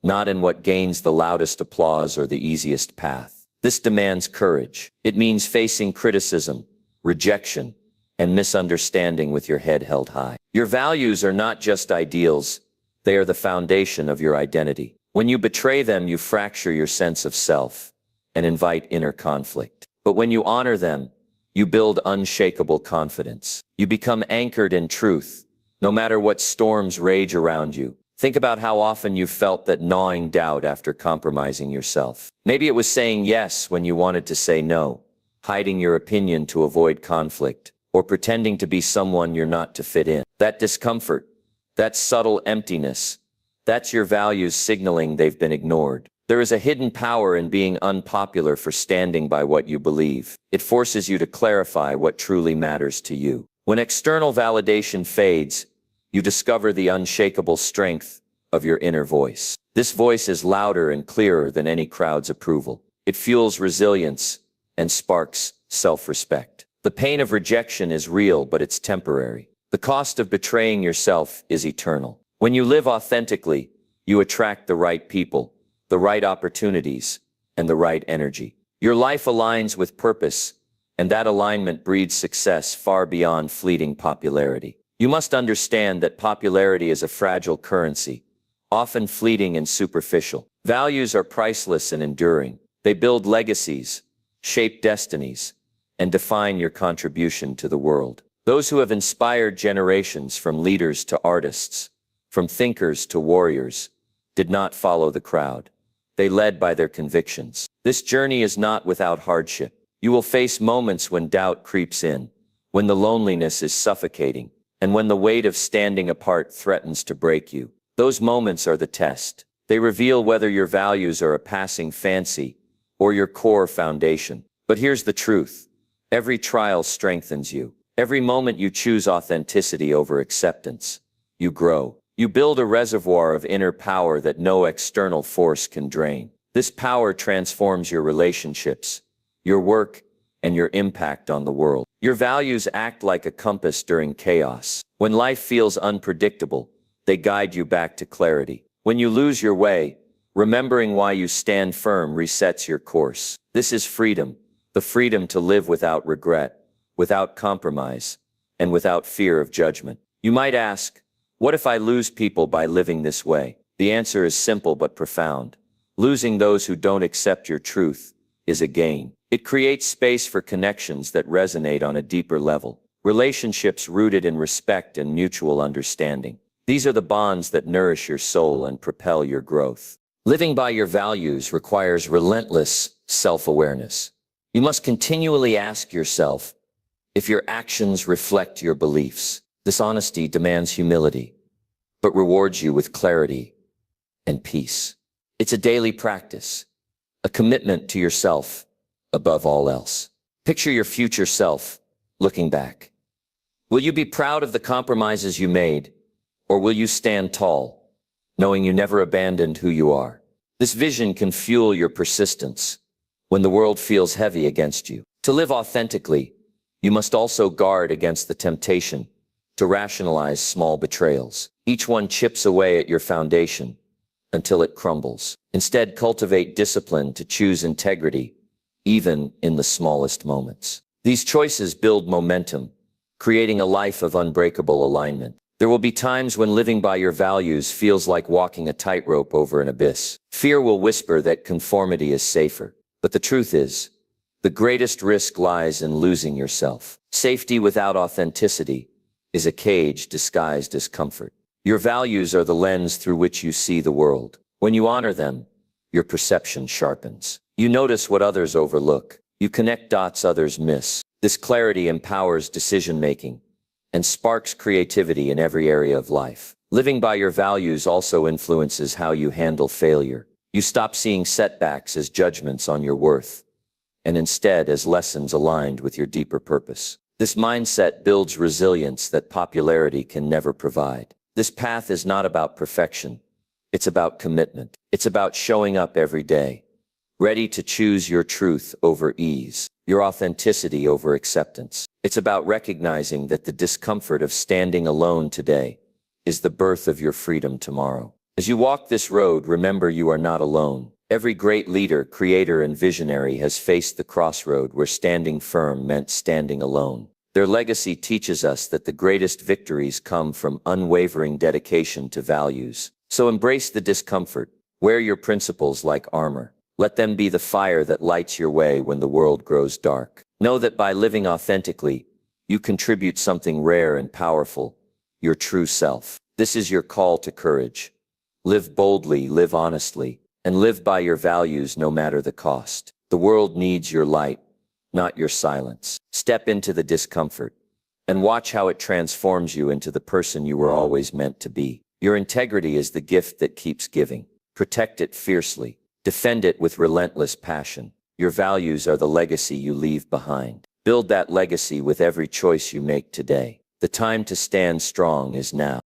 not in what gains the loudest applause or the easiest path. This demands courage. It means facing criticism, rejection, and misunderstanding with your head held high. Your values are not just ideals, they are the foundation of your identity. When you betray them, you fracture your sense of self and invite inner conflict. But when you honor them, you build unshakable confidence. You become anchored in truth, no matter what storms rage around you. Think about how often you've felt that gnawing doubt after compromising yourself. Maybe it was saying yes when you wanted to say no, hiding your opinion to avoid conflict, or pretending to be someone you're not to fit in. That discomfort, that subtle emptiness, that's your values signaling they've been ignored. There is a hidden power in being unpopular for standing by what you believe. It forces you to clarify what truly matters to you. When external validation fades, you discover the unshakable strength of your inner voice. This voice is louder and clearer than any crowd's approval. It fuels resilience and sparks self-respect. The pain of rejection is real, but it's temporary. The cost of betraying yourself is eternal. When you live authentically, you attract the right people, the right opportunities, and the right energy. Your life aligns with purpose, and that alignment breeds success far beyond fleeting popularity. You must understand that popularity is a fragile currency, often fleeting and superficial. Values are priceless and enduring. They build legacies, shape destinies, and define your contribution to the world. Those who have inspired generations, from leaders to artists, from thinkers to warriors, did not follow the crowd. They led by their convictions. This journey is not without hardship. You will face moments when doubt creeps in, when the loneliness is suffocating, and when the weight of standing apart threatens to break you. Those moments are the test. They reveal whether your values are a passing fancy or your core foundation. But here's the truth. Every trial strengthens you. Every moment you choose authenticity over acceptance, you grow. You build a reservoir of inner power that no external force can drain. This power transforms your relationships, your work, and your impact on the world. Your values act like a compass during chaos. When life feels unpredictable, they guide you back to clarity. When you lose your way, remembering why you stand firm resets your course. This is freedom, the freedom to live without regret, without compromise, and without fear of judgment. You might ask, what if I lose people by living this way? The answer is simple but profound. Losing those who don't accept your truth is a gain. It creates space for connections that resonate on a deeper level. Relationships rooted in respect and mutual understanding. These are the bonds that nourish your soul and propel your growth. Living by your values requires relentless self-awareness. You must continually ask yourself if your actions reflect your beliefs. This honesty demands humility, but rewards you with clarity and peace. It's a daily practice, a commitment to yourself above all else. Picture your future self looking back. Will you be proud of the compromises you made, or will you stand tall, knowing you never abandoned who you are? This vision can fuel your persistence when the world feels heavy against you. To live authentically, you must also guard against the temptation to rationalize small betrayals. Each one chips away at your foundation until it crumbles. Instead, cultivate discipline to choose integrity, even in the smallest moments. These choices build momentum, creating a life of unbreakable alignment. There will be times when living by your values feels like walking a tightrope over an abyss. Fear will whisper that conformity is safer. But the truth is, the greatest risk lies in losing yourself. Safety without authenticity is a cage disguised as comfort. Your values are the lens through which you see the world. When you honor them, your perception sharpens. You notice what others overlook. You connect dots others miss. This clarity empowers decision-making and sparks creativity in every area of life. Living by your values also influences how you handle failure. You stop seeing setbacks as judgments on your worth, and instead as lessons aligned with your deeper purpose. This mindset builds resilience that popularity can never provide. This path is not about perfection. It's about commitment. It's about showing up every day, ready to choose your truth over ease, your authenticity over acceptance. It's about recognizing that the discomfort of standing alone today is the birth of your freedom tomorrow. As you walk this road, remember you are not alone. Every great leader, creator, and visionary has faced the crossroad where standing firm meant standing alone. Their legacy teaches us that the greatest victories come from unwavering dedication to values. So embrace the discomfort. Wear your principles like armor. Let them be the fire that lights your way when the world grows dark. Know that by living authentically, you contribute something rare and powerful, your true self. This is your call to courage. Live boldly, live honestly, and live by your values no matter the cost. The world needs your light, not your silence. Step into the discomfort and watch how it transforms you into the person you were always meant to be. Your integrity is the gift that keeps giving. Protect it fiercely. Defend it with relentless passion. Your values are the legacy you leave behind. Build that legacy with every choice you make today. The time to stand strong is now.